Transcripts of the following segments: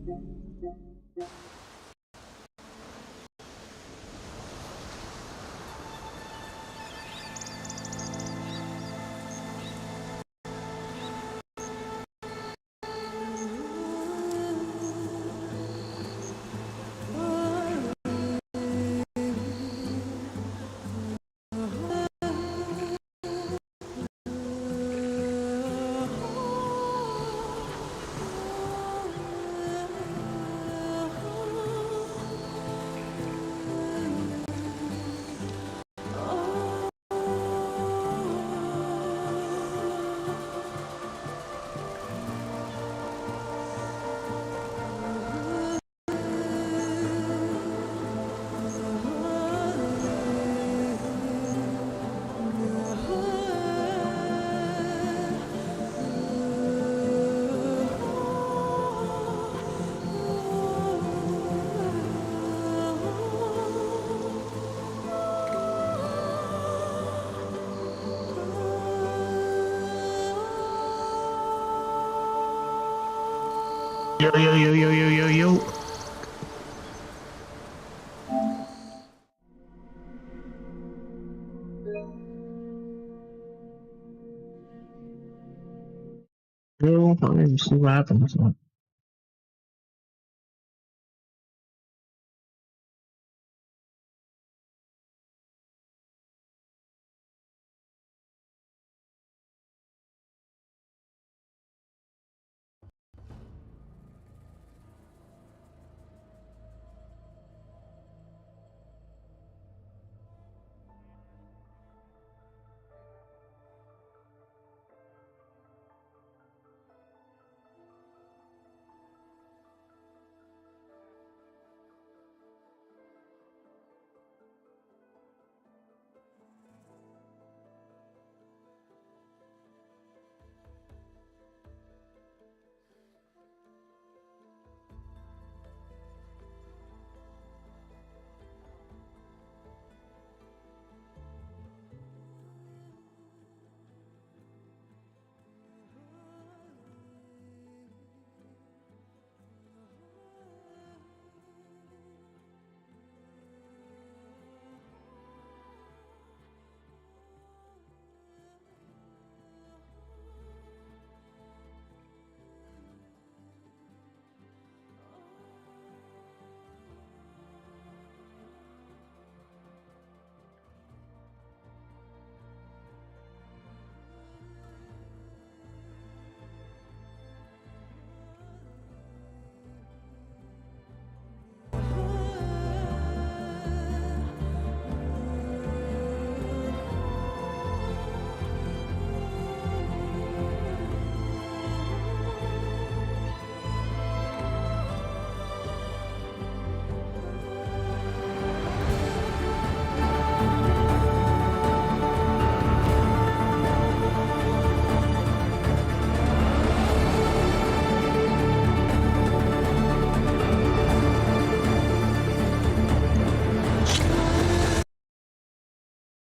Yo, yo, yo, yo, yo, yo, yo. Yo, paling surat sama.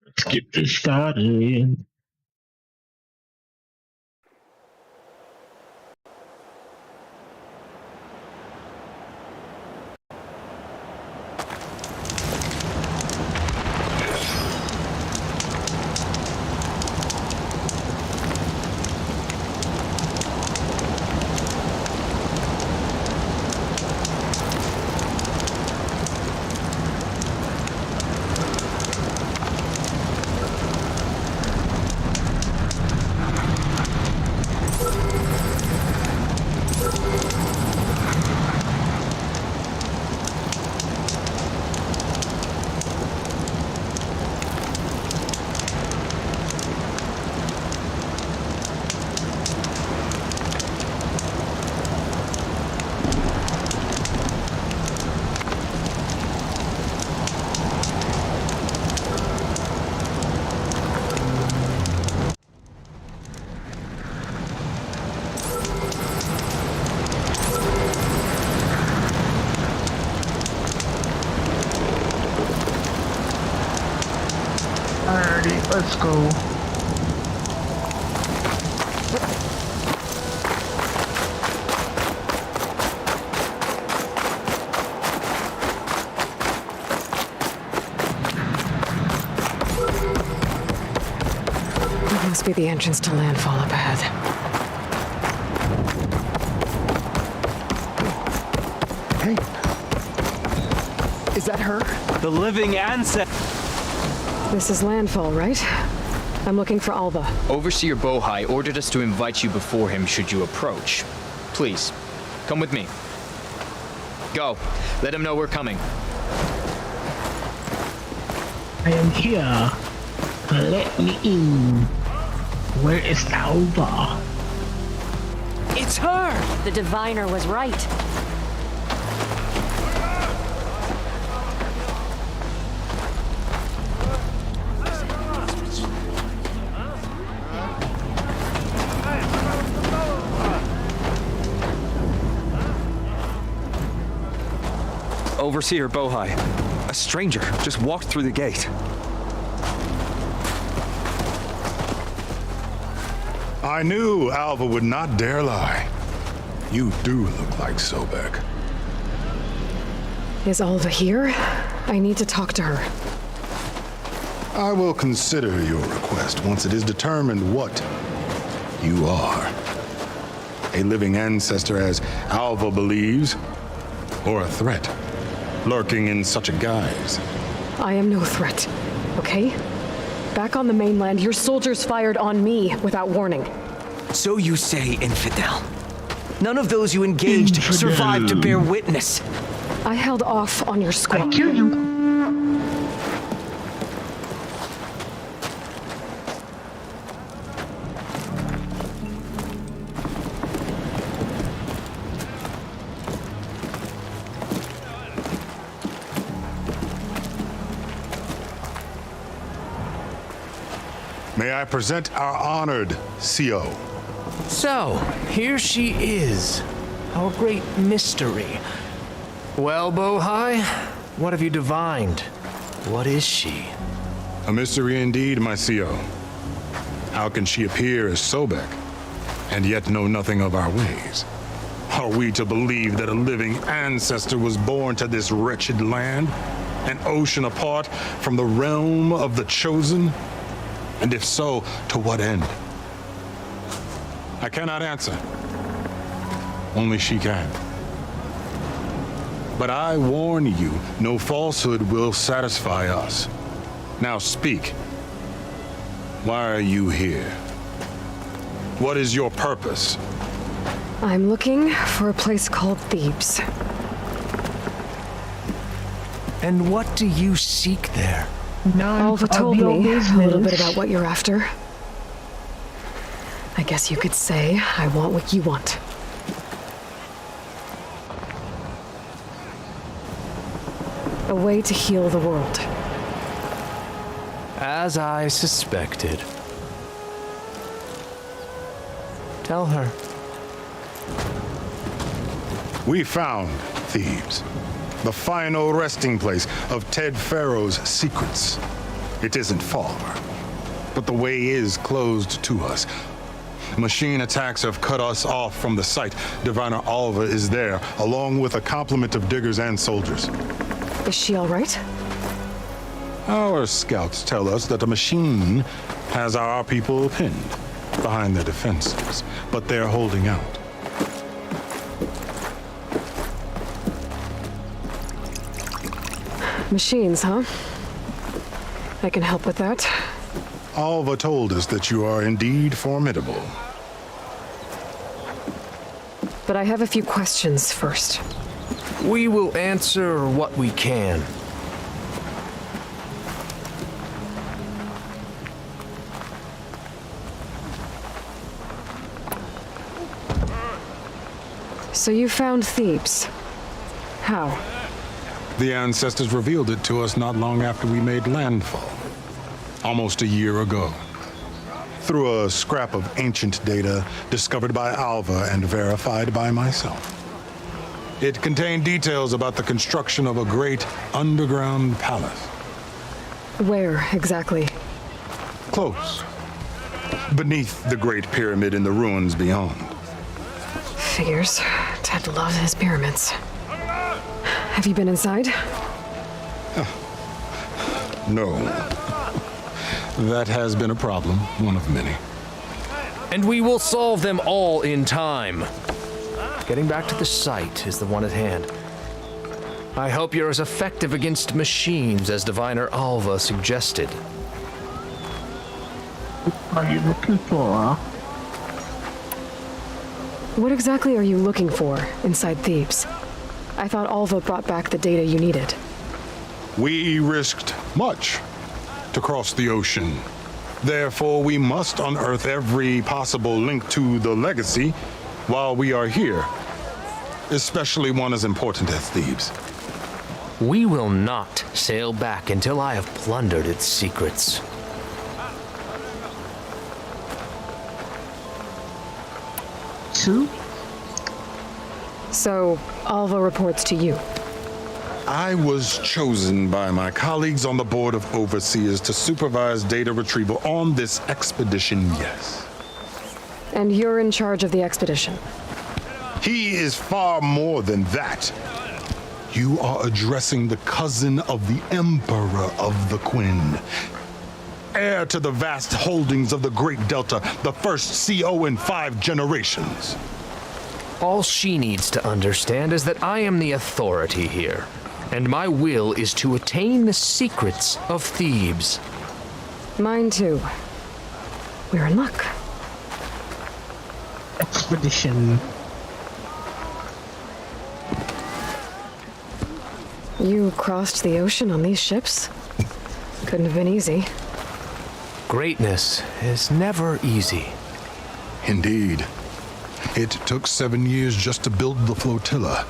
Let's get this started. Alrighty, let's go. must be the entrance to landfall up ahead. Hey. Is that her? The living ancestor. This is landfall, right? I'm looking for Alva. Overseer Bohai ordered us to invite you before him should you approach. Please, come with me. Go. Let him know we're coming. I am here. Let me in. Where is Alva? It's her! The diviner was right. Overseer Bohai. A stranger just walked through the gate. I knew Alva would not dare lie. You do look like Sobek. Is Alva here? I need to talk to her. I will consider your request once it is determined what you are. A living ancestor, as Alva believes, or a threat, lurking in such a guise. I am no threat, okay? Back on the mainland, your soldiers fired on me without warning. So you say, Infidel. None of those you engaged survived to bear witness. I held off on your I squad. killed you. May I present our honored CO. So, here she is, our great mystery. Well, Bohai, what have you divined? What is she? A mystery indeed, my CO. How can she appear as Sobek, and yet know nothing of our ways? Are we to believe that a living ancestor was born to this wretched land, an ocean apart from the realm of the Chosen? And if so, to what end? I cannot answer. Only she can. But I warn you, no falsehood will satisfy us. Now speak. Why are you here? What is your purpose? I'm looking for a place called Thebes. And what do you seek there? None Alva of told your me a little bit business. about what you're after. I guess you could say I want what you want. A way to heal the world. As I suspected. Tell her. We found Thebes, the final resting place of Ted Pharaoh's secrets. It isn't far, but the way is closed to us. Machine attacks have cut us off from the site. Diviner Alva is there, along with a complement of diggers and soldiers. Is she all right? Our scouts tell us that a machine has our people pinned behind their defenses, but they're holding out. Machines, huh? I can help with that. Alva told us that you are indeed formidable. But I have a few questions first. We will answer what we can. So you found Thebes. How? The ancestors revealed it to us not long after we made landfall, almost a year ago, through a scrap of ancient data discovered by Alva and verified by myself. It contained details about the construction of a great underground palace. Where, exactly? Close. Beneath the Great Pyramid in the ruins beyond. Figures. Ted loves his pyramids. Have you been inside? No. That has been a problem, one of many. and we will solve them all in time. Getting back to the site is the one at hand. I hope you're as effective against machines as Diviner Alva suggested. What are you looking for? What exactly are you looking for inside Thebes? I thought Alva brought back the data you needed. We risked much to cross the ocean. Therefore, we must unearth every possible link to the legacy while we are here, especially one as important as Thebes. We will not sail back until I have plundered its secrets. Two? So, Alva reports to you. I was chosen by my colleagues on the Board of Overseers to supervise data retrieval on this expedition, yes. And you're in charge of the expedition. He is far more than that. You are addressing the cousin of the Emperor of the Quinn, heir to the vast holdings of the Great Delta, the first CO in 5 generations. All she needs to understand is that I am the authority here, and my will is to attain the secrets of Thebes. Mine too. We're in luck. Expedition. You crossed the ocean on these ships? Couldn't have been easy. Greatness is never easy. Indeed. It took 7 years just to build the flotilla.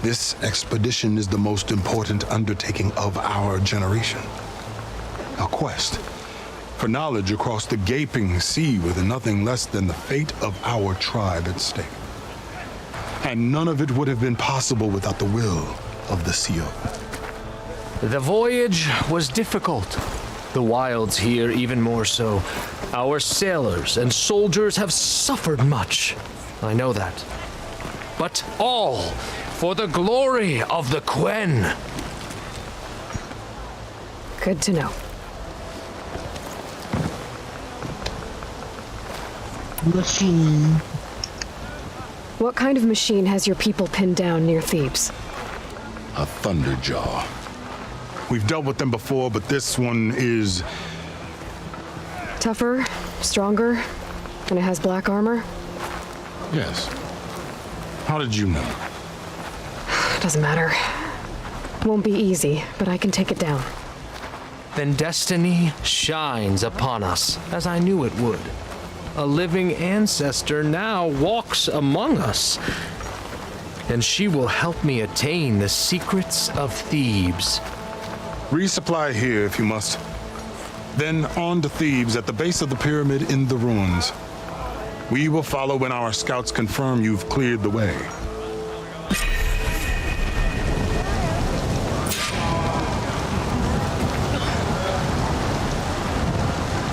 This expedition is the most important undertaking of our generation. A quest for knowledge across the gaping sea with nothing less than the fate of our tribe at stake. And none of it would have been possible without the will of the CO. The voyage was difficult. The wilds here even more so. Our sailors and soldiers have suffered much. I know that. But all for the glory of the Quen. Good to know. Machine. What kind of machine has your people pinned down near Thebes? A Thunderjaw. We've dealt with them before, but this one is... Tougher, stronger, and it has black armor? Yes. How did you know? Doesn't matter. Won't be easy, but I can take it down. Then destiny shines upon us, as I knew it would. A living ancestor now walks among us, and she will help me attain the secrets of Thebes. Resupply here if you must. Then on to Thebes at the base of the pyramid in the ruins. We will follow when our scouts confirm you've cleared the way.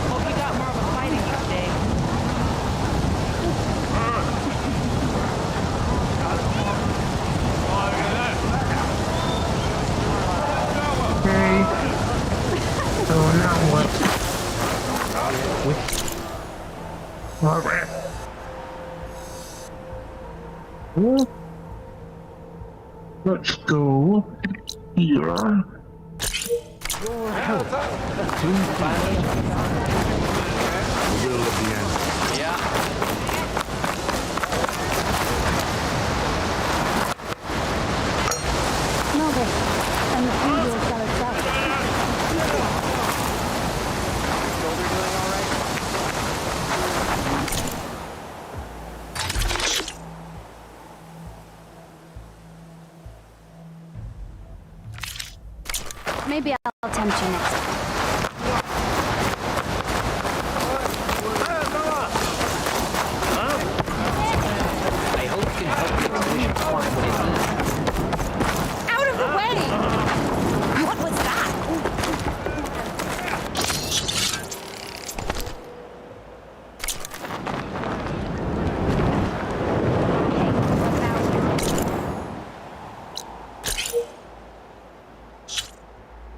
Hope you got more of a fighting today. Okay. So now what? Alright. Well, let's go here. The will of the end. And the food will sell itself. Maybe I'll tempt you next time. I hope you can help the expedition find what it needs. Out of the way! What was that?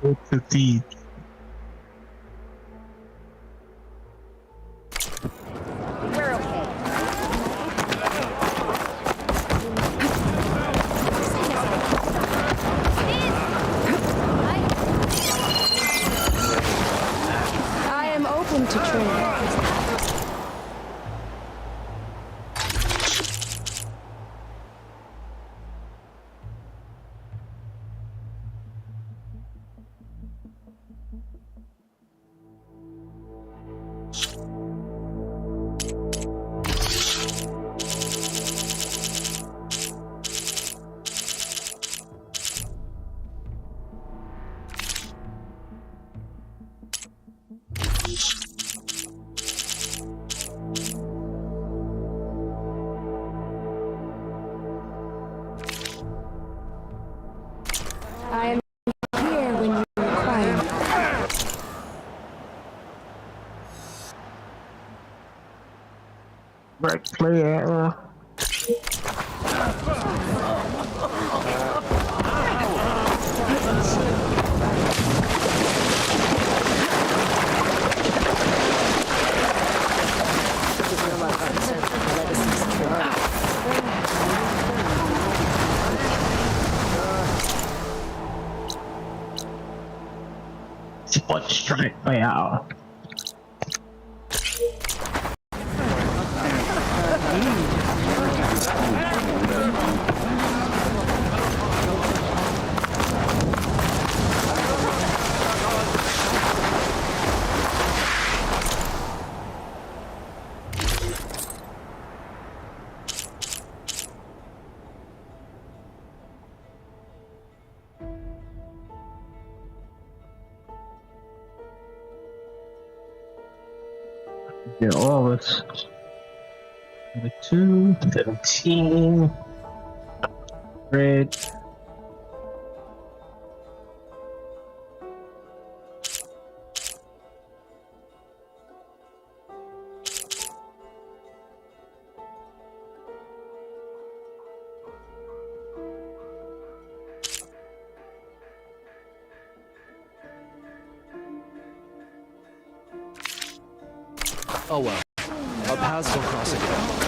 Go to Thebes. Where are we? I am here when you require me. Right play arrow. Spot strike by arrow. Yeah, all this. The 2, 17. Red. Oh well. Our paths will cross again.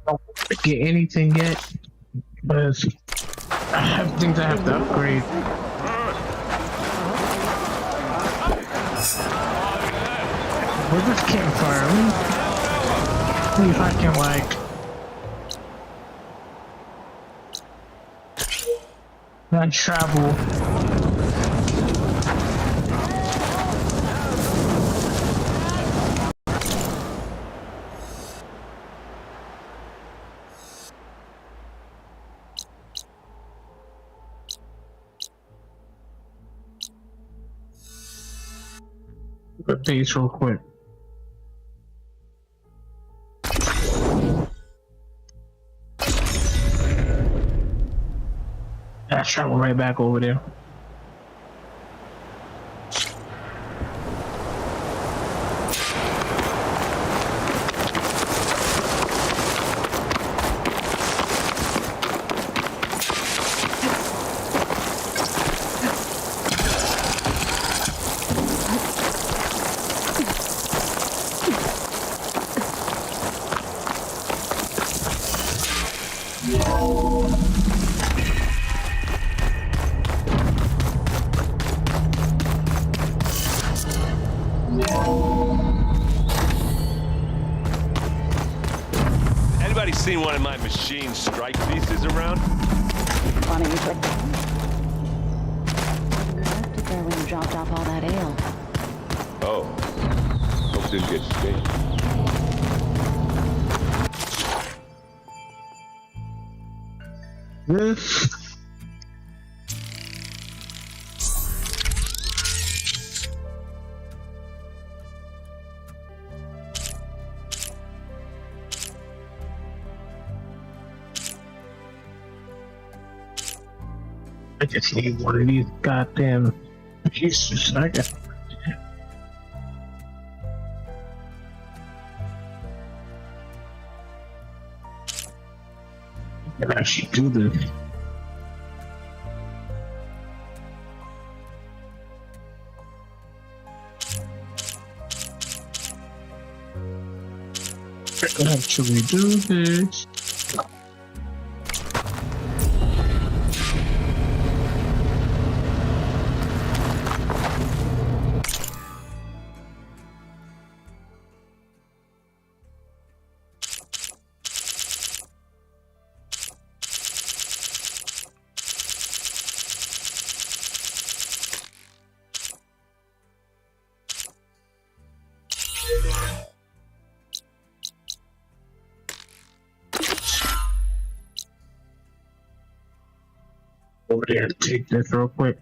Don't get anything yet, but I have things I have to upgrade. Where's this campfire? See if I can not travel. Put these real quick. I travel right back over there. Anybody seen one of my machine strike pieces around? Why don't you put you left it there when you dropped off all that ale. Oh. Hope didn't get stained. This. I just need one of these goddamn pieces. I got. can actually do this. I can actually do this. Over there to take this real quick.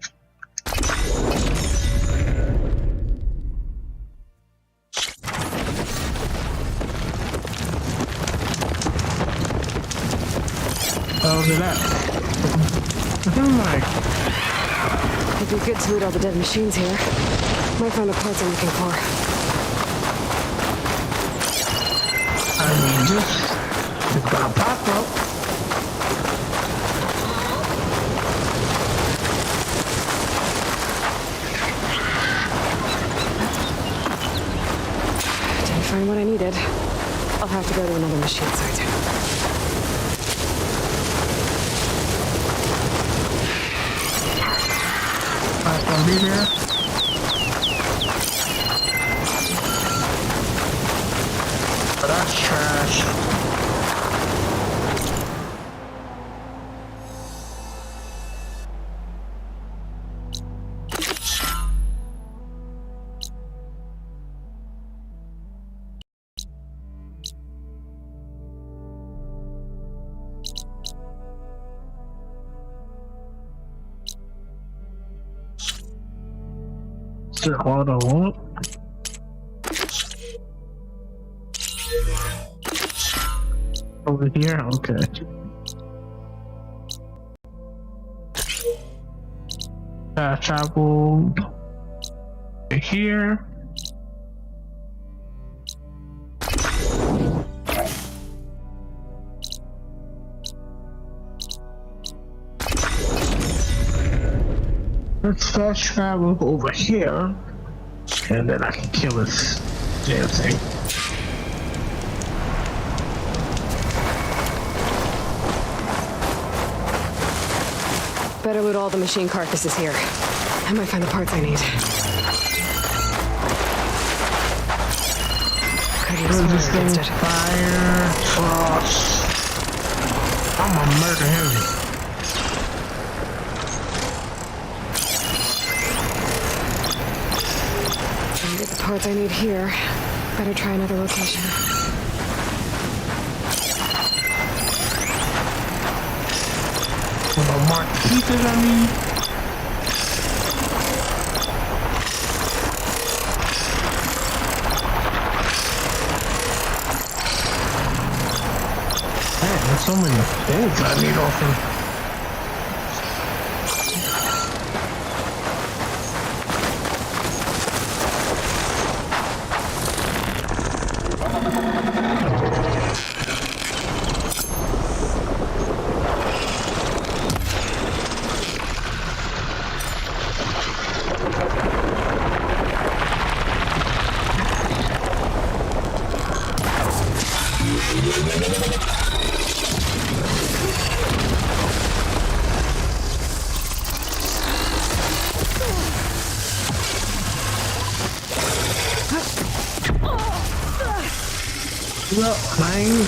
How's it at? I'm like, It'd be good to loot all the dead machines here. Might find the parts I'm looking for. I mean, this is gonna pop up. Didn't find what I needed. I'll have to go to another machine site. Gonna be there. But that's trash. What I want. Over here, okay. Travel here. Let's fast travel over here, and then I can kill this damn thing. Better loot all the machine carcasses here. I might find the parts I need. Could use fire against it. Fire, frost. I'm gonna murder him. Didn't get the parts I need here. Better try another location. Mark pieces I need. Man, there's so many things I need off him. Look, man.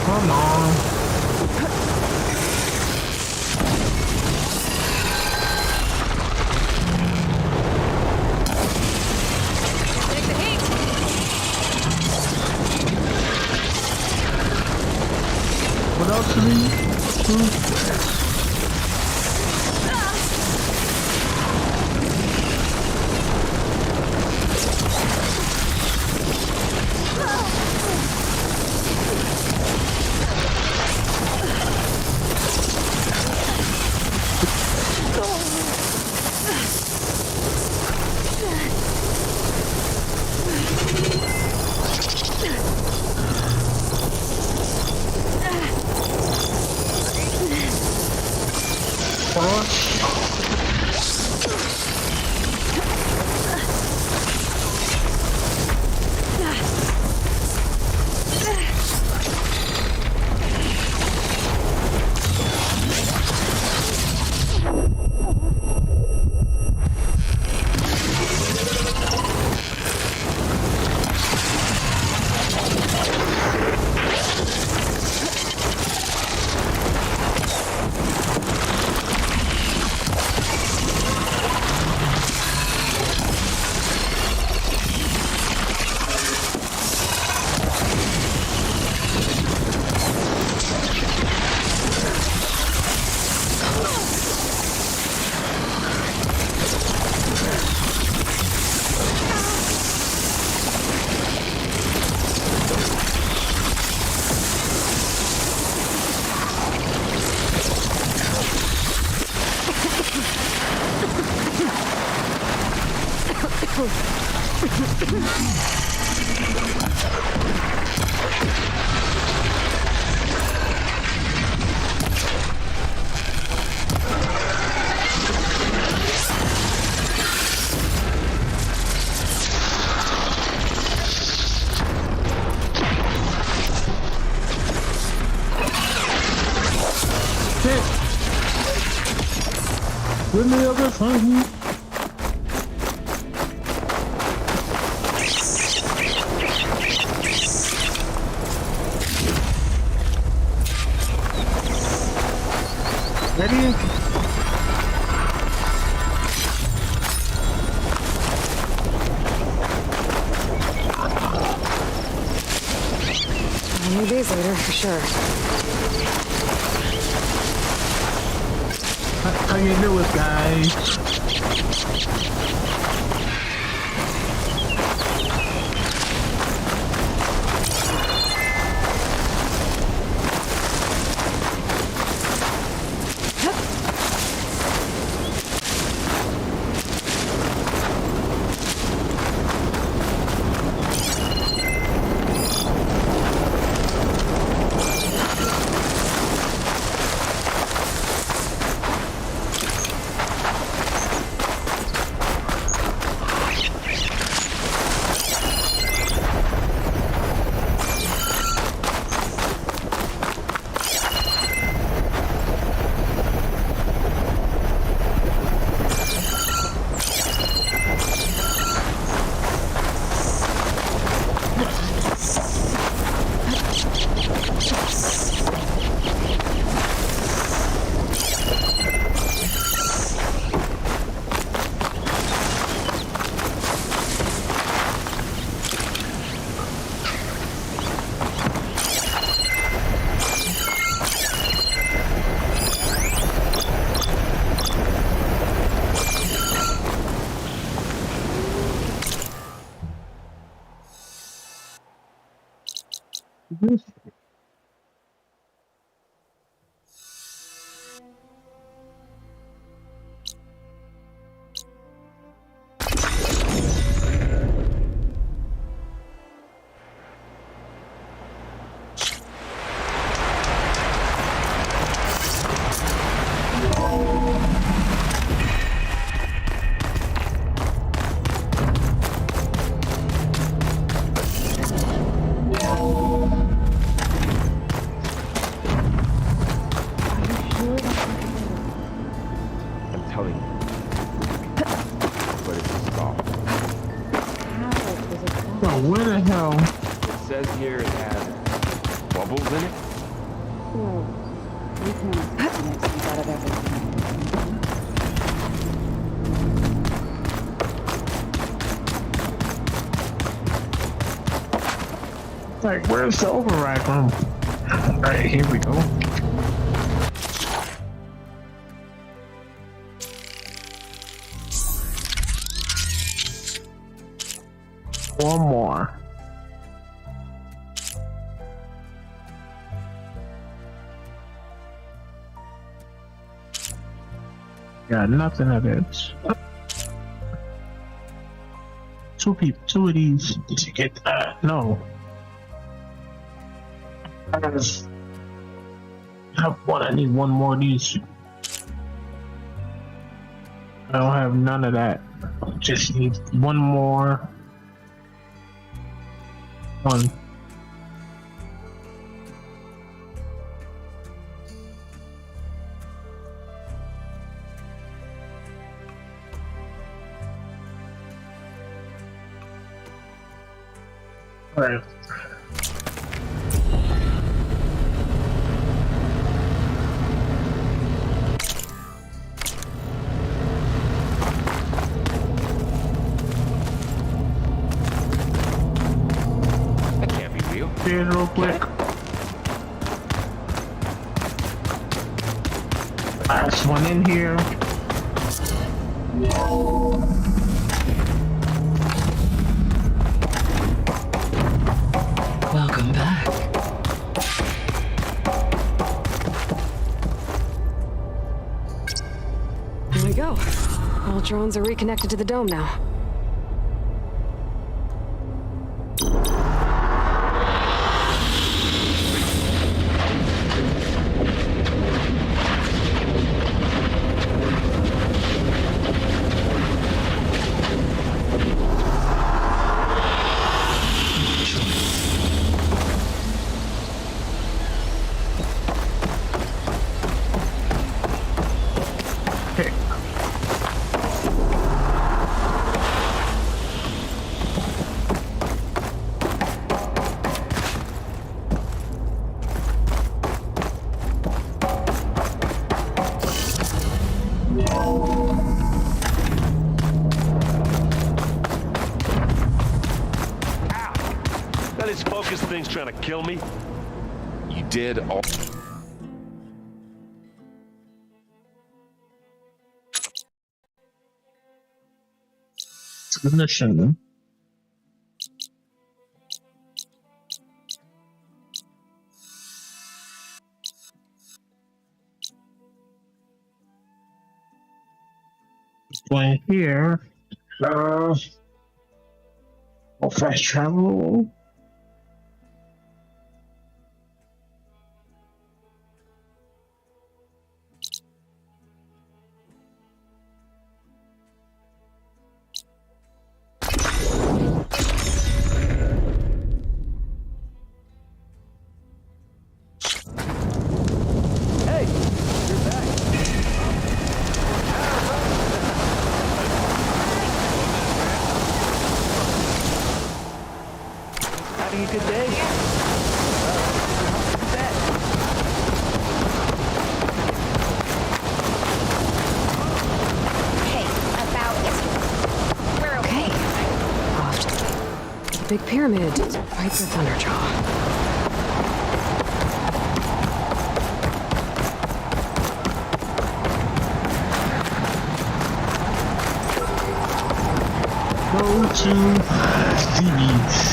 Come on. Take the heat. What else do we do? With me other fun. Many days later, for sure. How you doing, guys? I'm telling you. But it's a scar. Bro, where the hell? It says here it has bubbles in it. Like, where's the override room? Alright, here we go. One more. Got nothing of it. Two of these to get that. No. I have one. I need one more of these. I don't have none of that. Just need one more. One. All right. That can't be real. See it real quick. Last one in here. Welcome back. Here we go. All drones are reconnected to the dome now. That is focus thing's trying to kill me. You did all. Mission. Going here. Oh, fast travel. Having a good day? Hey, about it. We're okay. The Big Pyramid, right the Thunderjaw. Go to Stevie's.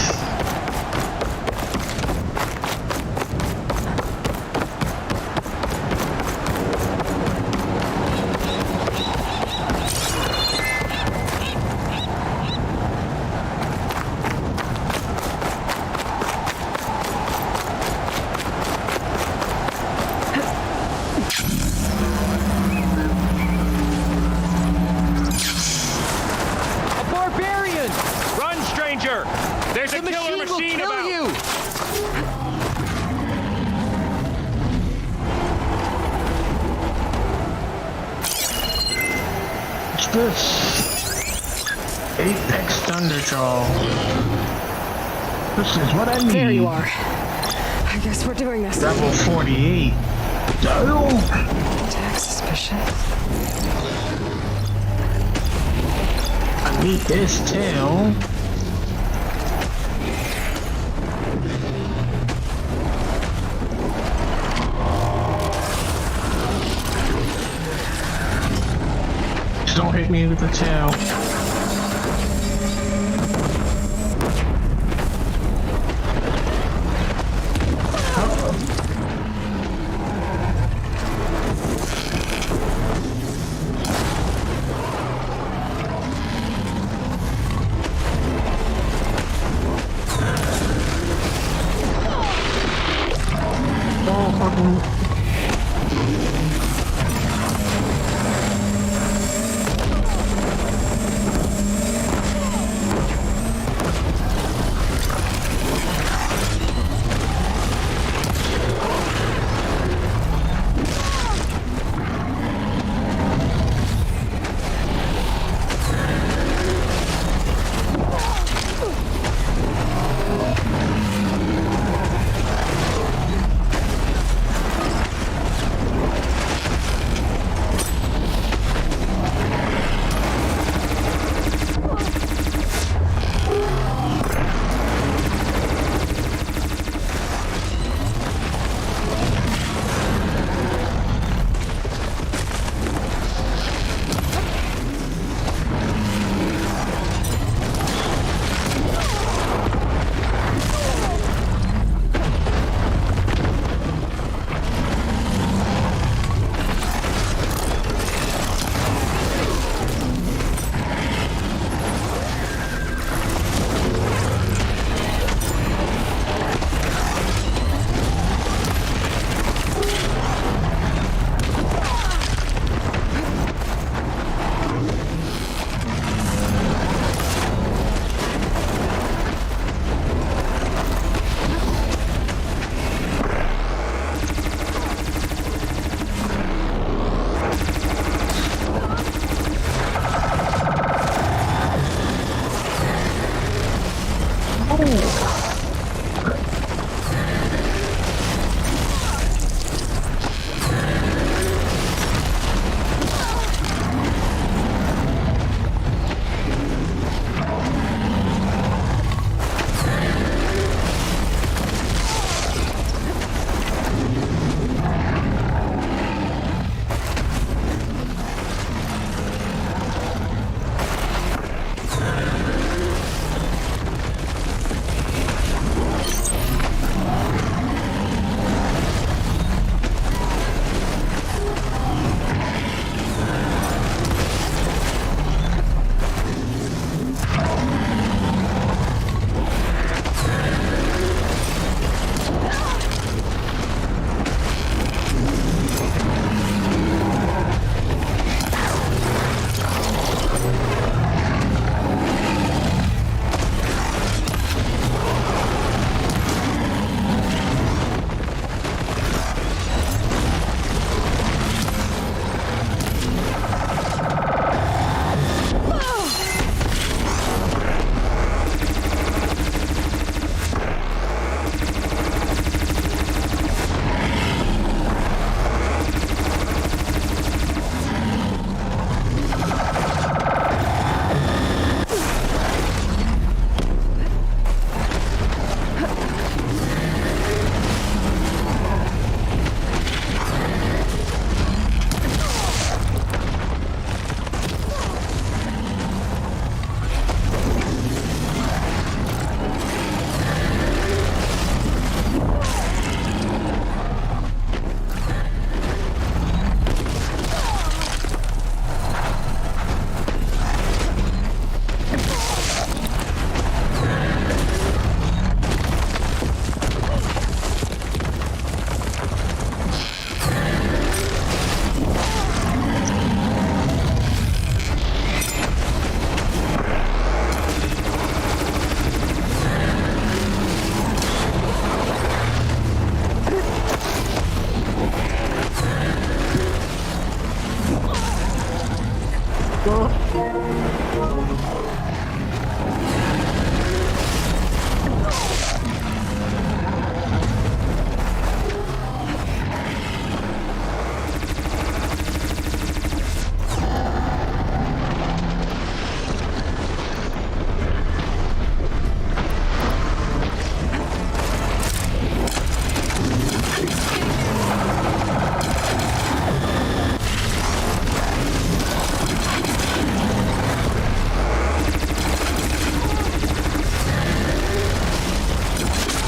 Barbarian! Run, stranger! There's a The killer machine will machine kill about. you! What's this? Apex Thunderjaw. This is what I need. There you are. I guess we're doing this. Level 48. Damn. Attack suspicious. I need this tail. Just don't hit me with the tail. Oh, fucking.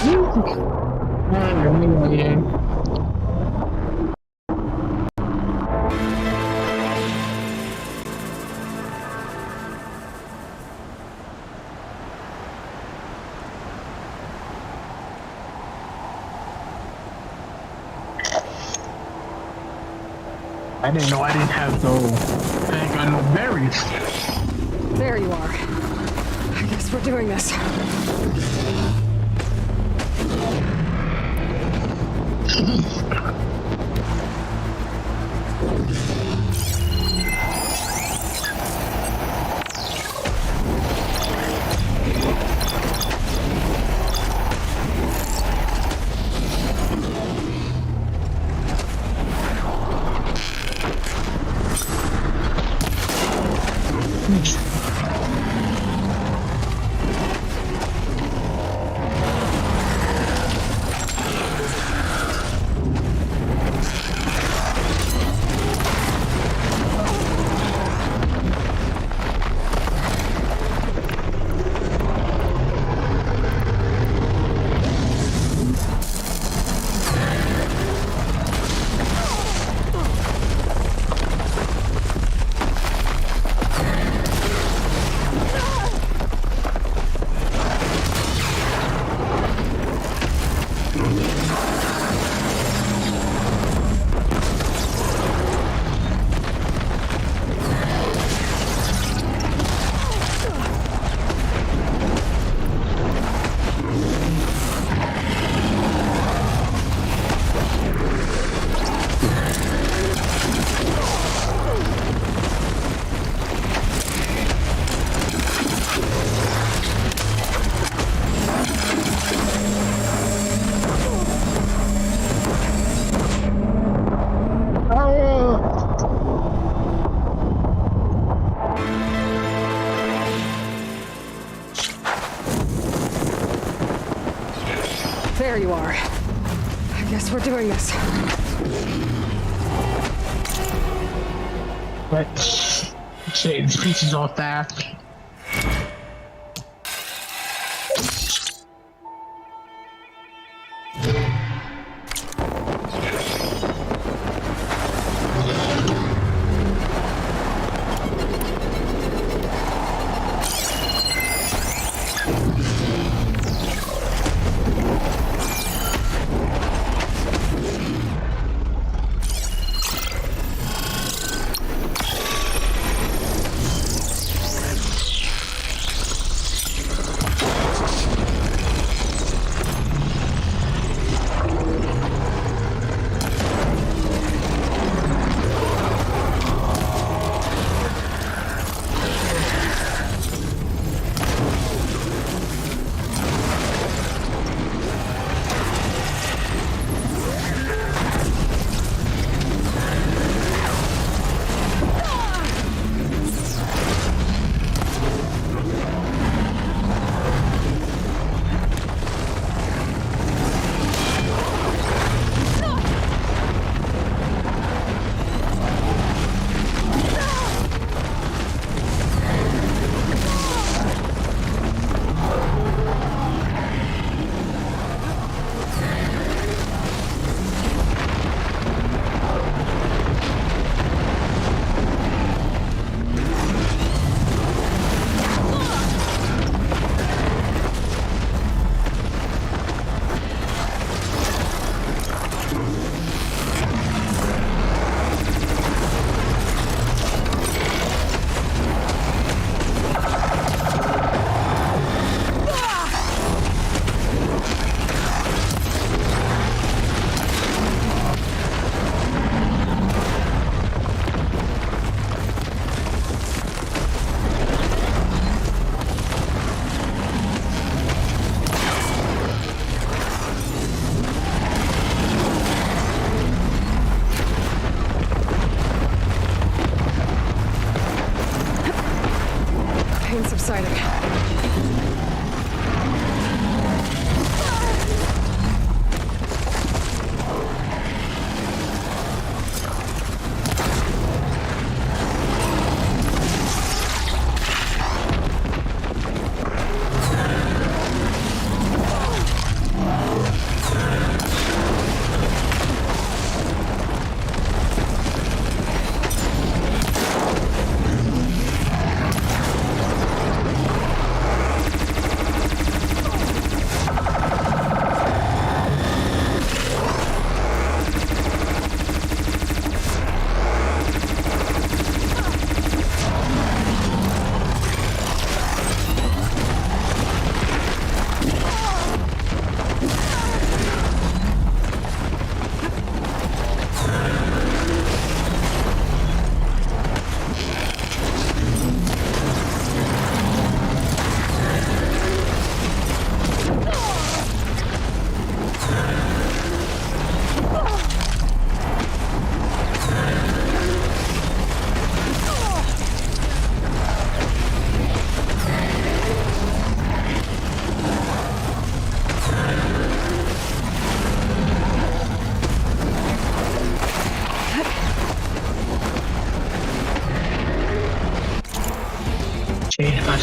I didn't know I didn't have no. I ain't got no berries. There you are. I guess we're doing this. There you are. I guess we're doing this. Let's shake these pieces off fast.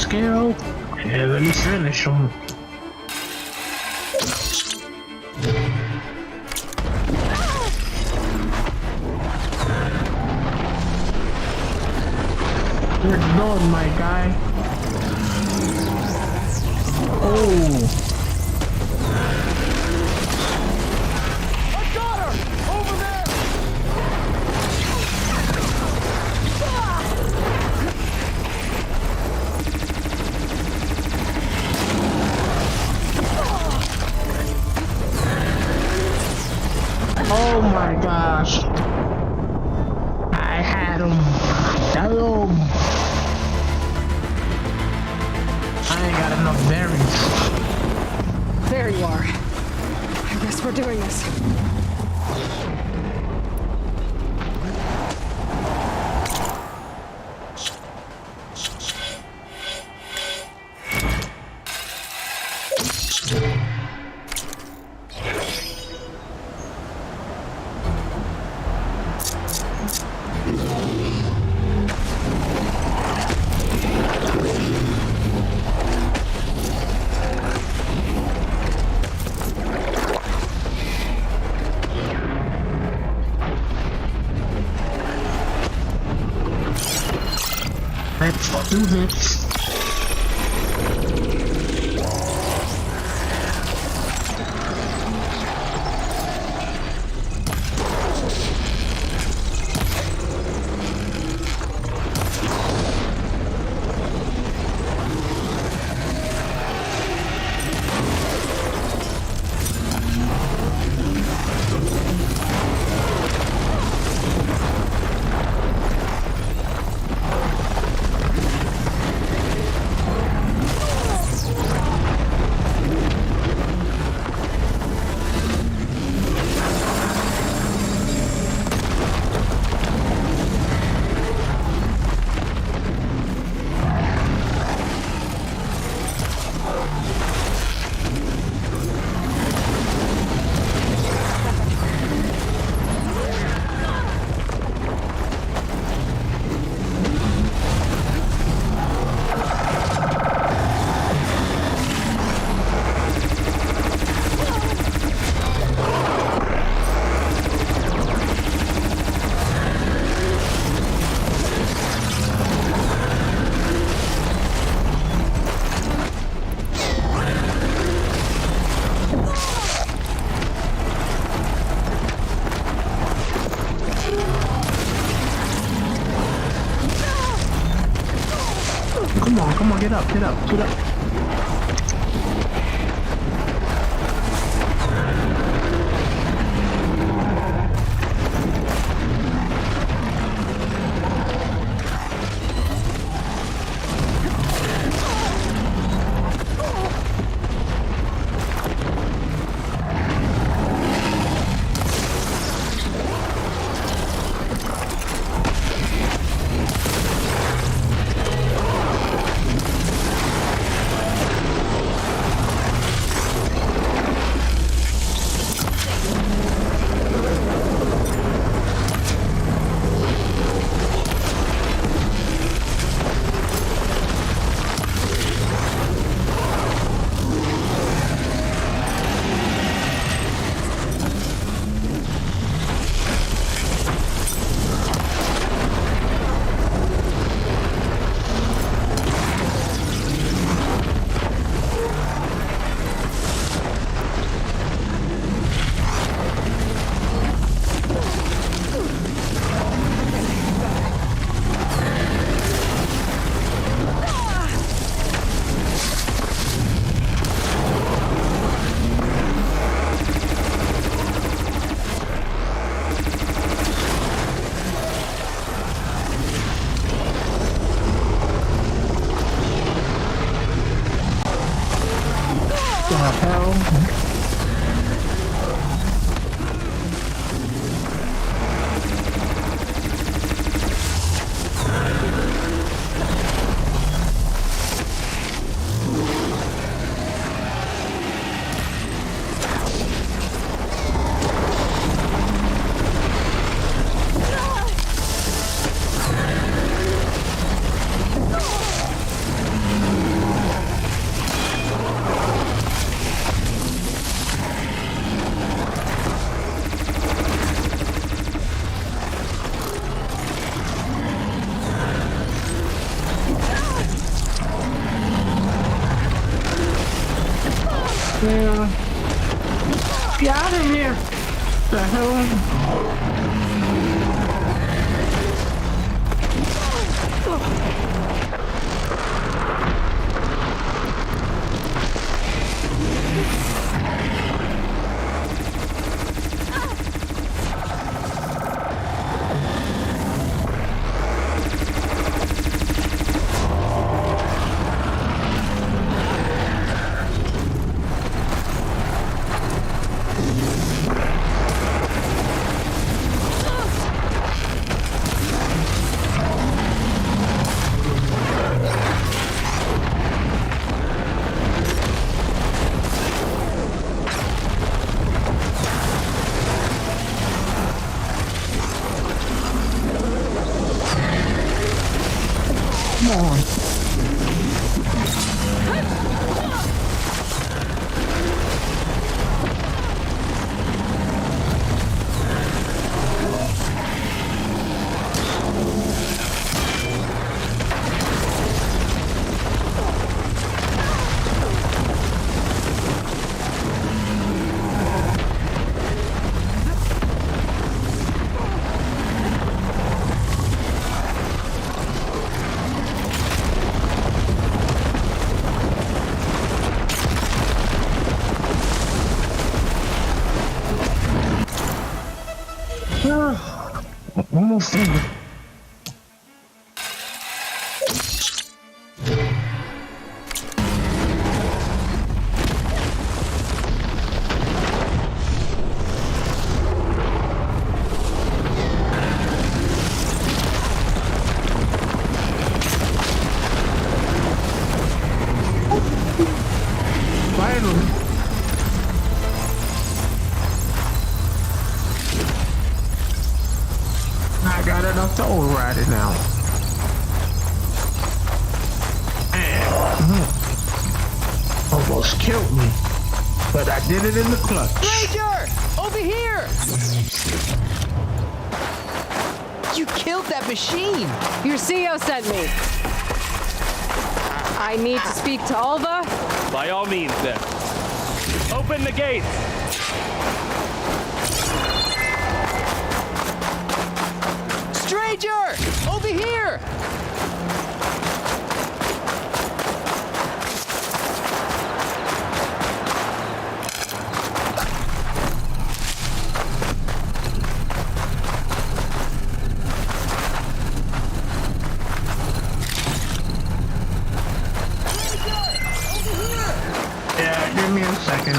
scale, and let me finish them. You're done, my guy. Oh. Oh my gosh. I had him. Hello. I ain't got enough berries. There you are. I guess we're doing this. Let's do this. Come on, get up, get up, get up. Yeah. Get out of here. The hell? Come on. One more thing. Finally. I got enough to override it now. Almost killed me, but I did it in the clutch. Ranger! Over here! You killed that machine! Your CO sent me. I need to speak to Alva. By all means, then. Open the gates! Stranger! Over here! Yeah, give me a second.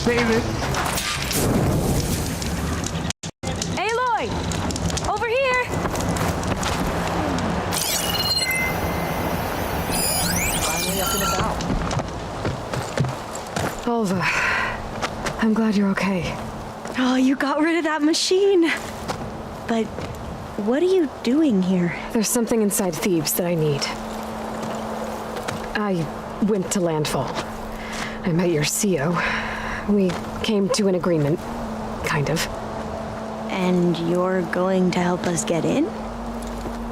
David. Aloy! Over here! Finally up and about. Alva, I'm glad you're okay. Oh, you got rid of that machine. But what are you doing here? There's something inside Thebes that I need. I went to landfall. I met your CO. We came to an agreement, kind of. And you're going to help us get in?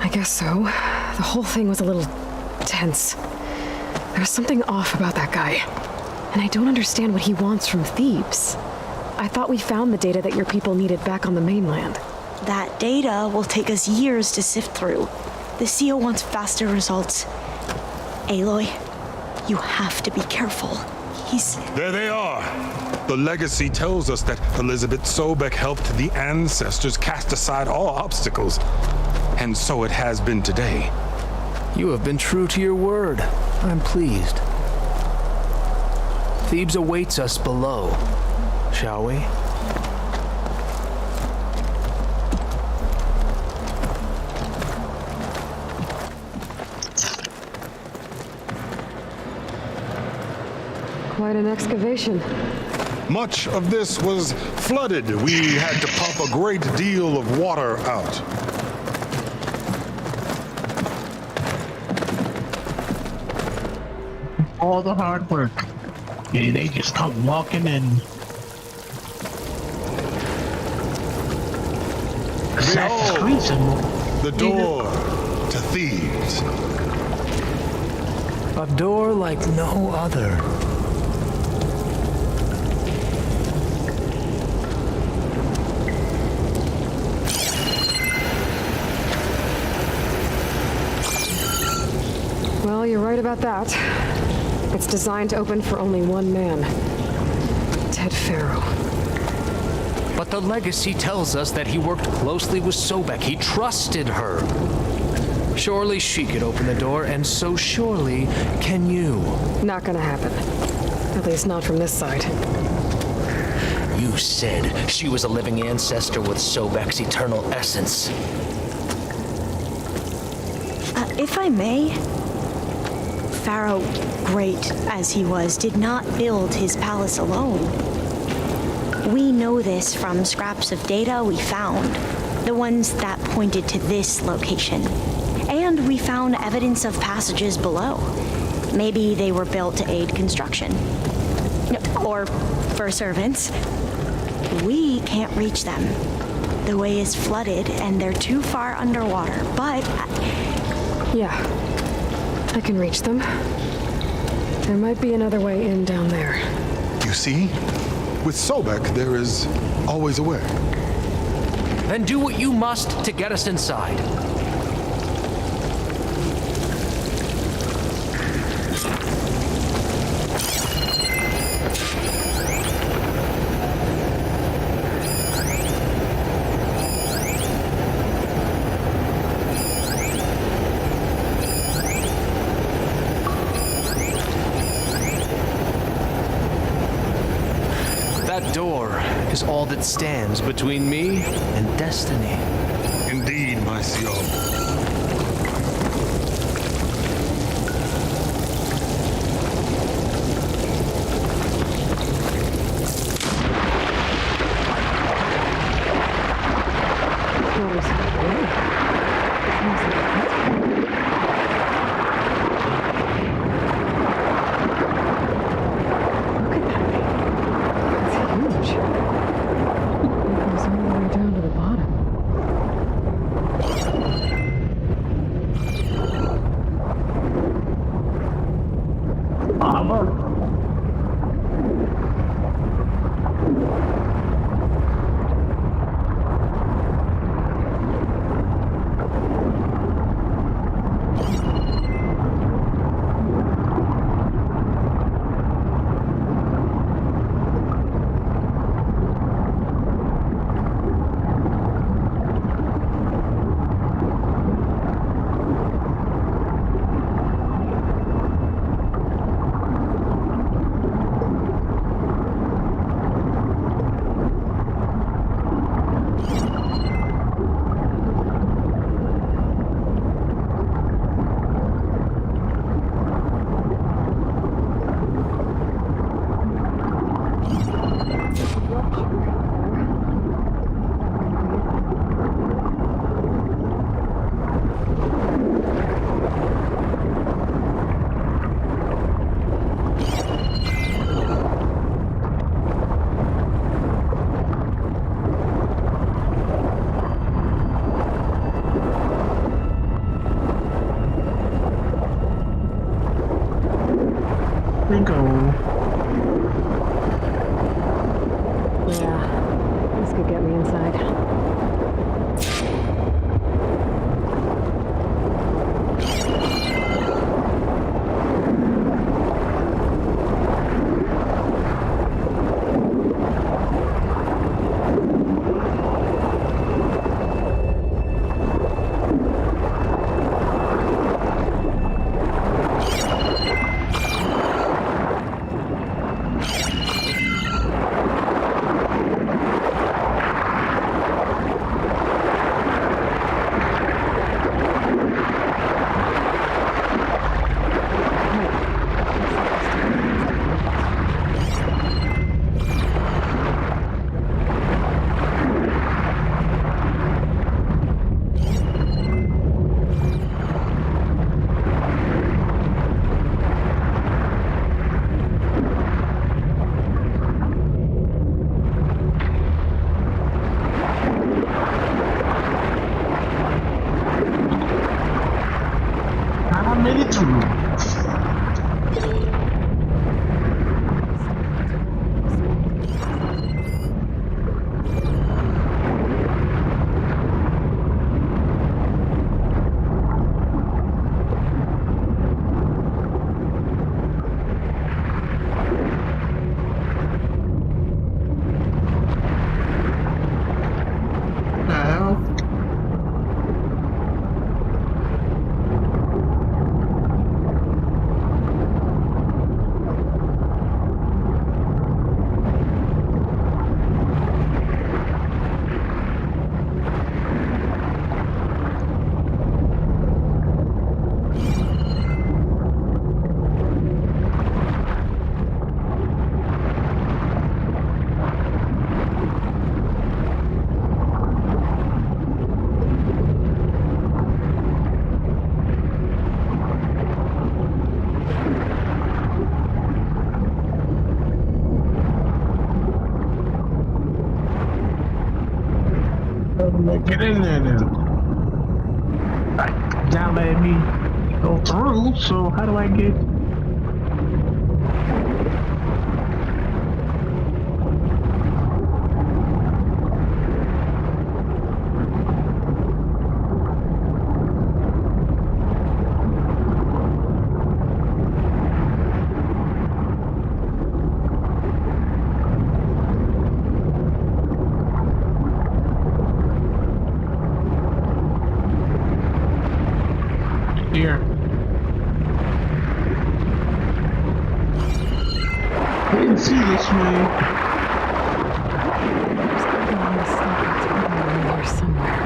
I guess so. The whole thing was a little tense. There was something off about that guy. And I don't understand what he wants from Thebes. I thought we found the data that your people needed back on the mainland. That data will take us years to sift through. The CO wants faster results. Aloy, you have to be careful. There they are. The legacy tells us that Elizabeth Sobek helped the ancestors cast aside all obstacles. And so it has been today. You have been true to your word. I'm pleased. Thebes awaits us below. Shall we? Quite an excavation. Much of this was flooded. We had to pump a great deal of water out. All the hard work. Yeah, they just come walking in. Set the streets and The door to Thebes. A door like no other. Well, you're right about that. It's designed to open for only one man. Ted Faro. But the legacy tells us that he worked closely with Sobek. He trusted her. Surely she could open the door, and so surely can you. Not gonna happen. At least not from this side. You said she was a living ancestor with Sobek's eternal essence. If I may, Pharaoh, great as he was, did not build his palace alone. We know this from scraps of data we found, the ones that pointed to this location. And we found evidence of passages below. Maybe they were built to aid construction. Or for servants. We can't reach them. The way is flooded and they're too far underwater, but... Yeah. I can reach them. There might be another way in down there. You see? With Sobek, there is always a way. Then do what you must to get us inside. That door is all that stands between me and destiny. Indeed, my Sio. we go. Yeah, this could get me inside. made it through. Get in there then. Y'all let me go through, so how do I get... Here. Didn't see this way. Here somewhere.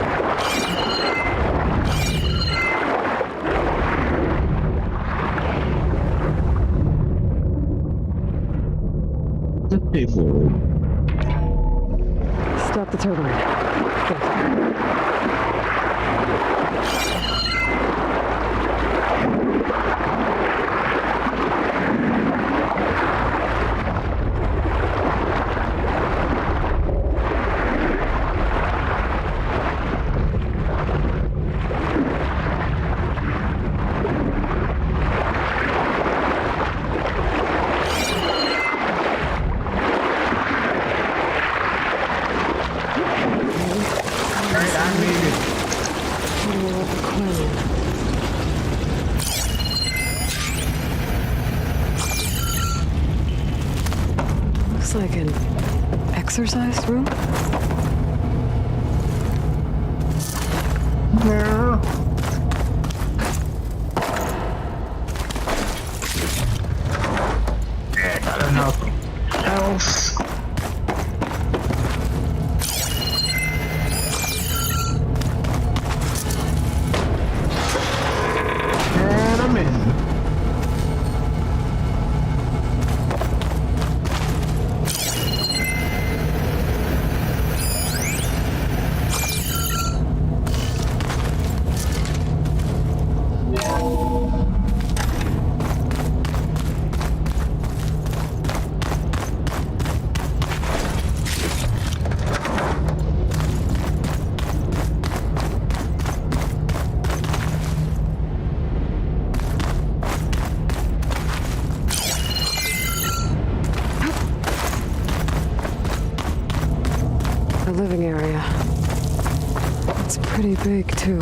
The people. Stop the turbine. Good. Looks like an exercise room. Yeah. Yeah, got enough else. And I'm in. The living area. It's pretty big, too.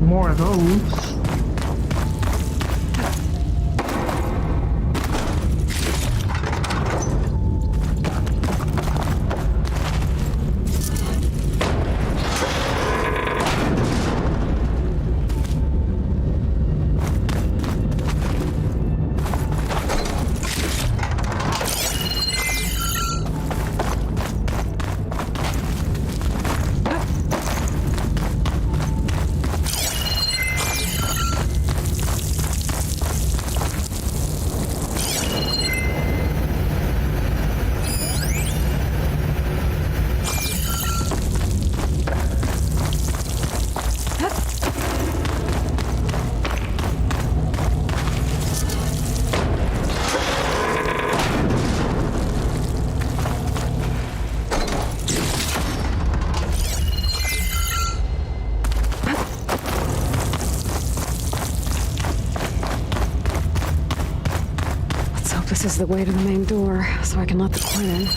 More of those. Hope this is the way to the main door, so I can let the coin in.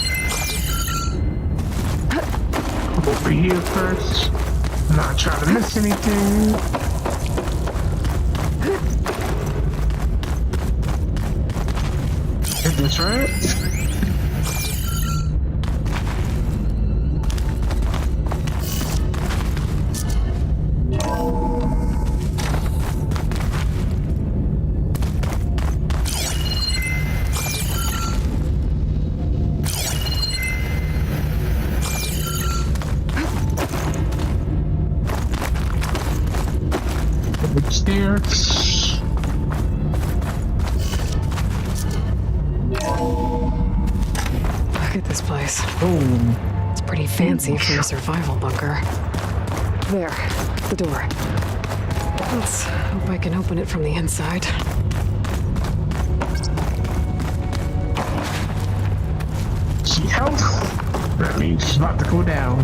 Over here first. Not trying to miss anything. Is this right? Upstairs. Look at this place. Boom. It's pretty fancy for a survival bunker. There, the door. Let's hope I can open it from the inside. She health. That means she's about to go down.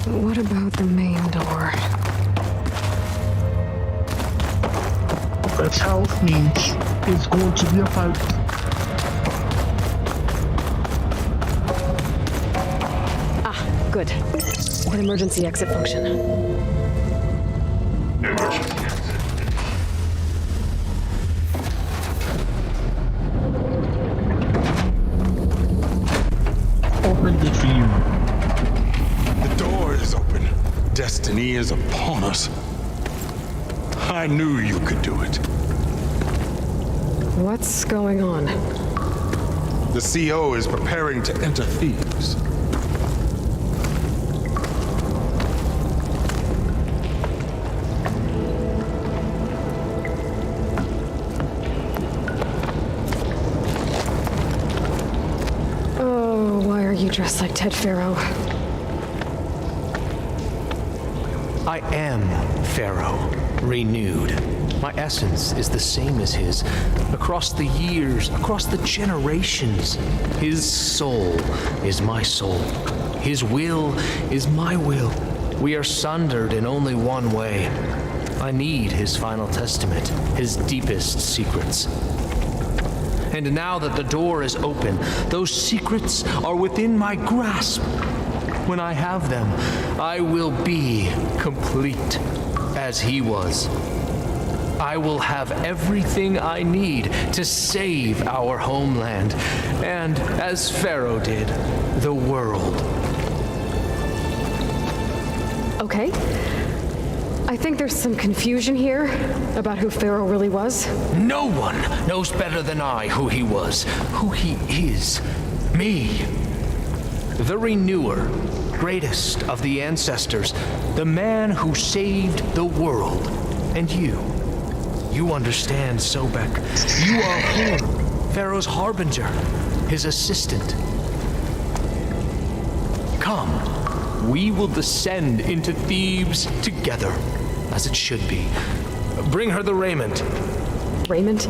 What about the main door? That's health means it's going to be a fight. Ah, good. An emergency exit function. Open it for you. The door is open. Destiny is upon us. I knew you could do it. What's going on? The CO is preparing to enter Thebes. Oh, why are you dressed like Ted Faro? I am Pharaoh, renewed. My essence is the same as his. Across the years, across the generations, his soul is my soul. His will is my will. We are sundered in only one way. I need his final testament, his deepest secrets. And now that the door is open, those secrets are within my grasp. When I have them, I will be complete, as he was. I will have everything I need to save our homeland, and, as Pharaoh did, the world. Okay. I think there's some confusion here about who Pharaoh really was. No one knows better than I who he was, who he is. Me. The Renewer, greatest of the ancestors, the man who saved the world. And you understand, Sobek. You are Hor, Pharaoh's harbinger, his assistant. Come, we will descend into Thebes together, as it should be. Bring her the raiment. Raymond?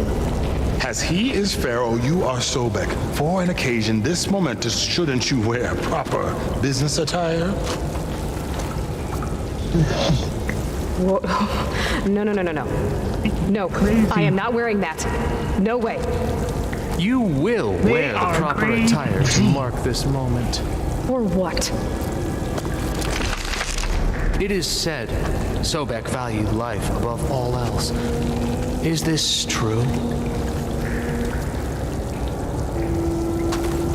As he is Pharaoh, you are Sobek. For an occasion this momentous, shouldn't you wear proper business attire? Whoa. No. No, I am not wearing that. No way. You will wear the proper attire to mark this moment. Or what? It is said Sobek valued life above all else. Is this true?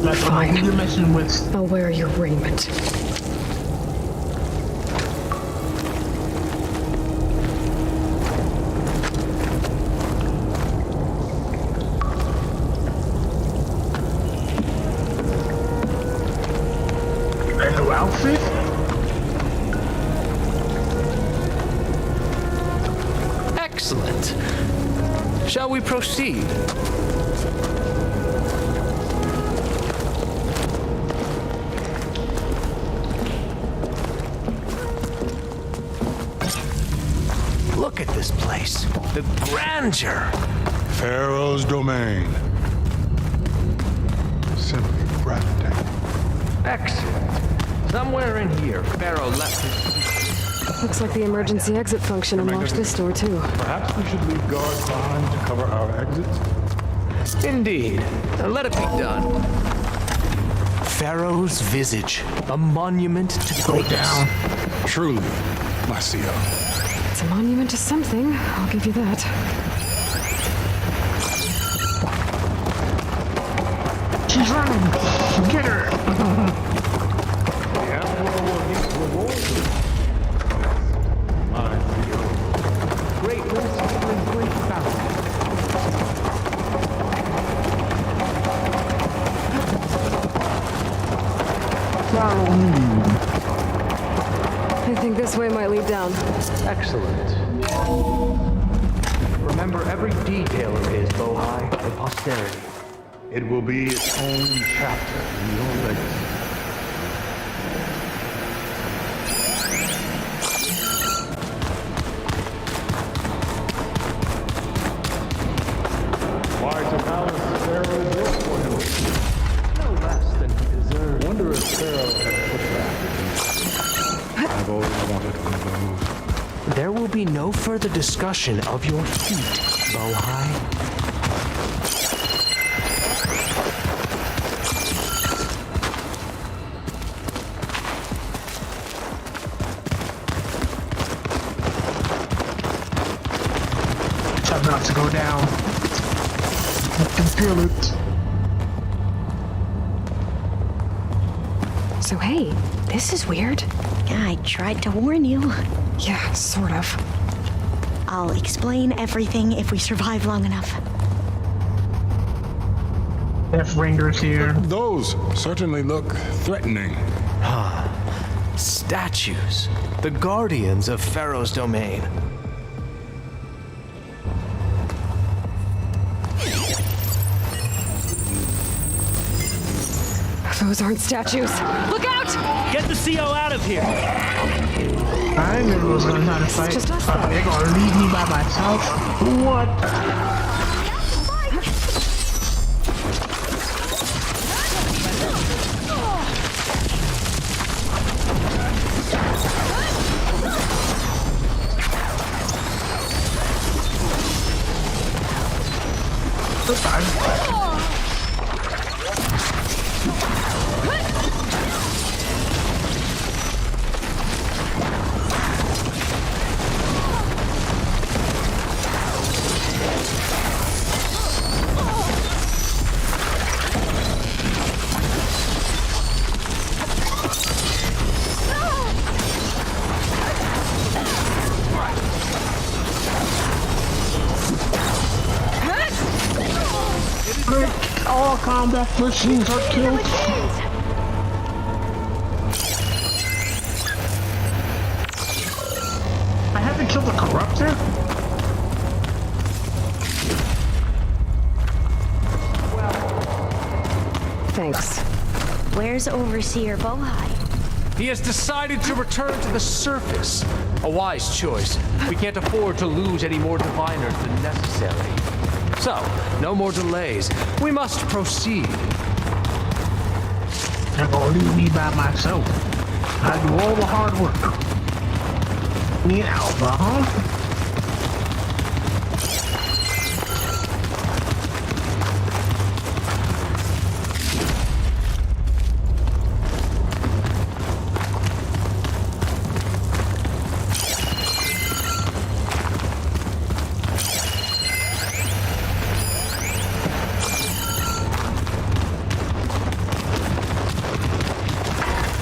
That's Fine. what you're messing with. I'll wear your raiment. And new outfit? Excellent. Shall we proceed? Look at this place. The grandeur. Pharaoh's domain. Simply breathtaking. Excellent. Somewhere in here, Pharaoh left his... Looks like the emergency exit function unlocked this door too. Perhaps we should leave guards behind to cover our exits? Indeed. Now let it be done. Pharaoh's visage, a monument to Go greatness. down. Truly, my CO. It's a monument to something, I'll give you that. She's running. Get her. Follow me. I think this way might lead down. Excellent. Remember every detail of his, Bohai, for posterity. It will be its own chapter in your legacy. Why to Palace Pharaoh built for him? No less than he deserves. Wonder if Pharaoh had put that. I've always wanted one of those. There will be no further discussion of your feat, Bohai. Try not to go down. I can feel it. So hey, this is weird. I tried to warn you. Yeah, sort of. I'll explain everything if we survive long enough. Death Ringer's here. Those certainly look threatening. Statues, the guardians of Pharaoh's domain. Those aren't statues. Look out! Get the CO out of here! I never was gonna try to fight. just us, They're gonna leave me by myself. What? All combat machines are killed. I haven't killed the corruptor? Thanks. Where's Overseer Bohai? He has decided to return to the surface. A wise choice. We can't afford to lose any more diviners than necessary. So, no more delays. We must proceed. They're gonna leave me by myself. I do all the hard work. Me and Alpha, huh?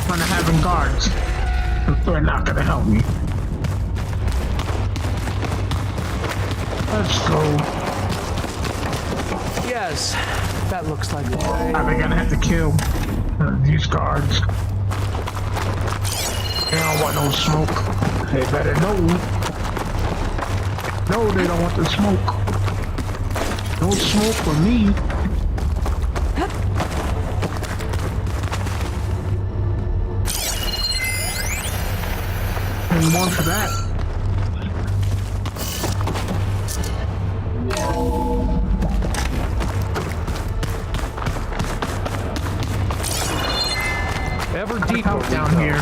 When I'm having guards, they're not gonna help me. Let's go. Yes, that looks like the way. Are they gonna have to kill these guards? They don't want no smoke. They better know. No, they don't want the smoke. No smoke for me. And one for that. Ever deeper Down here.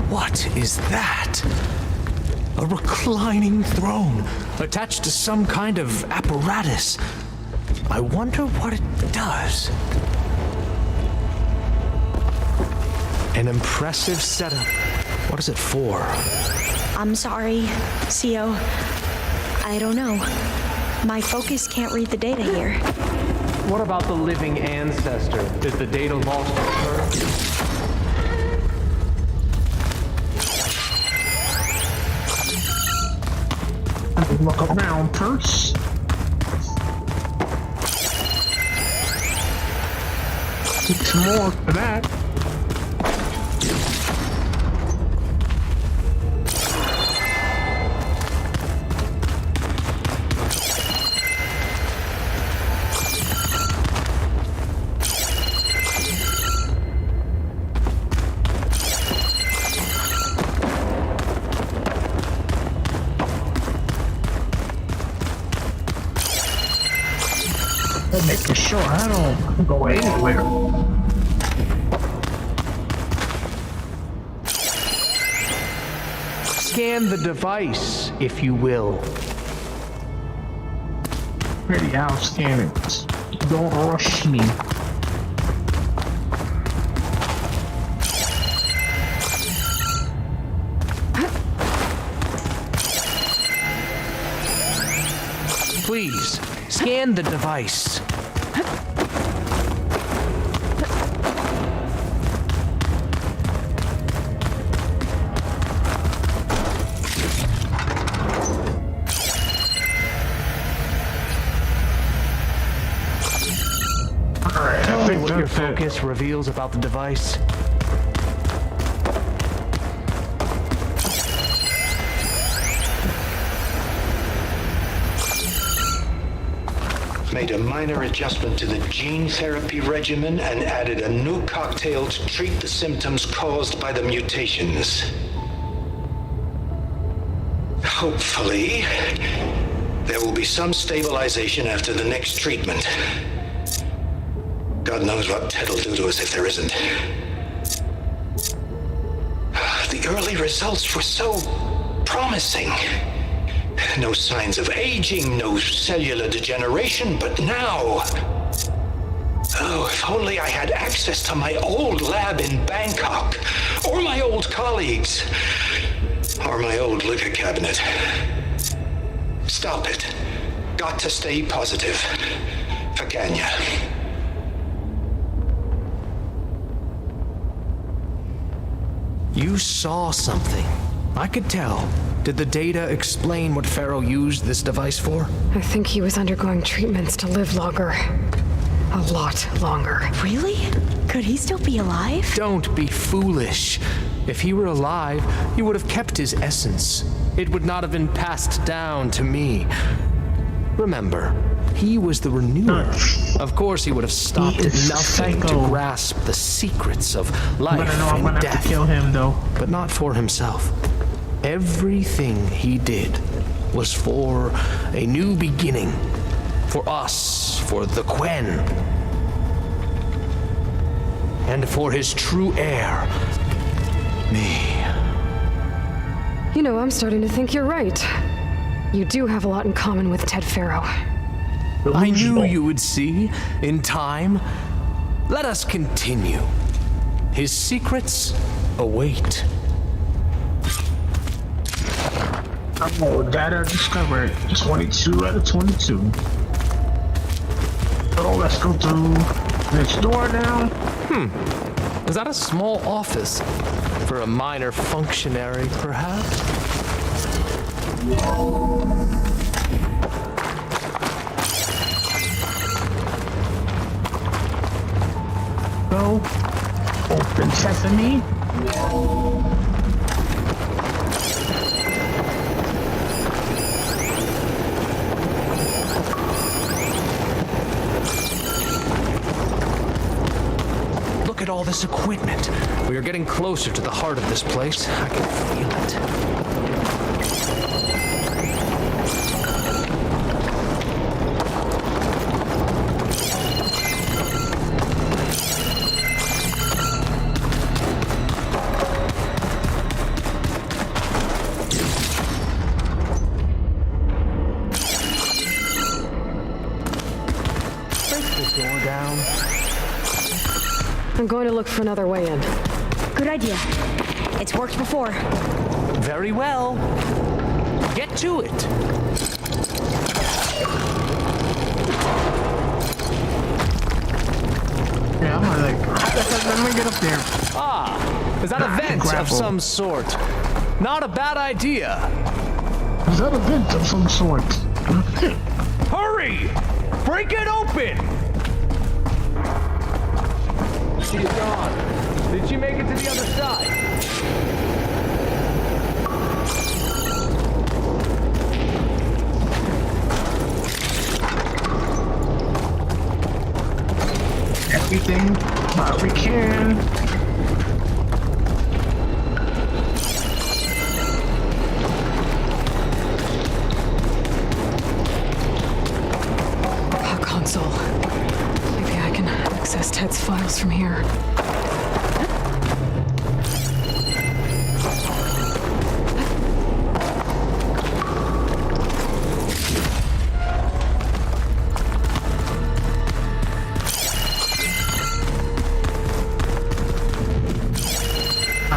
What is that? A reclining throne attached to some kind of apparatus. I wonder what it does. An impressive setup. What is it for? I'm sorry, CO. I don't know. My focus can't read the data here. What about the living ancestor? Is the data lost to her? Look around first. Get some more for that. Making sure I don't go anywhere. Scan the device, if you will. Ready, I'll scan it. Don't rush me. Please, scan the device. Tell me what your focus reveals about the device. Made a minor adjustment to the gene therapy regimen and added a new cocktail to treat the symptoms caused by the mutations. Hopefully, there will be some stabilization after the next treatment. God knows what Ted will do to us if there isn't. The early results were so promising. No signs of aging, no cellular degeneration, but now... Oh, if only I had access to my old lab in Bangkok, or my old colleagues, or my old liquor cabinet. Stop it. Got to stay positive. For Ganya. You saw something. I could tell. Did the data explain what Pharaoh used this device for? I think he was undergoing treatments to live longer. A lot longer. Really? Could he still be alive? Don't be foolish. If he were alive, he would have kept his essence. It would not have been passed down to me. Remember, he was the renewer. Of course, he would have stopped at nothing to grasp the secrets of life I'm gonna and have death. to kill him, though. But not for himself. Everything he did was for a new beginning. For us, for the Quen. And for his true heir, me. You know, I'm starting to think you're right. You do have a lot in common with Ted Pharaoh. I knew you would see, in time. Let us continue. His secrets await. Oh, data discovered. 22 out of 22. So let's go through this door now. Is that a small office? For a minor functionary, perhaps? Go. Open sesame. Look at all this equipment. We are getting closer to the heart of this place. I can feel it. I'm going to look for another way in. Good idea. It's worked before. Very well. Get to it. Yeah, I'm gonna let me get up there. Ah, is that a vent of grapple. some sort? Not a bad idea. Is that a vent of some sort? Hurry! Break it open! She's gone. Did she make it to the other side? Everything but we can. A console. Maybe I can access Ted's files from here.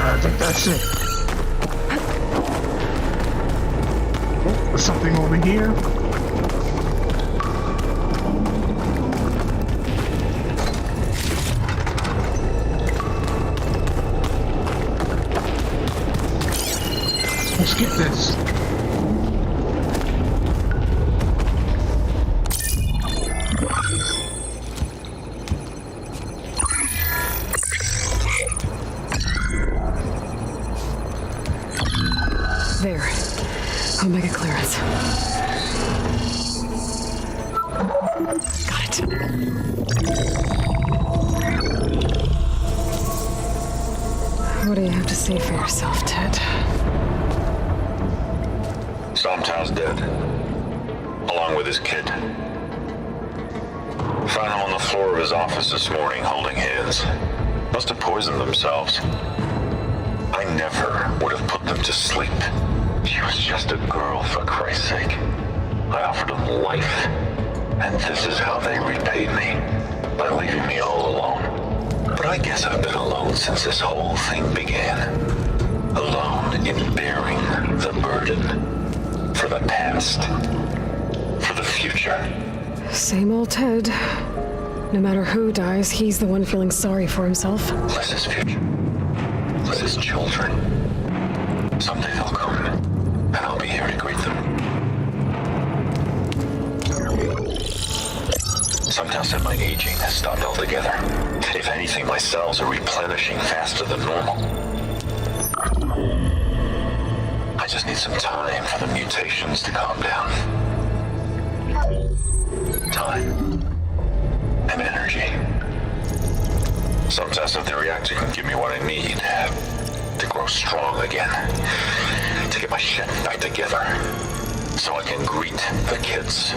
I think that's it. Oh, there's something over here. Let's get this. There. Omega clearance. Got it. What do you have to say for yourself, Ted? Somtow's dead, along with his kid. Found him on the floor of his office this morning, holding hands. Must have poisoned themselves. I never would have put them to sleep. She was just a girl, for Christ's sake. I offered them life, and this is how they repaid me, by leaving me all alone. But I guess I've been alone since this whole thing began. Alone in bearing the burden for the past, for the future. Same old Ted. No matter who dies, he's the one feeling sorry for himself. Plus his future. Plus his children. Someday they'll come, and I'll be here to greet them. Sometimes said my aging has stopped altogether. If anything, my cells are replenishing faster than normal. I just need some time for the mutations to calm down. Time. And energy. Some test of the reactor can give me what I need to grow strong again. To get my shit back together. So I can greet the kids.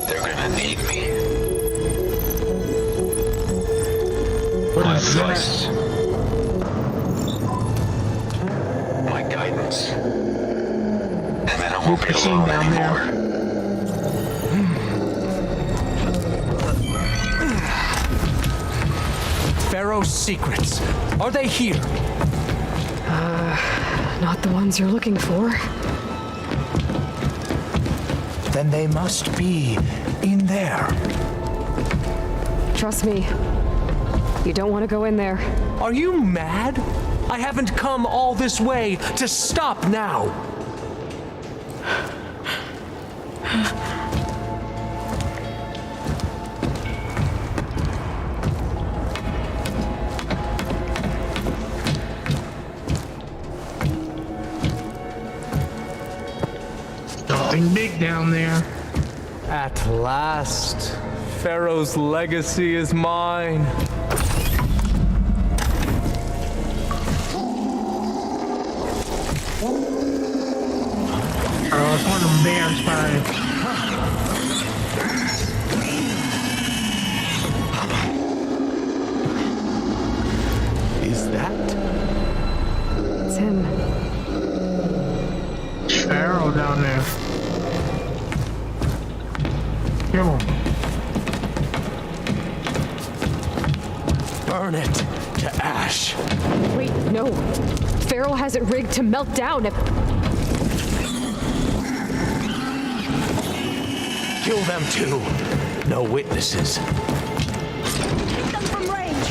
They're gonna need me. My advice. My guidance. And then I won't be alone down there. anymore. Pharaoh's secrets. Are they here? Not the ones you're looking for. Then they must be in there. Trust me, You don't want to go in there. Are you mad? I haven't come all this way to stop now. Something big down there. At last, Pharaoh's legacy is mine. Oh, it's one of them bear spines. Is that? It's him. Pharaoh down there. Kill him. Burn it to ash. Wait, no. Pharaoh has it rigged to melt down if... Kill them too. No witnesses. Hit them from range.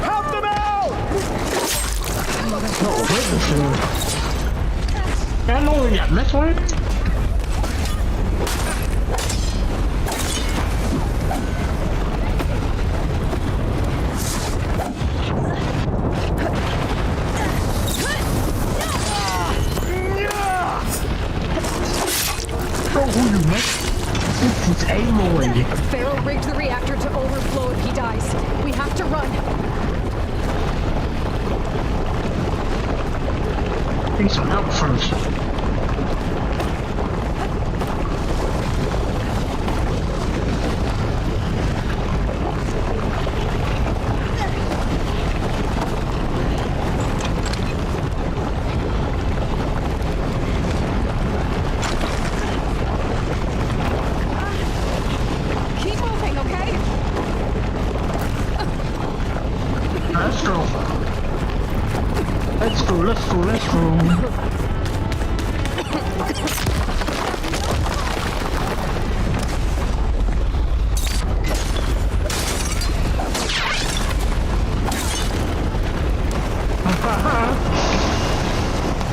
Help them out! No witnesses. I know we got messed with. This is Aloy. Pharaoh rigged the reactor to overflow if he dies. We have to run. Need some help first. Keep moving, okay? Let's go. Let's go, let's go, let's go.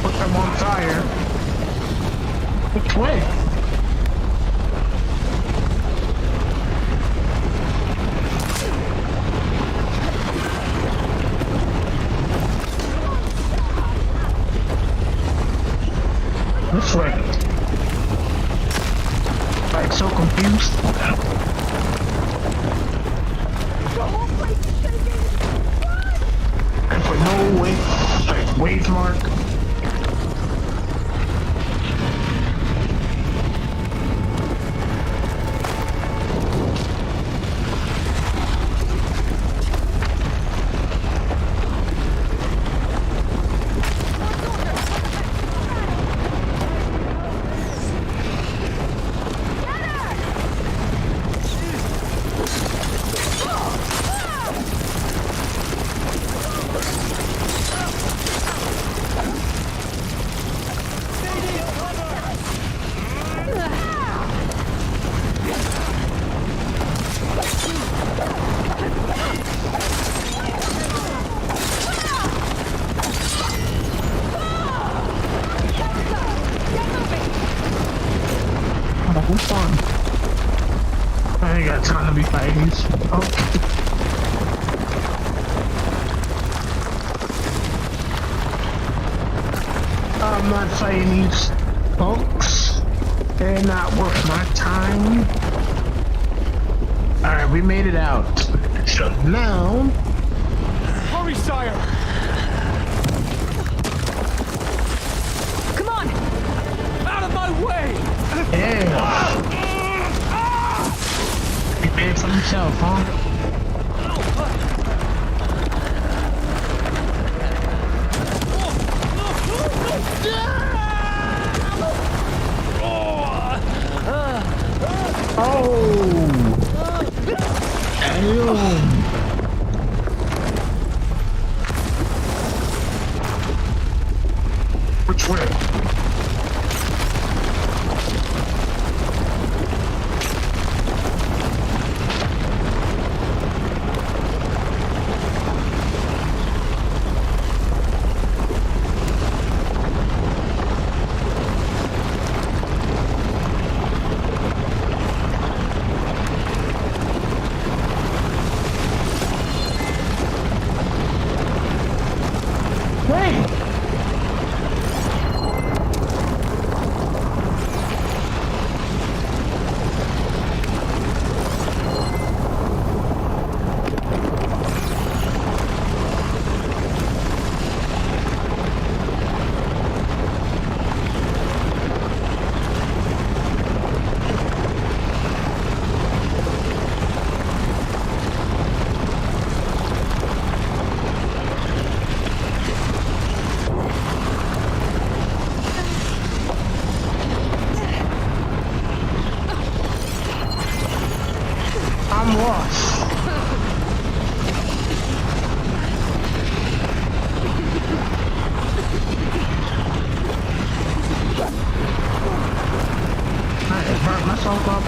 Put them on fire. Which way? This way. Like so confused. And for no way, like wave mark. Who's fun? I ain't got time to be fighting these. Oh. I'm not fighting these folks. They're not worth my time. Alright, we made it out. So now... Hurry, sire! Come on! Out of my way! Yeah. You made it for yourself, huh? Oh! Damn! Which way? I'm lost. I just burnt myself up.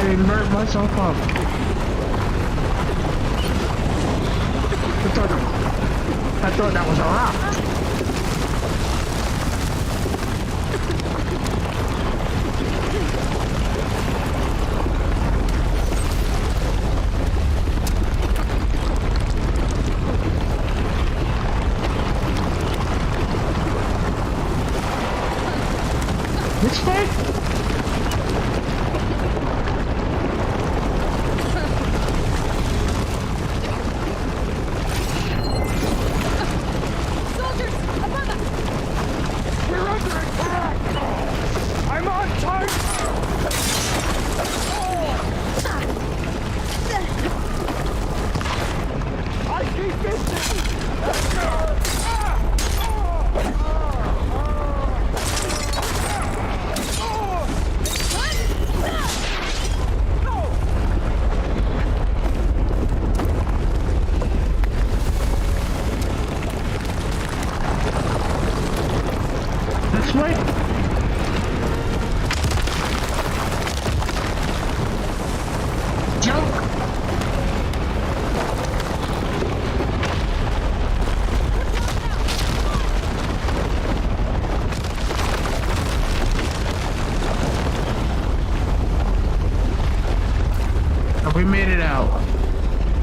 I burnt myself up. I thought that was a rock. Which way? This way? Jump! We made it out.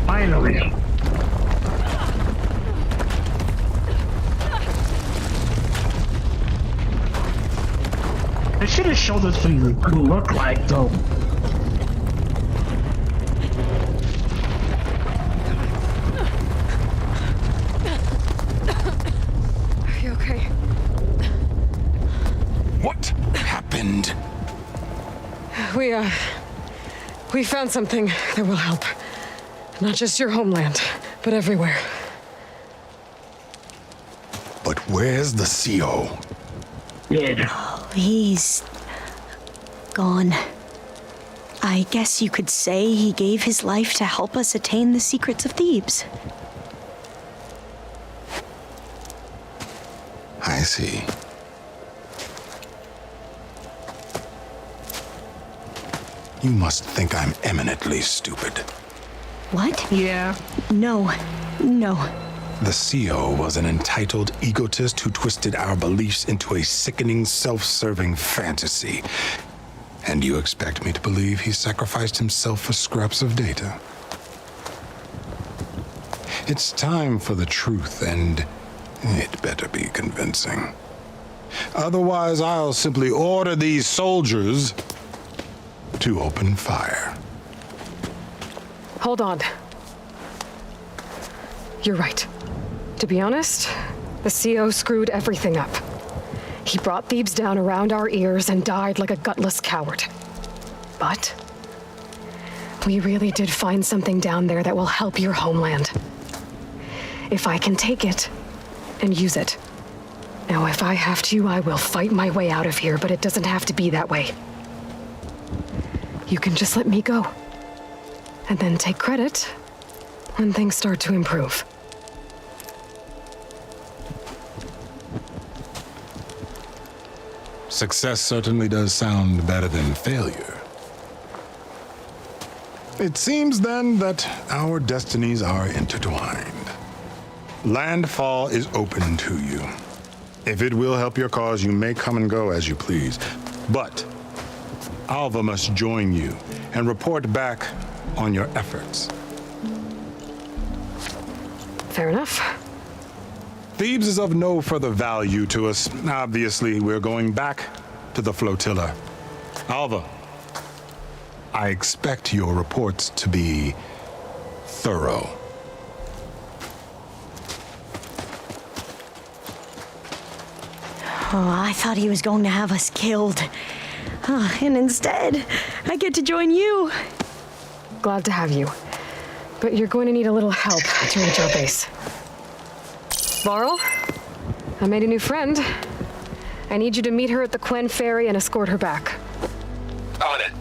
Finally. They should have showed us what you could look like, though. Are you okay? What happened? We found something that will help. Not just your homeland, but everywhere. But where's the CO? Yeah. He's gone. I guess you could say he gave his life to help us attain the secrets of Thebes. I see. You must think I'm eminently stupid. What? Yeah. No. The CO was an entitled egotist who twisted our beliefs into a sickening, self-serving fantasy. And you expect me to believe he sacrificed himself for scraps of data? It's time for the truth, and it better be convincing. Otherwise, I'll simply order these soldiers to open fire. Hold on. You're right. To be honest, the CO screwed everything up. He brought Thebes down around our ears and died like a gutless coward. But we really did find something down there that will help your homeland. If I can take it and use it. Now, if I have to, I will fight my way out of here, but it doesn't have to be that way. You can just let me go. And then take credit when things start to improve. Success certainly does sound better than failure. It seems then that our destinies are intertwined. Landfall is open to you. If it will help your cause, you may come and go as you please. But Alva must join you and report back on your efforts. Fair enough. Thebes is of no further value to us. Obviously, we're going back to the flotilla. Alva, I expect your reports to be thorough. Oh, I thought he was going to have us killed. And instead, I get to join you. Glad to have you. But you're going to need a little help to reach our base. Varl, I made a new friend. I need you to meet her at the Quen Ferry and escort her back. On it.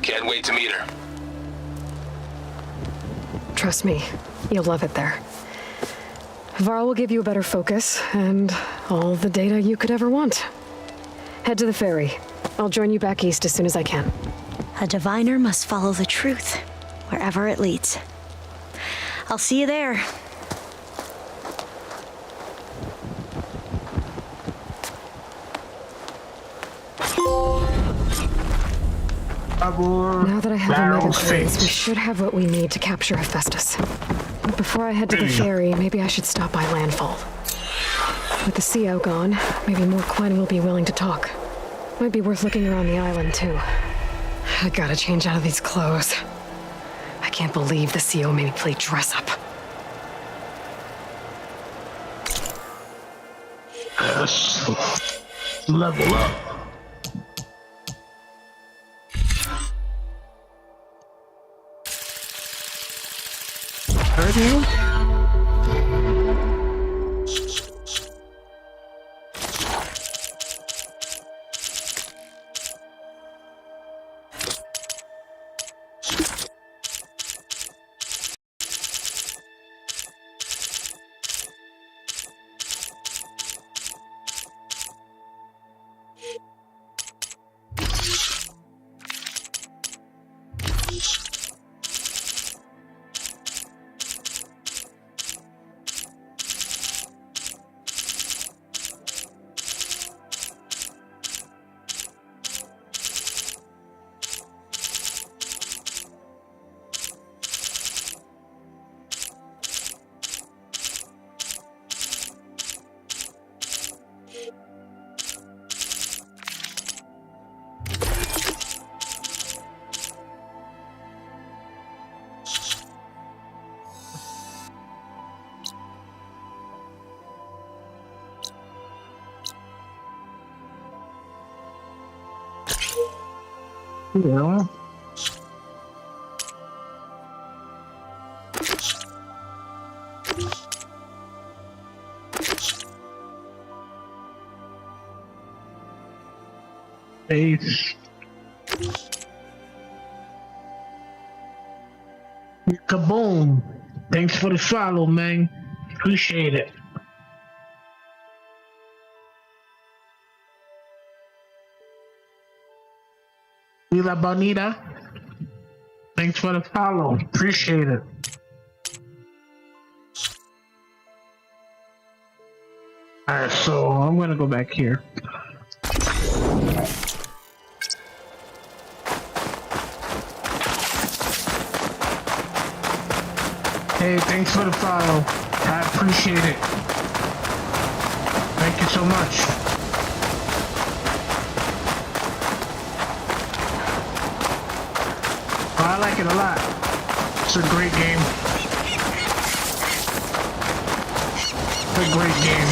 Can't wait to meet her. Trust me, you'll love it there. Varl will give you a better focus and all the data you could ever want. Head to the ferry. I'll join you back east as soon as I can. A diviner must follow the truth, wherever it leads. I'll see you there. Now that I have Omega Coins, we should have what we need to capture Hephaestus. But before I head to the ferry, maybe I should stop by Landfall. With the CO gone, maybe more Quen will be willing to talk. Might be worth looking around the island, too. I gotta change out of these clothes. I can't believe the CO made me play dress up. Yes. Level up. Heard you? Yeah. Ace. Kaboom. Thanks for the follow, man. Appreciate it. Lila Bonita. Thanks for the follow. Appreciate it. Alright, so I'm gonna go back here. Hey, thanks for the follow. I appreciate it. Thank you so much. I like it a lot. It's a great game. It's a great game.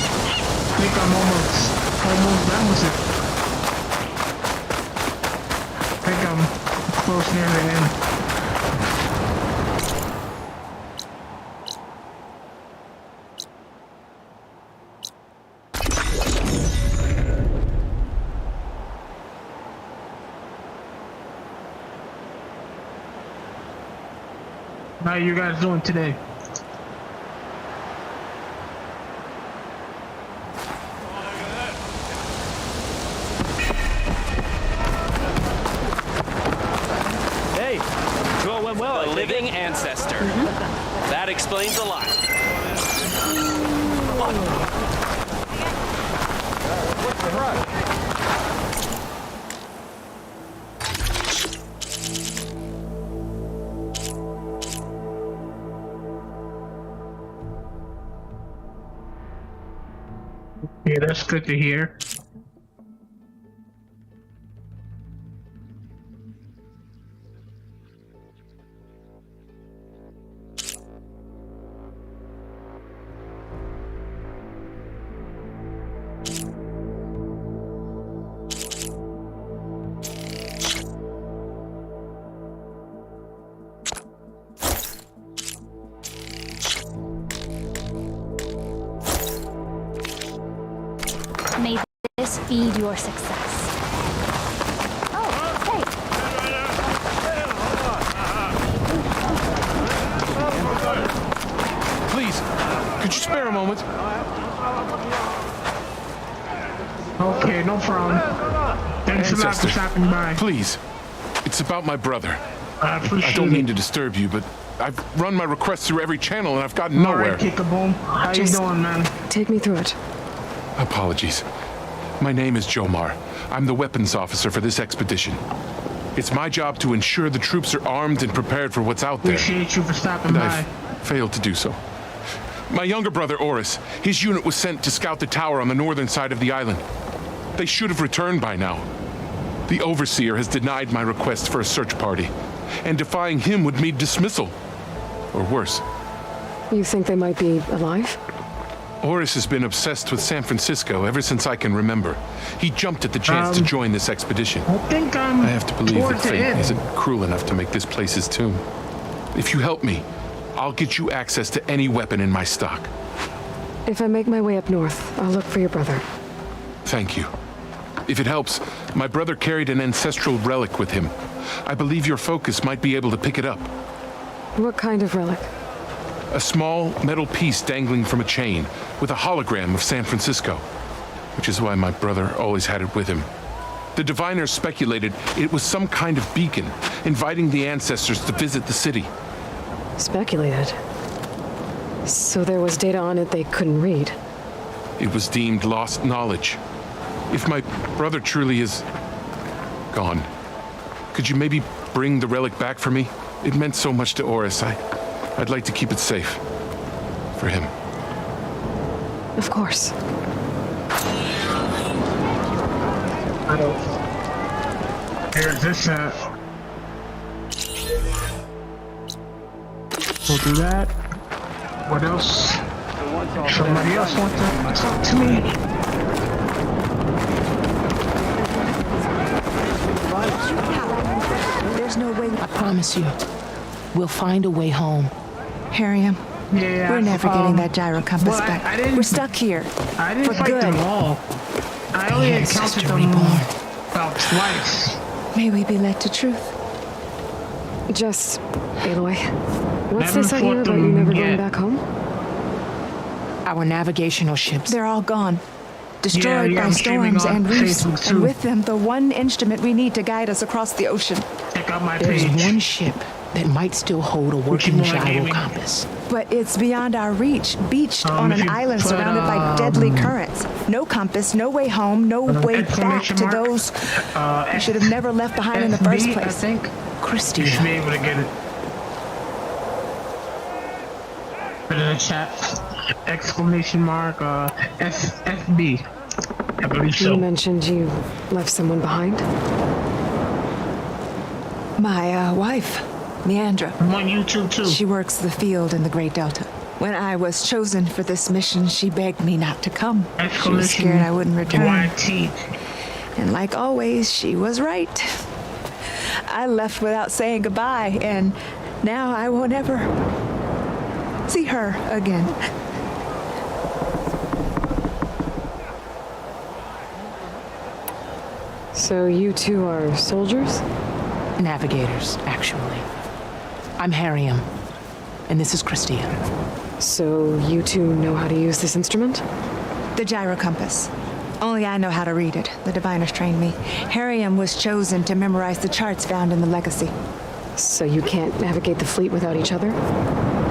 I think I'm almost almost done with it. I think I'm close near the end. How you guys doing today? Hey, well, went well. A living ancestor. That explains a lot. Come on. What's the rush? Yeah, that's good to hear. May this feed your success. Oh, hey. Please, could you spare a moment? Okay, no problem. Thanks a lot for Ancestor, stopping by. please. It's about my brother. I appreciate I don't mean it. to disturb you, but I've run my requests through every channel and I've gotten All nowhere. right, Kick-a-boom. How you doing, man? Take me through it. Apologies. My name is Jomar. I'm the weapons officer for this expedition. It's my job to ensure the troops are armed and prepared for what's out there. Appreciate you for stopping And by. I've failed to do so. My younger brother, Oris, his unit was sent to scout the tower on the northern side of the island. They should have returned by now. The Overseer has denied my request for a search party, and defying him would mean dismissal. Or worse. You think they might be alive? Oris has been obsessed with San Francisco ever since I can remember. He jumped at the chance to join this expedition. I think I'm I have to believe that towards the fate end. isn't cruel enough to make this place his tomb. If you help me, I'll get you access to any weapon in my stock. If I make my way up north, I'll look for your brother. Thank you. If it helps, my brother carried an ancestral relic with him. I believe your focus might be able to pick it up. What kind of relic? A small metal piece dangling from a chain with a hologram of San Francisco, which is why my brother always had it with him. The diviners speculated it was some kind of beacon, inviting the ancestors to visit the city. Speculated. So there was data on it they couldn't read. It was deemed lost knowledge. If my brother truly is gone, could you maybe bring the relic back for me? It meant so much to Oris. I'd like to keep it safe. For him. Of course. Here's this we'll do that. What else? Somebody else wants to talk to me? There's no way. I promise you, we'll find a way home. Harriam, Yeah, we're never getting that gyro compass well, back. I didn't- We're stuck here. I didn't For fight good. them all. I only encountered Ancestor them reborn. about twice. May we be led to truth. Just, Aloy, what's Never this I hear fought about you them never yet. going back home? Our navigational ships. They're all gone. Destroyed Yeah, by I'm streaming storms on and reefs, Facebook, too. and with them the one instrument we need to guide us across the ocean. Check out my There's page. one ship that might still hold a working one I gave gyro me? compass. But it's beyond our reach, beached on if an you island put, surrounded by deadly currents. No compass, no way home, no way back exclamation to mark. those you should have never left behind in the first FB, I place. think. You Christina. should be able to get it. Put it in the chat. Exclamation mark, FB. I believe so. You mentioned you left someone behind? My wife, Leandra. I'm on YouTube too. She works the field in the Great Delta. When I was chosen for this mission, she begged me not to come. She was Exclamation scared I wouldn't return. YT. And like always, she was right. I left without saying goodbye, and now I won't ever see her again. So you two are soldiers? Navigators, actually. I'm Hariam, and this is Christia. So you two know how to use this instrument? The gyro compass. Only I know how to read it. The diviners trained me. Hariam was chosen to memorize the charts found in the legacy. So you can't navigate the fleet without each other?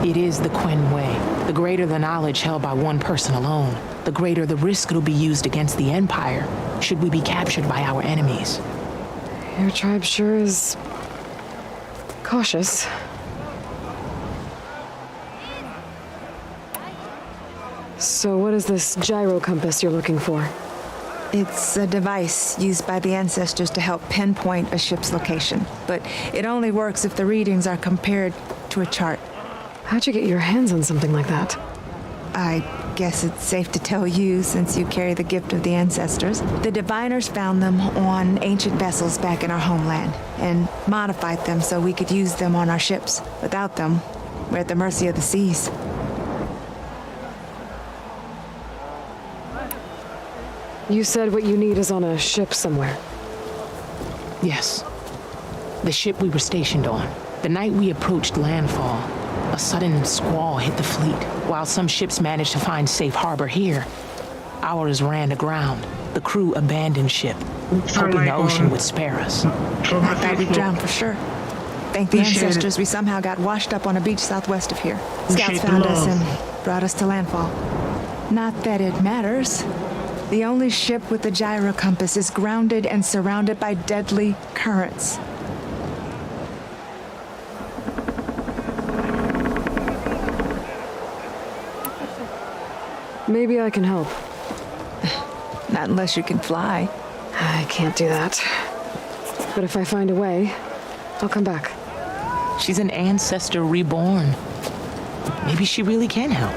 It is the Quen way. The greater the knowledge held by one person alone, the greater the risk it'll be used against the Empire, should we be captured by our enemies. Your tribe sure is cautious. So what is this gyro compass you're looking for? It's a device used by the ancestors to help pinpoint a ship's location, but it only works if the readings are compared to a chart. How'd you get your hands on something like that? I guess it's safe to tell you, since you carry the gift of the ancestors. The diviners found them on ancient vessels back in our homeland, and modified them so we could use them on our ships. Without them, we're at the mercy of the seas. You said what you need is on a ship somewhere. Yes. The ship we were stationed on. The night we approached landfall, a sudden squall hit the fleet. While some ships managed to find safe harbor here, ours ran aground. The crew abandoned ship, hoping the ocean would spare us. I thought we'd drown for sure. Thank the ancestors, we somehow got washed up on a beach southwest of here. Scouts found us and brought us to landfall. Not that it matters. The only ship with the gyro compass is grounded and surrounded by deadly currents. Maybe I can help. Not unless you can fly. I can't do that. But if I find a way, I'll come back. She's an ancestor reborn. Maybe she really can help.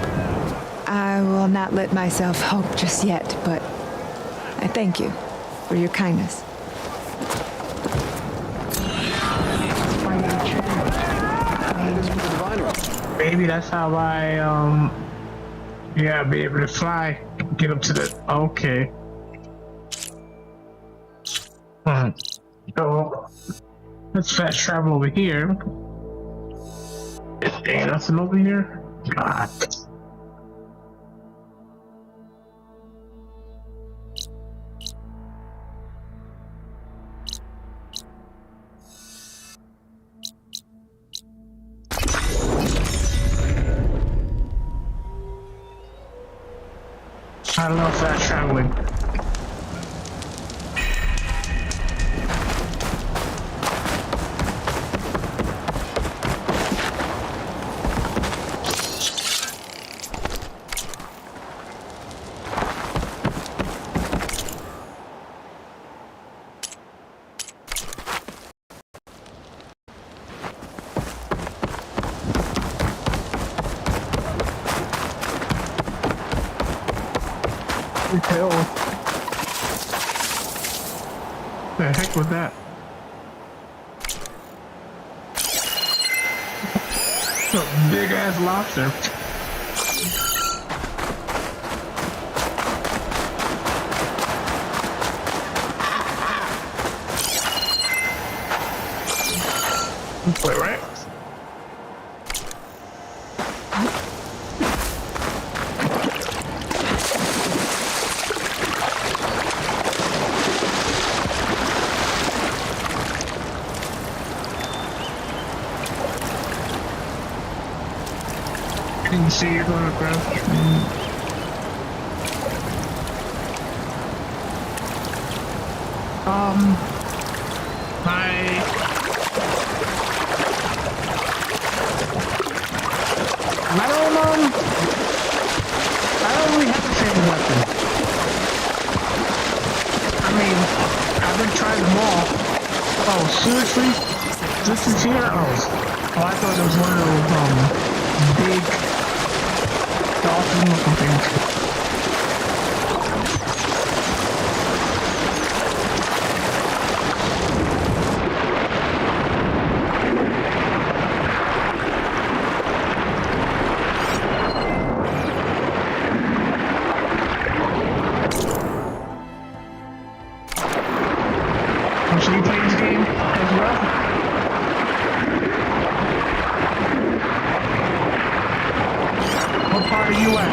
I will not let myself hope just yet, but I thank you for your kindness. Maybe that's how yeah, be able to fly. Get up to the, okay. So, let's fast travel over here. Is there nothing over here? God. I love fast traveling. Hell. The heck was that? A big ass lobster. Wait, right? Can you see you're going to grab? I don't really have the same weapon. I mean, I've been trying them all. Oh, seriously? This is here? Oh, I thought it was one of those, big awesome looking things. So you play this game as well? What part are you at?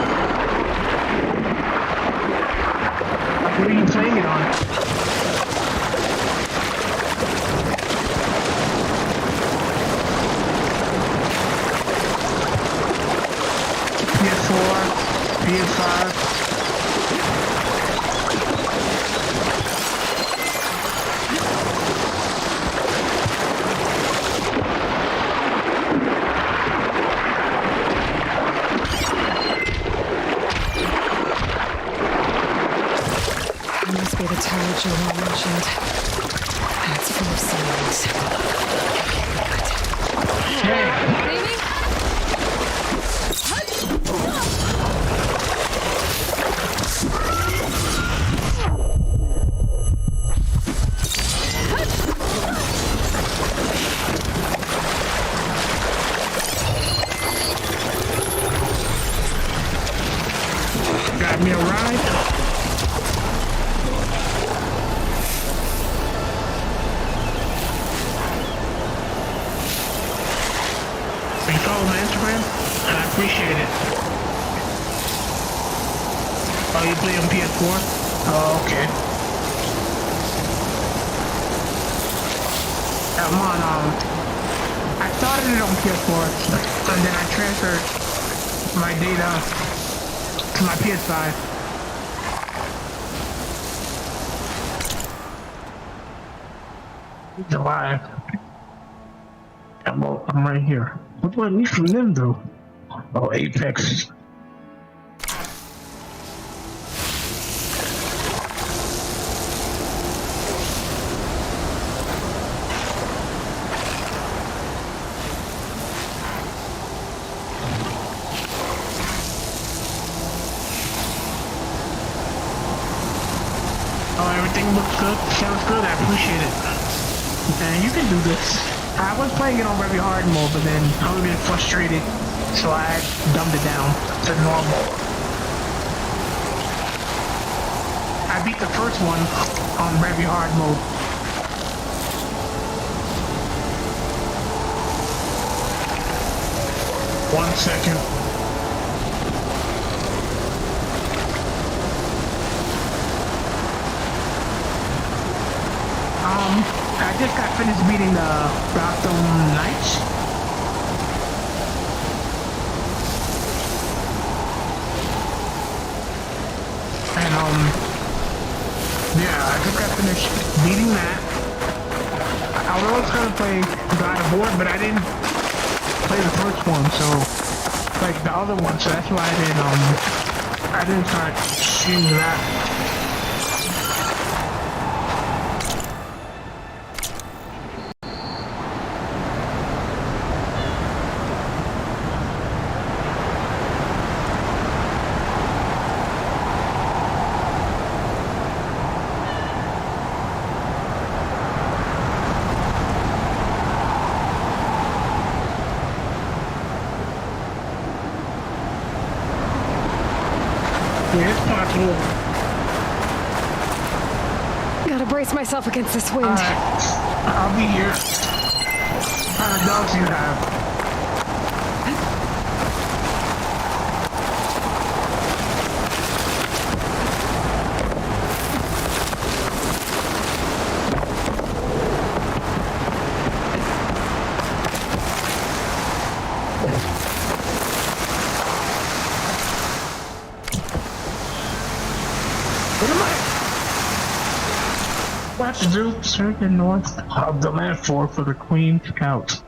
What are you playing it on? PS4, PS5. Must be the tower Joel mentioned. That's full of signs. Got me a ride? You follow my Instagram? I appreciate it. Oh, you play on PS4? Oh, okay. I'm on, I started it on PS4, and then I transferred my data to my PS5. It's alive. I'm right here. What do I need from them, though? Oh, Apex. Oh, everything looks good. Sounds good. I appreciate it. And you can do this. I was playing it on very hard mode, but then I was getting frustrated, so I dumbed it down to normal. I beat the first one on very hard mode. One second. I just got finished beating the Gotham Knights. And yeah, I just got finished beating that. I was always gonna play God of War, but I didn't play the first one, so like the other one, so that's why I didn't start shooting that. Yeah, it's possible. Gotta brace myself against this wind. Alright, I'll be here. How many dogs do you have? Watch Zoop circuit north of the landfall for the Queen Scout.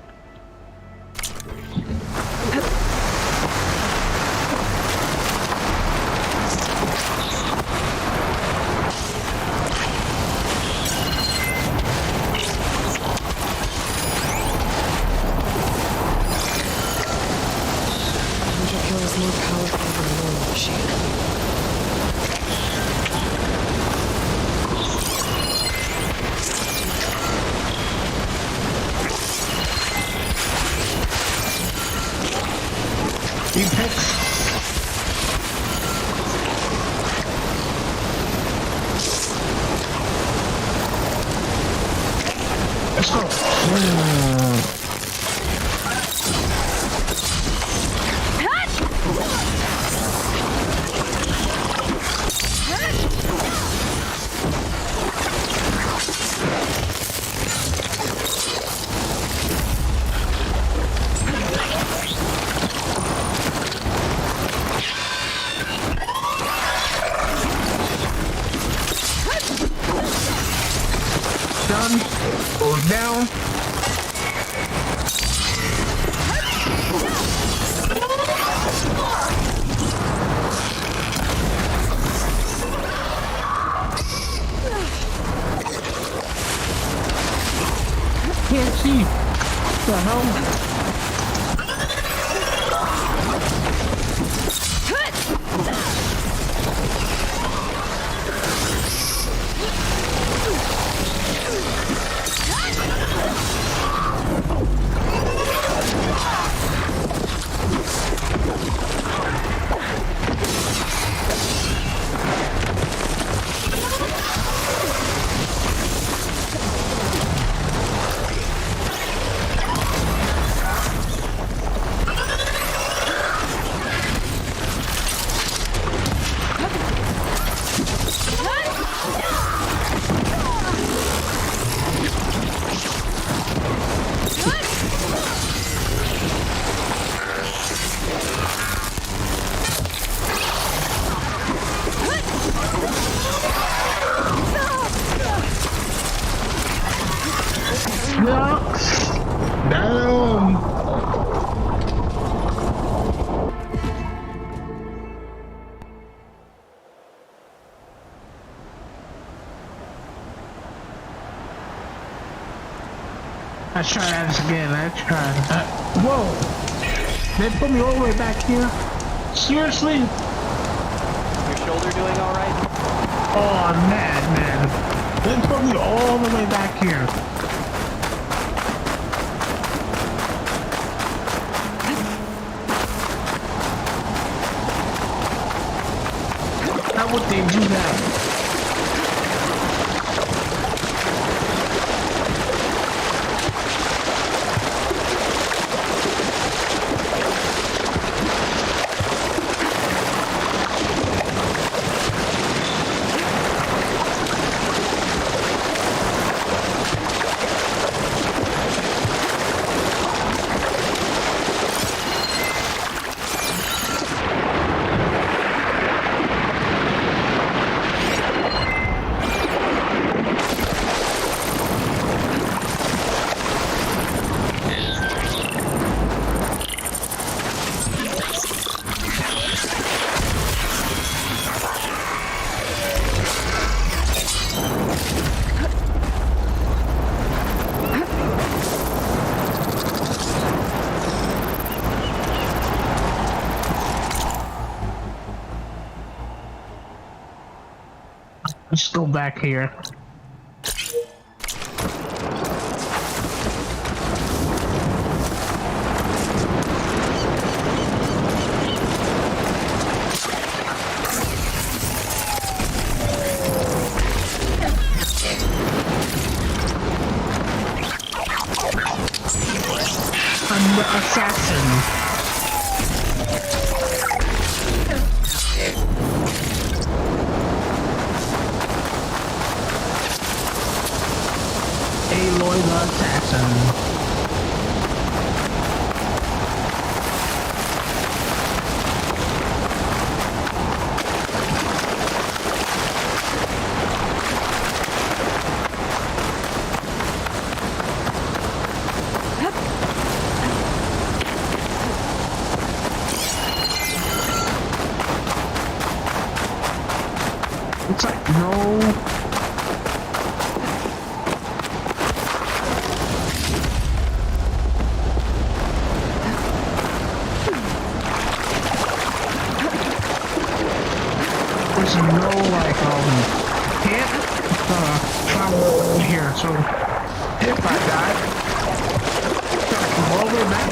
Ranger Kill is more powerful than Let's go. Done. Goes down. Can't see. What the hell? Down. Let's try that again. Let's try that. Whoa! They put me all the way back here? Seriously? Your shoulder doing all right? Oh, man. They put me all the way back here. How would they do that? Let's go back here. I'm the assassin. Aloy the assassin. It's like, no. There's no, like, can't, travel over here, so if I die, I can go all the way back.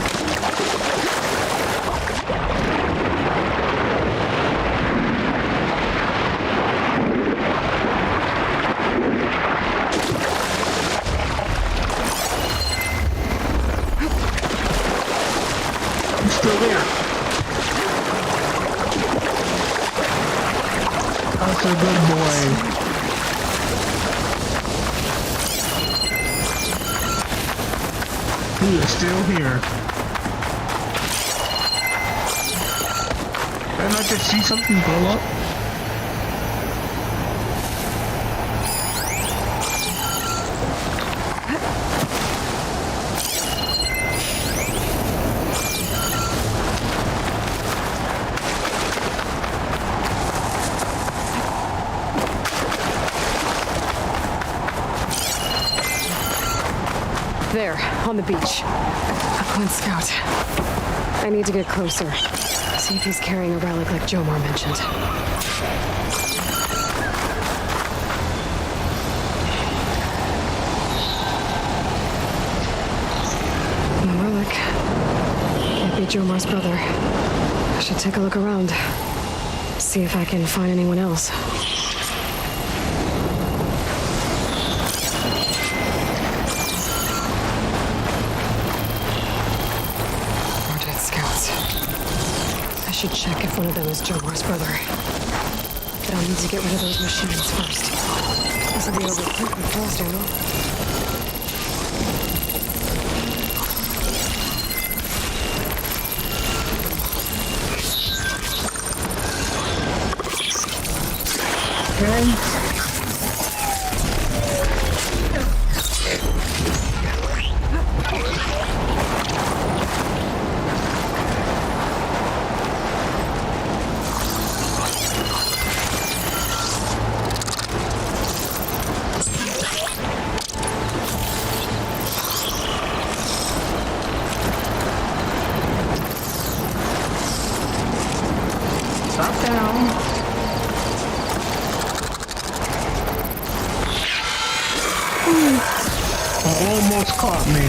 a good boy. He is still here. Did I just see something blow up? There, on the beach. A Quinn scout. I need to get closer. See if he's carrying a relic like Jomar mentioned. A relic. Can't be Jomar's brother. I should take a look around. See if I can find anyone else. I should check if one of them is Jomar's brother. But I'll need to get rid of those machines first. This will be over quick and fast, I know. Okay. Almost caught me.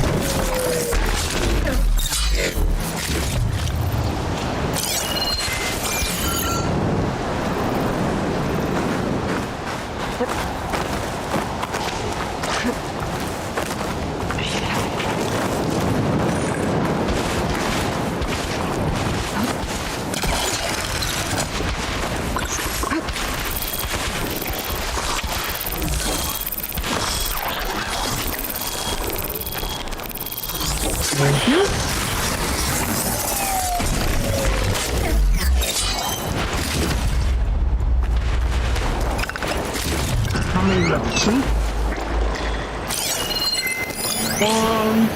Thank you. How many left? 2? 1,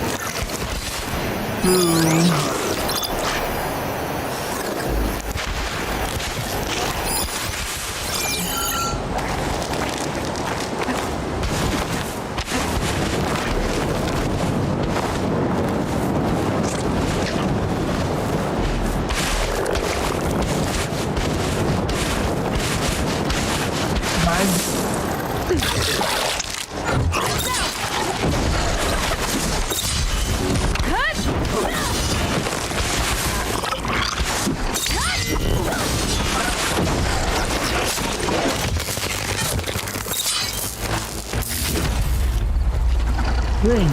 2. Ring.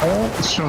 Also,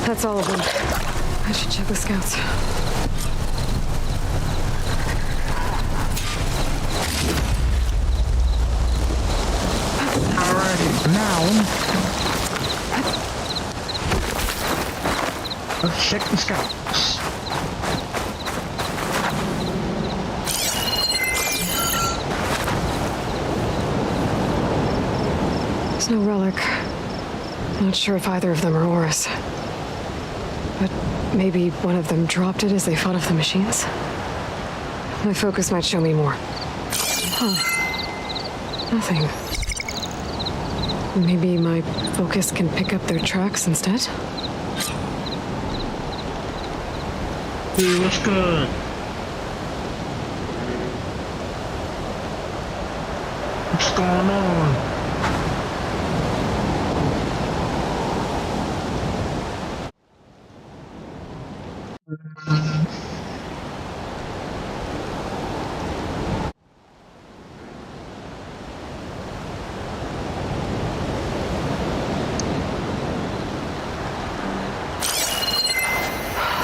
that's all of them. I should check the scouts. Alrighty, now let's check the scouts. There's no relic. Not sure if either of them are Oris. But maybe one of them dropped it as they fought off the machines? My focus might show me more. Huh. Nothing. Maybe my focus can pick up their tracks instead? Dude, what's good? What's going on?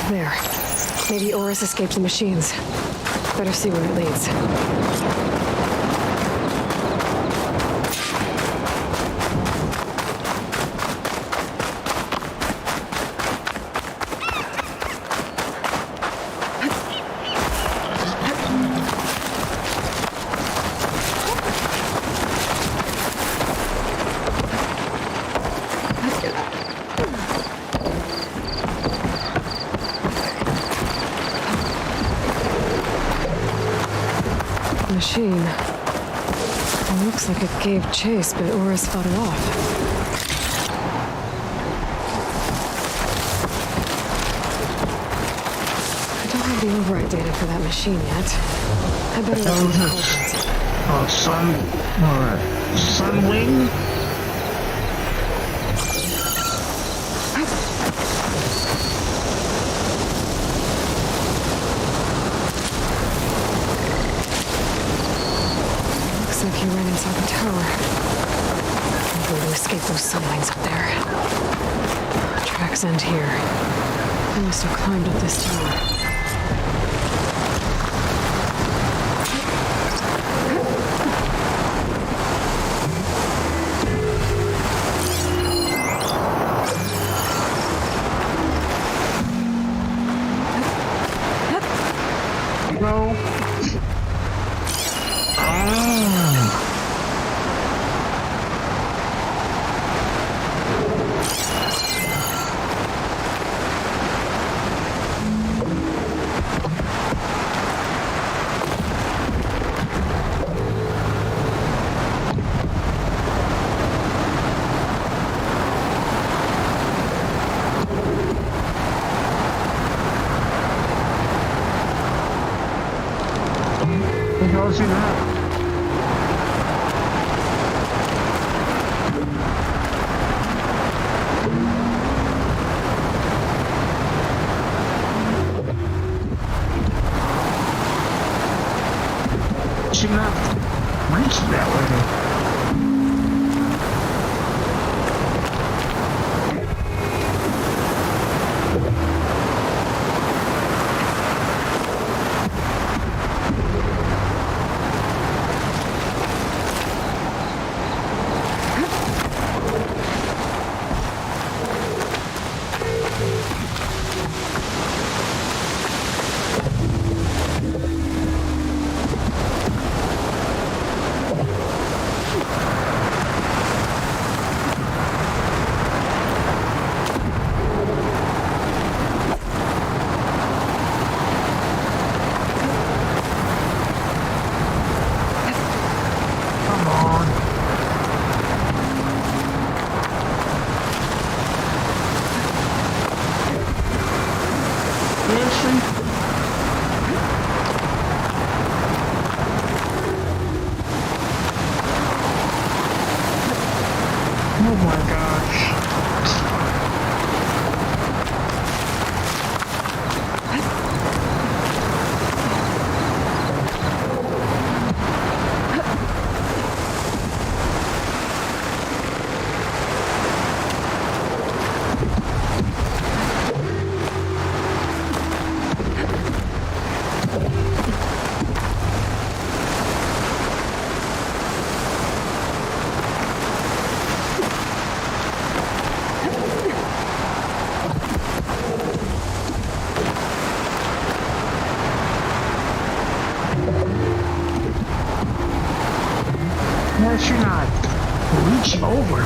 There. Maybe Oris escaped the machines. Better see where it leads. Machine. It looks like it gave chase, but Oris fought it off. I don't have the override data for that machine yet. I better look into intelligence. Sunwing? Looks like he ran inside the tower. I'm going to escape those sunlines up there. Tracks end here. I must have climbed up this tower. No. Go see that. She not reach that way. Oh my gosh. Why should not reach over?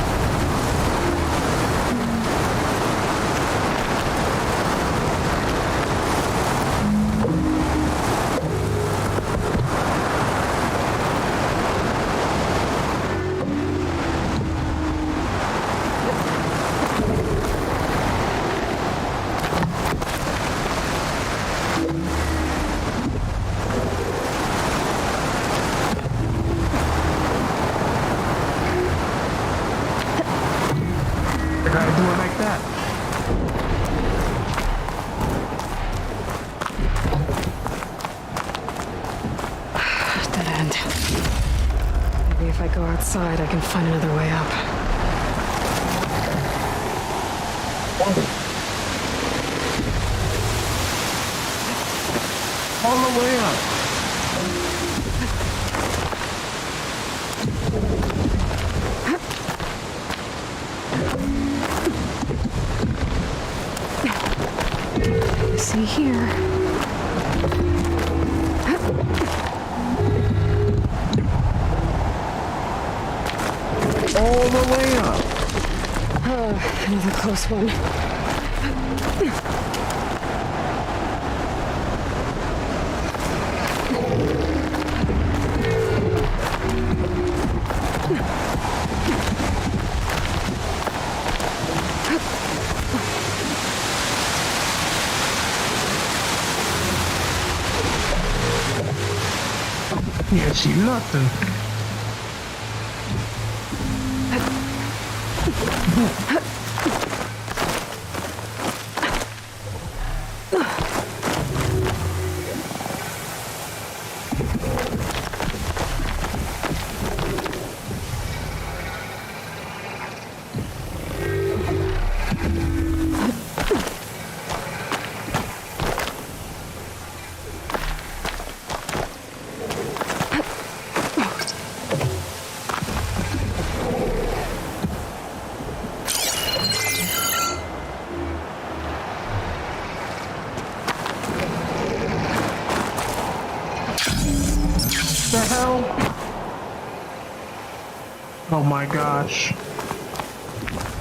I gotta do it like that. Dead end. Maybe if I go outside, I can find another way up. All the way up. See here. All the way up. Another close one. Can't see nothing. The hell? Oh my gosh.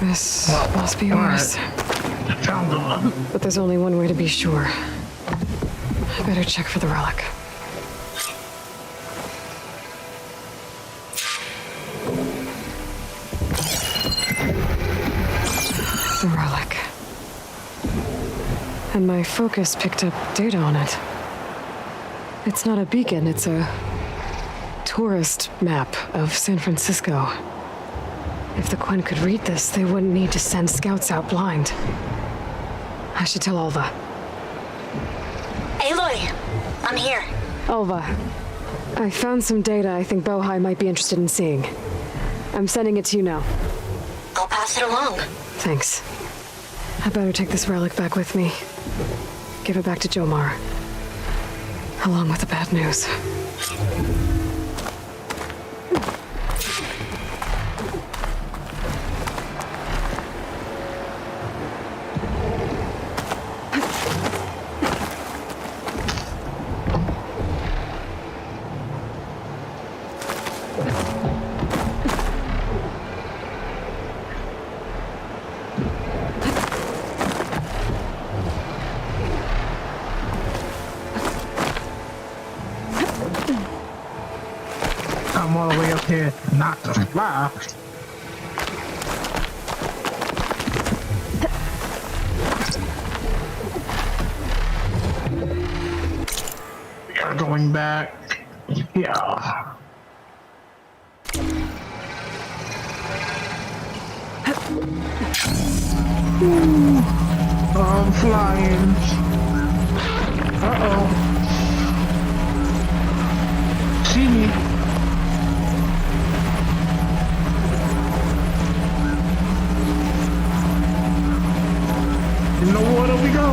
This must be yours. Found the one. But there's only one way to be sure. I better check for the relic. The relic. And my focus picked up data on it. It's not a beacon, it's a tourist map of San Francisco. If the Quen could read this, they wouldn't need to send scouts out blind. I should tell Alva. Aloy, I'm here. Alva, I found some data I think Bohai might be interested in seeing. I'm sending it to you now. I'll pass it along. Thanks. I better take this relic back with me. Give it back to Jomar. Along with the bad news. I'm all the way up here, not to fly. We are going back. Yeah. I'm flying. Uh-oh. See me. In the water we go.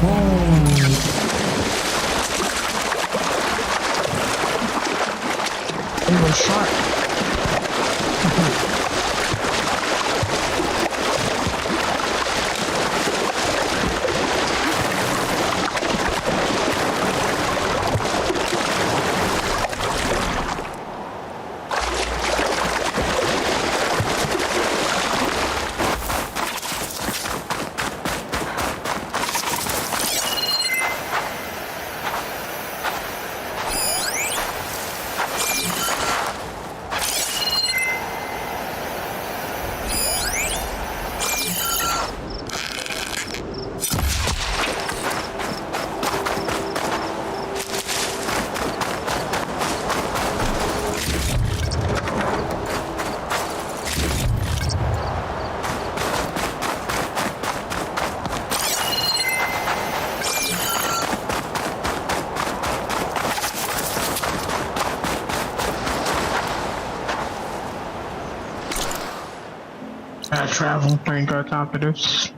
Whoa. It was sharp. Travel, thank our top of this.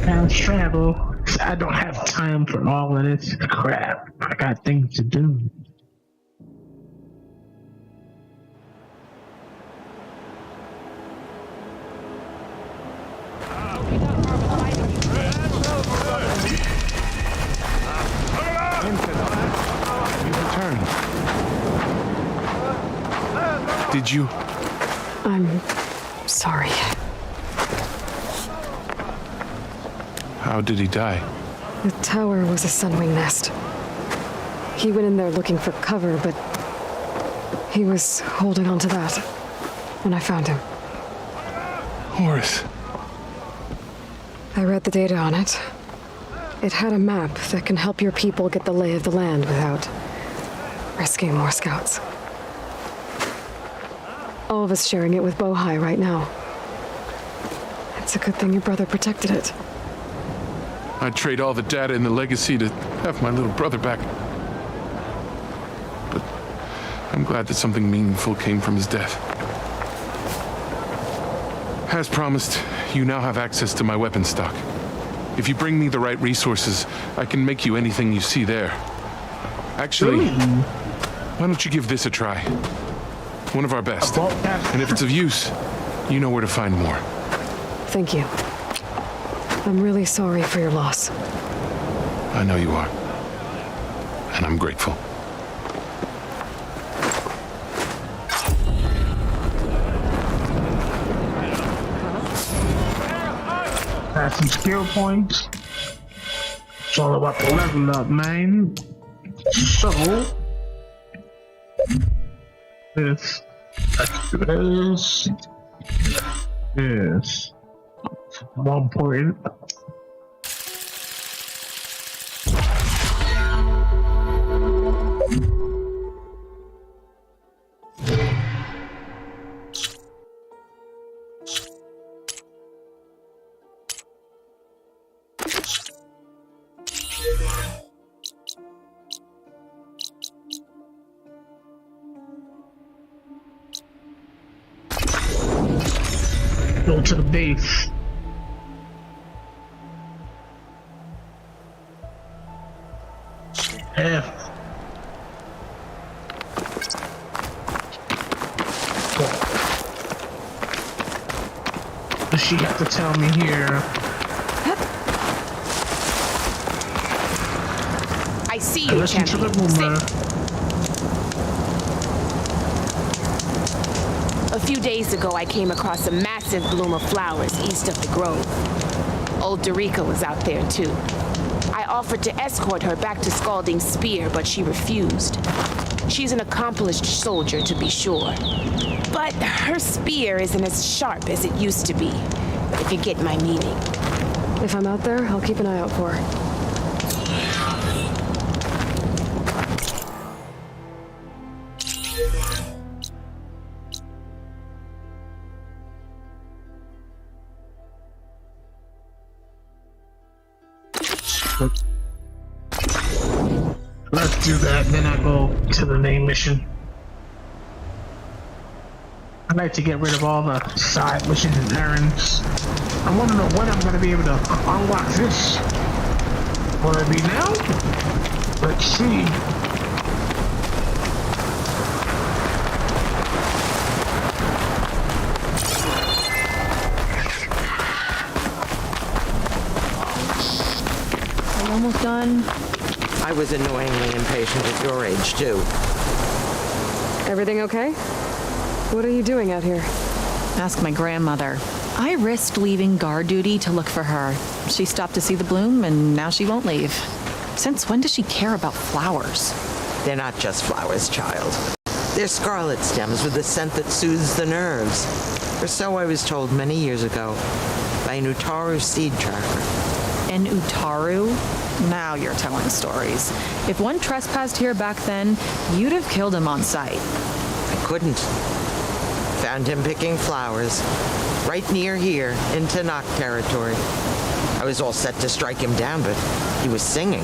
Fast travel. I don't have time for all of this crap. I got things to do. Did you? I'm sorry. How did he die? The tower was a sunwing nest. He went in there looking for cover, but he was holding on to that when I found him. Horus. I read the data on it. It had a map that can help your people get the lay of the land without risking more scouts. All of us sharing it with Bohai right now. It's a good thing your brother protected it. I'd trade all the data in the legacy to have my little brother back. But I'm glad that something meaningful came from his death. As promised, you now have access to my weapon stock. If you bring me the right resources, I can make you anything you see there. Actually, why don't you give this a try? One of our best. And if it's of use, you know where to find more. Thank you. I'm really sorry for your loss. I know you are. And I'm grateful. Got some skill points. It's all about the level up, man. So, this, more important. Go to the base. F. Does she have to tell me here? I see you, listen to the champion. rumor. A few days ago, I came across a massive bloom of flowers east of the grove. Old Dorica was out there, too. I offered to escort her back to Scalding Spear, but she refused. She's an accomplished soldier, to be sure. But her spear isn't as sharp as it used to be, if you get my meaning. If I'm out there, I'll keep an eye out for her. Let's do that, then I go to the main mission. I'd like to get rid of all the side missions and errands. I want to know when I'm going to be able to unlock this. Will it be now? Let's see. Are you almost done? I was annoyingly impatient at your age, too. Everything okay? What are you doing out here? Ask my grandmother. I risked leaving guard duty to look for her. She stopped to see the bloom, and now she won't leave. Since when does she care about flowers? They're not just flowers, child. They're scarlet stems with a scent that soothes the nerves. Or so I was told many years ago by an Utaru seed tracker. An Utaru? Now you're telling stories. If one trespassed here back then, you'd have killed him on sight. I couldn't. Found him picking flowers, right near here, in Tanakh territory. I was all set to strike him down, but he was singing.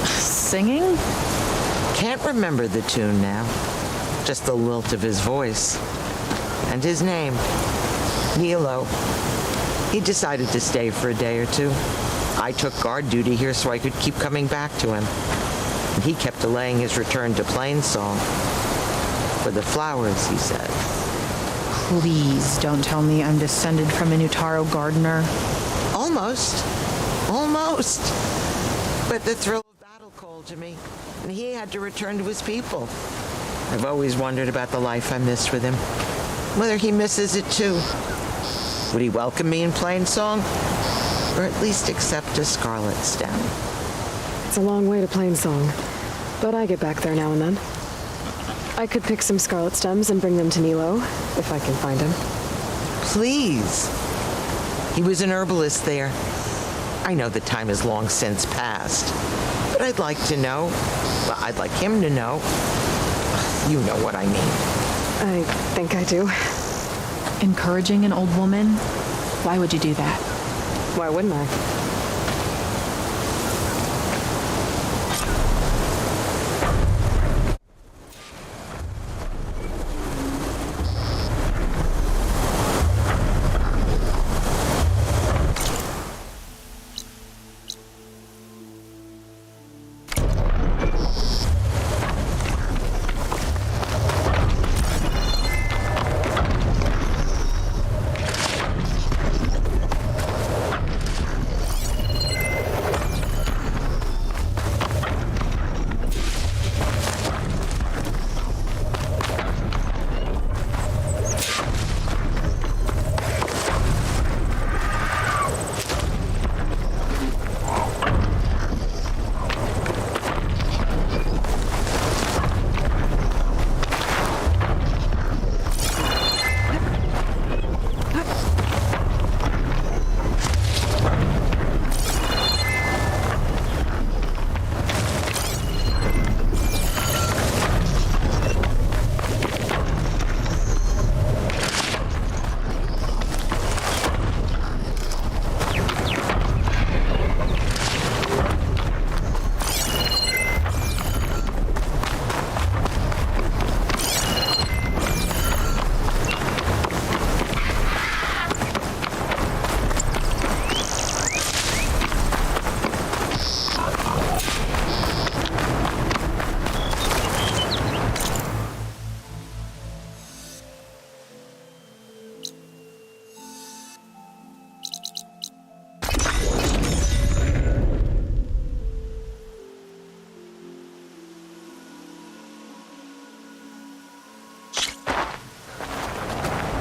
Singing? Can't remember the tune now. just the lilt of his voice. And his name, Nilo. He decided to stay for a day or two. I took guard duty here so I could keep coming back to him. And he kept delaying his return to Plainsong. For the flowers, he said. Please don't tell me I'm descended from a Nutaro gardener. Almost. Almost. But the thrill of battle called to me, and he had to return to his people. I've always wondered about the life I missed with him. Whether he misses it too. Would he welcome me in Plainsong? Or at least accept a scarlet stem? It's a long way to Plainsong, but I get back there now and then. I could pick some scarlet stems and bring them to Nilo, if I can find him. Please. He was an herbalist there. I know the time has long since passed, but I'd like to know. Well, I'd like him to know. You know what I mean. I think I do. Encouraging an old woman? Why would you do that? Why wouldn't I?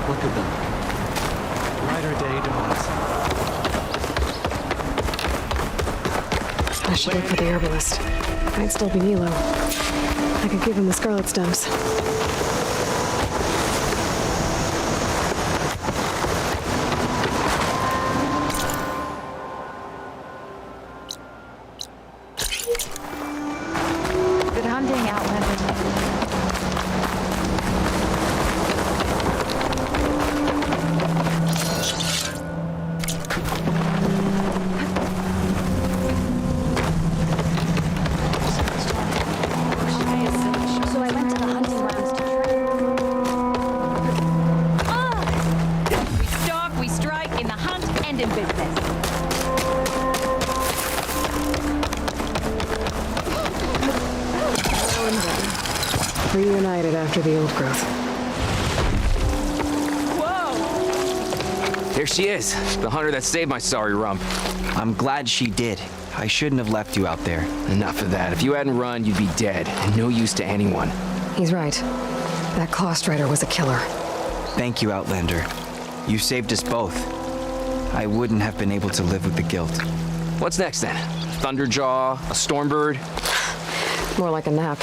Look at them. Brighter day dawns. I should look for the herbalist. Might still be Nilo. I could give him the scarlet stems. Good hunting, Outlander. So I went to the hunting grounds to We stalk, we strike in the hunt and in business. Reunited after the old growth. There she is, the hunter that saved my sorry rump. I'm glad she did. I shouldn't have left you out there. Enough of that. If you hadn't run, you'd be dead, and no use to anyone. He's right. That Claw Strider was a killer. Thank you, Outlander. You saved us both. I wouldn't have been able to live with the guilt. What's next then? Thunderjaw? A Stormbird? More like a nap.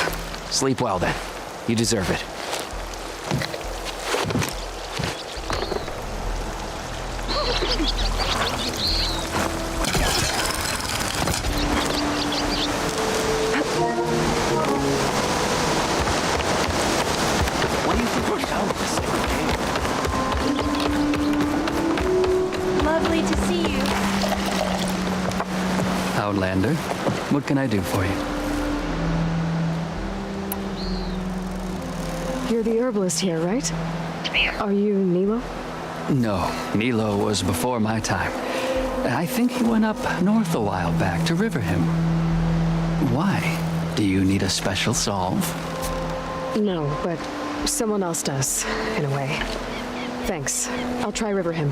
Sleep well then. You deserve it. What do you think we found this thing? Lovely to see you. Outlander, what can I do for you? You're the herbalist here, right? Are you Nilo? No, Nilo was before my time. I think he went up north a while back to Riverhim. Why? Do you need a special solve? No, but someone else does, in a way. Thanks. I'll try Riverhim.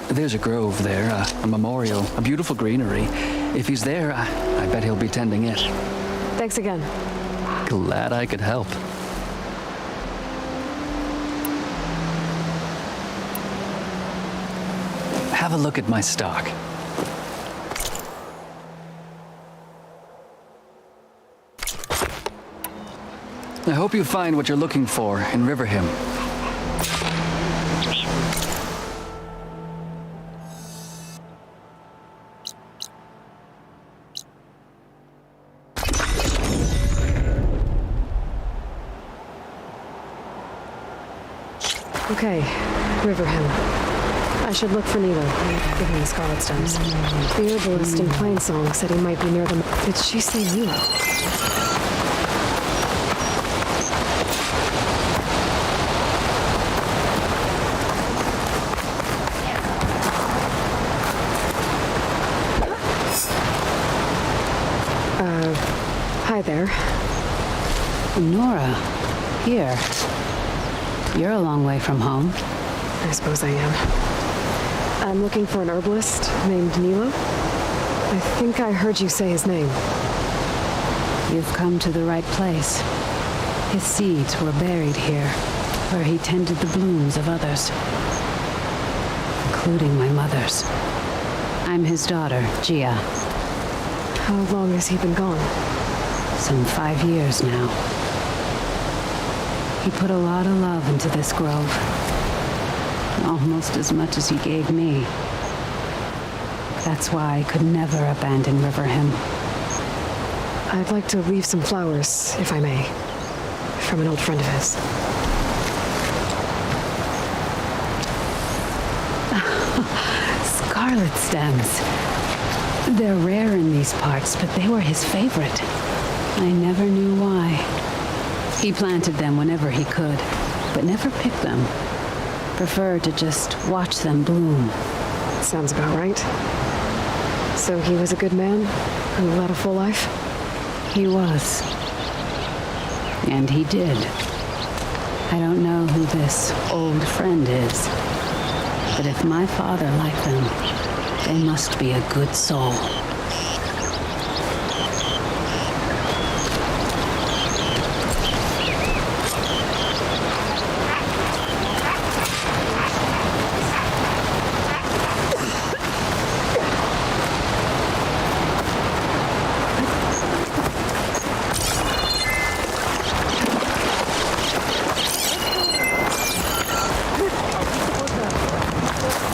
There's a grove there, a memorial, a beautiful greenery. If he's there, I bet he'll be tending it. Thanks again. Glad I could help. Have a look at my stock. I hope you find what you're looking for in Riverhim. Okay, Riverhim. I should look for Nilo, give him the Scarlet Stems. The herbalist in Plainsong said he might be near them. Did she say Nilo? Hi there. Nora, here. You're a long way from home. I suppose I am. I'm looking for an herbalist named Nilo. I think I heard you say his name. You've come to the right place. His seeds were buried here, where he tended the blooms of others, including my mother's. I'm his daughter, Gia. How long has he been gone? Some 5 years now. He put a lot of love into this grove. Almost as much as he gave me. That's why I could never abandon Riverhim. I'd like to leave some flowers, if I may, from an old friend of his. Scarlet stems. They're rare in these parts, but they were his favorite. I never knew why. He planted them whenever he could, but never picked them. Preferred to just watch them bloom. Sounds about right. So he was a good man who led a full life? He was. And he did. I don't know who this old friend is, but if my father liked them, they must be a good soul.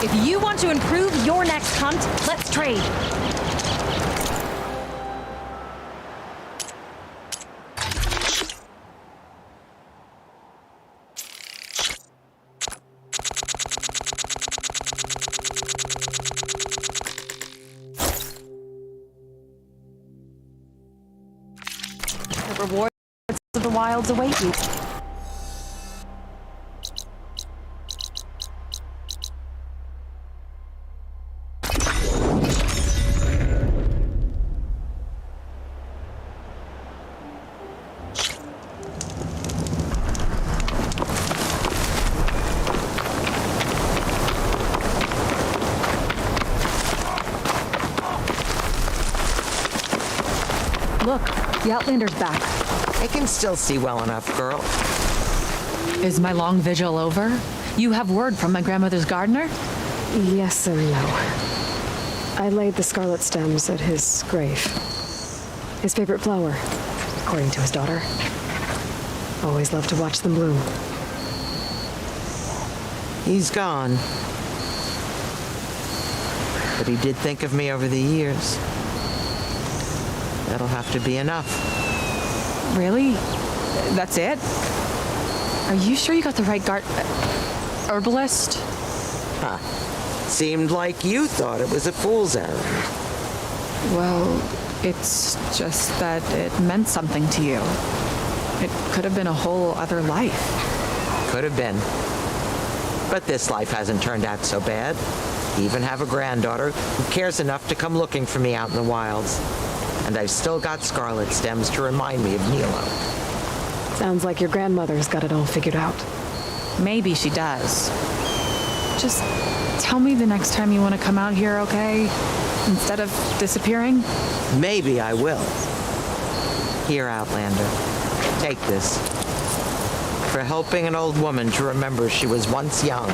If you want to improve your next hunt, let's trade. The rewards of the wilds await you. Look, the Outlander's back. I can still see well enough, girl. Is my long vigil over? You have word from my grandmother's gardener? Yes and no. I laid the scarlet stems at his grave. His favorite flower, according to his daughter. Always loved to watch them bloom. He's gone. But he did think of me over the years. That'll have to be enough. Really? That's it? Are you sure you got the right herbalist? Huh. Seemed like you thought it was a fool's errand. Well, it's just that it meant something to you. It could have been a whole other life. Could have been. But this life hasn't turned out so bad. I even have a granddaughter who cares enough to come looking for me out in the wilds. And I've still got scarlet stems to remind me of Nilo. Sounds like your grandmother's got it all figured out. Maybe she does. Just tell me the next time you want to come out here, okay? Instead of disappearing? Maybe I will. Here, Outlander. Take this. For helping an old woman to remember she was once young.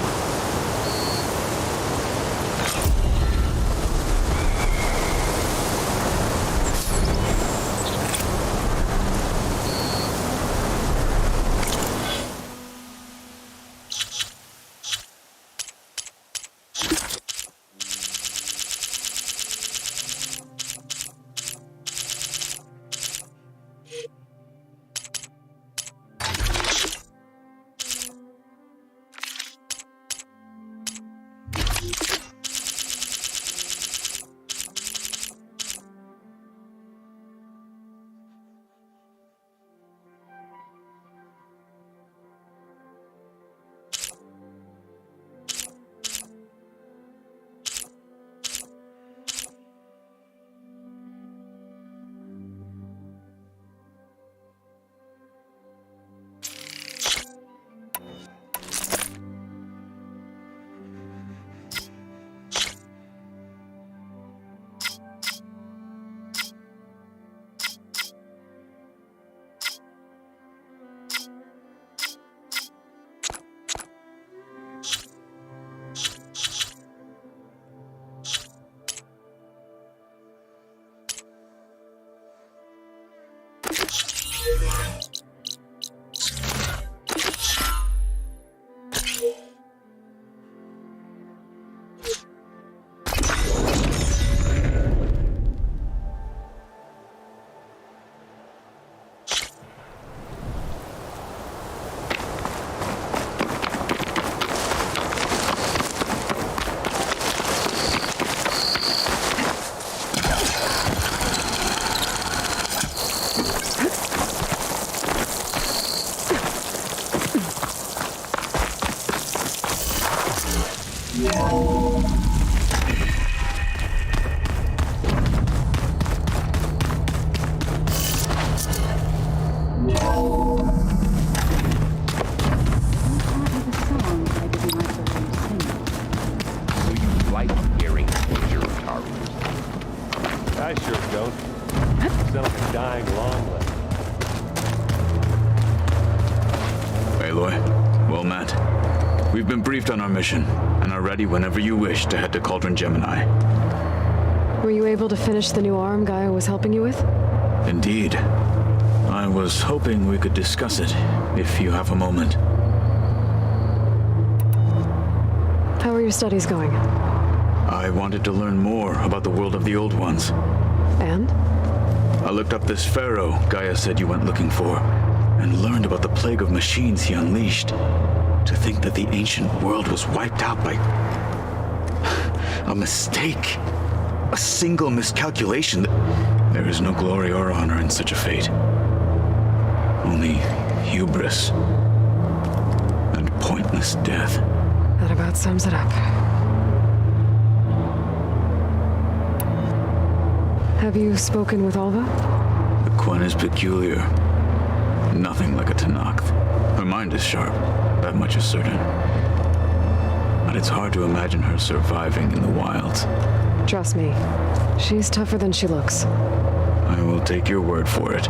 I sure don't. Sound like a dying longlet. Aloy, well met. We've been briefed on our mission, and are ready whenever you wish to head to Cauldron Gemini. Were you able to finish the new arm Gaia was helping you with? Indeed. I was hoping we could discuss it, if you have a moment. How are your studies going? I wanted to learn more about the world of the Old Ones. And? I looked up this pharaoh Gaia said you went looking for, and learned about the plague of machines he unleashed. To think that the ancient world was wiped out by a mistake. A single miscalculation. There is no glory or honor in such a fate. Only hubris and pointless death. That about sums it up. Have you spoken with Alva? The Quen is peculiar. Nothing like a Tenakth. Her mind is sharp, that much is certain. But it's hard to imagine her surviving in the wilds. Trust me, she's tougher than she looks. I will take your word for it.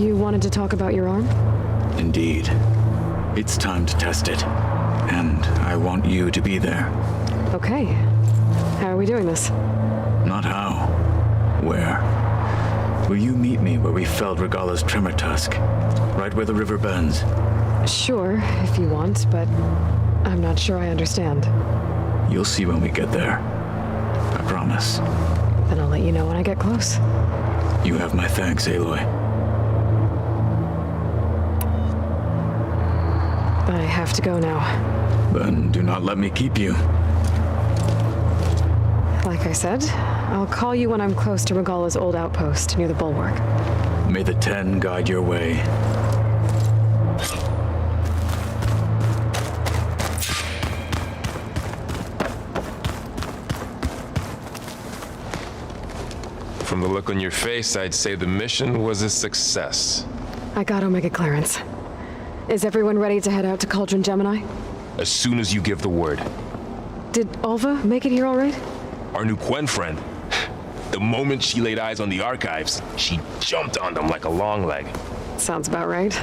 You wanted to talk about your arm? Indeed. It's time to test it. And I want you to be there. Okay. How are we doing this? Not how. Where? Will you meet me where we felled Regala's tremor tusk? Right where the river bends? Sure, if you want, but I'm not sure I understand. You'll see when we get there. I promise. Then I'll let you know when I get close. You have my thanks, Aloy. I have to go now. Then do not let me keep you. Like I said, I'll call you when I'm close to Regalla's old outpost near the bulwark. May the Ten guide your way. From the look on your face, I'd say the mission was a success. I got Omega clearance. Is everyone ready to head out to Cauldron Gemini? As soon as you give the word. Did Alva make it here all right? Our new Quen friend. The moment she laid eyes on the archives, she jumped on them like a long leg. Sounds about right.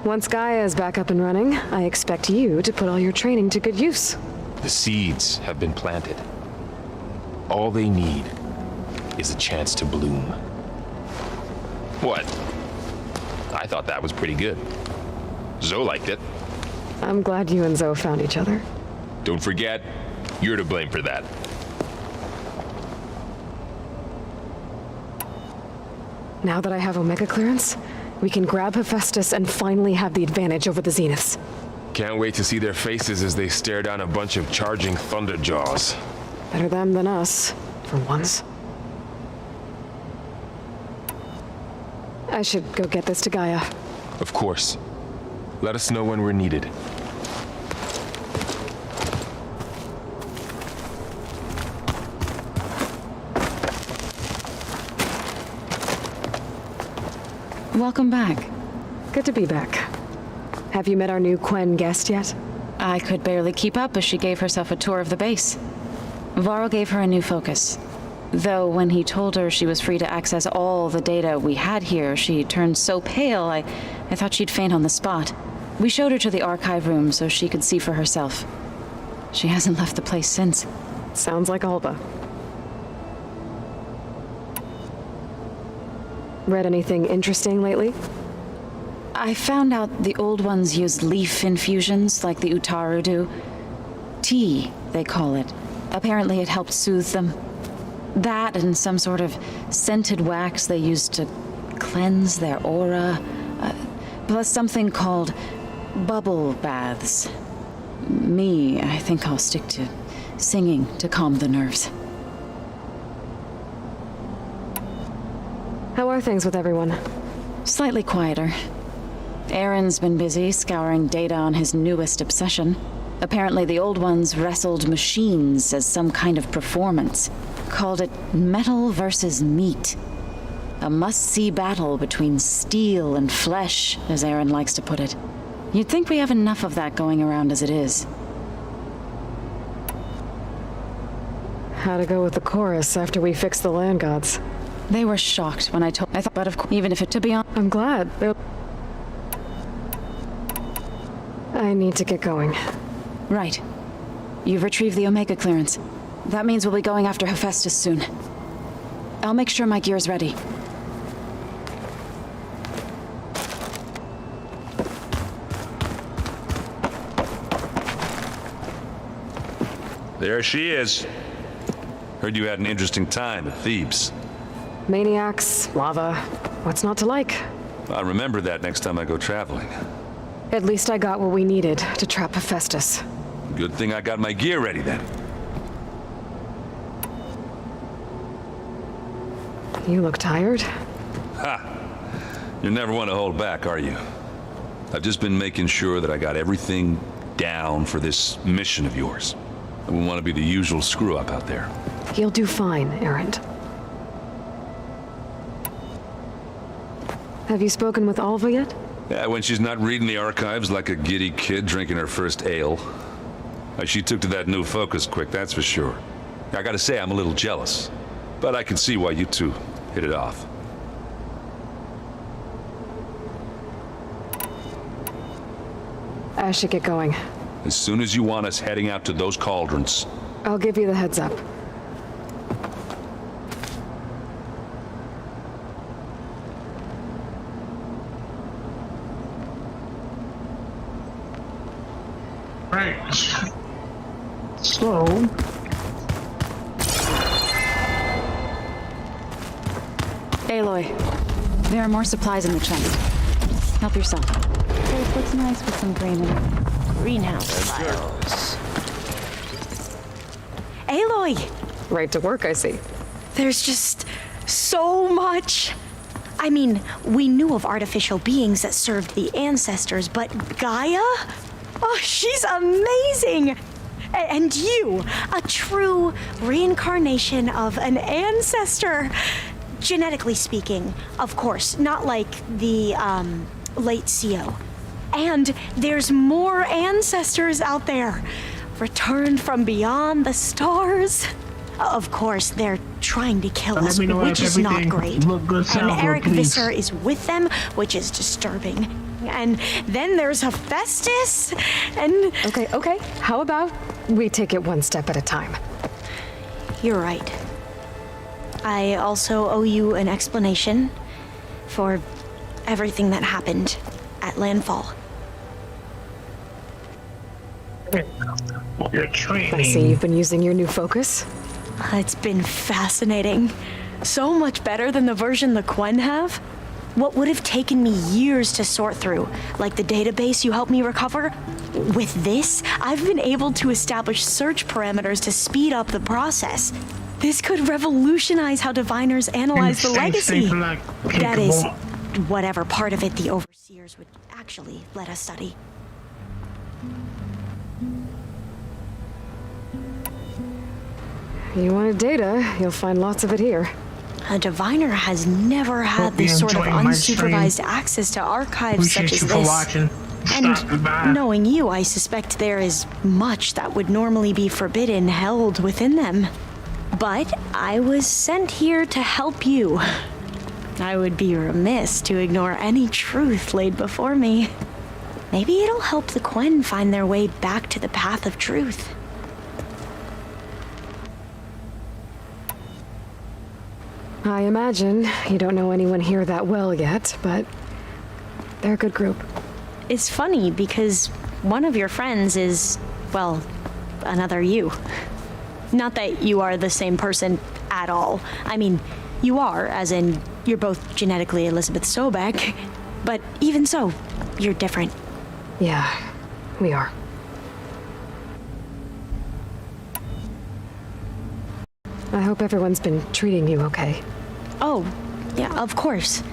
Once Gaia is back up and running, I expect you to put all your training to good use. The seeds have been planted. All they need is a chance to bloom. What? I thought that was pretty good. Zoe liked it. I'm glad you and Zoe found each other. Don't forget, you're to blame for that. Now that I have Omega clearance, we can grab Hephaestus and finally have the advantage over the Zeniths. Can't wait to see their faces as they stare down a bunch of charging Thunderjaws. Better them than us, for once. I should go get this to Gaia. Of course. Let us know when we're needed. Welcome back. Good to be back. Have you met our new Quen guest yet? I could barely keep up as she gave herself a tour of the base. Varl gave her a new focus. Though when he told her she was free to access all the data we had here, she turned so pale, I thought she'd faint on the spot. We showed her to the archive room so she could see for herself. She hasn't left the place since. Sounds like Alba. Read anything interesting lately? I found out the old ones used leaf infusions like the Utaru do. Tea, they call it. Apparently it helped soothe them. That and some sort of scented wax they used to cleanse their aura. Plus something called bubble baths. I think I'll stick to singing to calm the nerves. How are things with everyone? Slightly quieter. Aaron's been busy scouring data on his newest obsession. Apparently the old ones wrestled machines as some kind of performance. Called it metal versus meat. A must-see battle between steel and flesh, as Aaron likes to put it. You'd think we have enough of that going around as it is. How to go with the chorus after we fixed the land gods? They were shocked when I thought, but of course, even if it to be on. I'm glad. I need to get going. Right. You've retrieved the Omega clearance. That means we'll be going after Hephaestus soon. I'll make sure my gear's ready. There she is. Heard you had an interesting time at Thebes. Maniacs, lava. What's not to like? I'll remember that next time I go traveling. At least I got what we needed to trap Hephaestus. Good thing I got my gear ready then. You look tired. Ha! You never want to hold back, are you? I've just been making sure that I got everything down for this mission of yours. I wouldn't want to be the usual screw-up out there. You'll do fine, Erend. Have you spoken with Alva yet? Yeah, when she's not reading the archives like a giddy kid drinking her first ale. She took to that new focus quick, that's for sure. I gotta say, I'm a little jealous. But I can see why you two hit it off. I should get going. As soon as you want us heading out to those cauldrons. I'll give you the heads up. Right. So... Aloy, there are more supplies in the chest. Help yourself. There's what's nice with some green in it. Greenhouse files. Aloy! Right to work, I see. There's just so much. I mean, we knew of artificial beings that served the ancestors, but Gaia? Oh, she's amazing! And you, a true reincarnation of an ancestor. Genetically speaking, of course, not like the, late CO. And there's more ancestors out there, returned from beyond the stars. Of course, they're trying to kill us, which is not great. And Eric Visser is with them, which is disturbing. And then there's Hephaestus, and... Okay. How about we take it one step at a time? You're right. I also owe you an explanation for everything that happened at Landfall. Your training. I see you've been using your new focus. It's been fascinating. So much better than the version the Quen have. What would have taken me years to sort through, like the database you helped me recover, with this, I've been able to establish search parameters to speed up the process. This could revolutionize how diviners analyze the legacy. That is, whatever part of it the overseers would actually let us study. You wanted data, you'll find lots of it here. A diviner has never had this sort of unsupervised access to archives such as this. And knowing you, I suspect there is much that would normally be forbidden held within them. But I was sent here to help you. I would be remiss to ignore any truth laid before me. Maybe it'll help the Quen find their way back to the path of truth. I imagine you don't know anyone here that well yet, but they're a good group. It's funny because one of your friends is, well, another you. Not that you are the same person at all. I mean, you are, as in, you're both genetically Elizabeth Sobek, but even so, you're different. Yeah, we are. I hope everyone's been treating you okay. Oh, yeah, of course.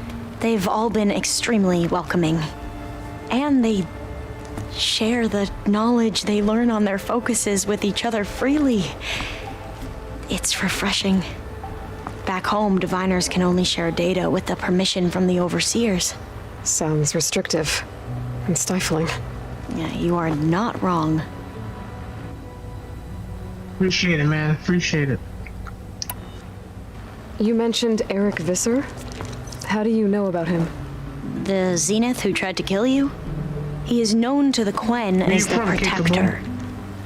They've all been extremely welcoming. And they share the knowledge they learn on their focuses with each other freely. It's refreshing. Back home, diviners can only share data with the permission from the overseers. Sounds restrictive and stifling. Yeah, you are not wrong. Appreciate it, man. Appreciate it. You mentioned Eric Visser? How do you know about him? The Zenith who tried to kill you? He is known to the Quen as the Protector.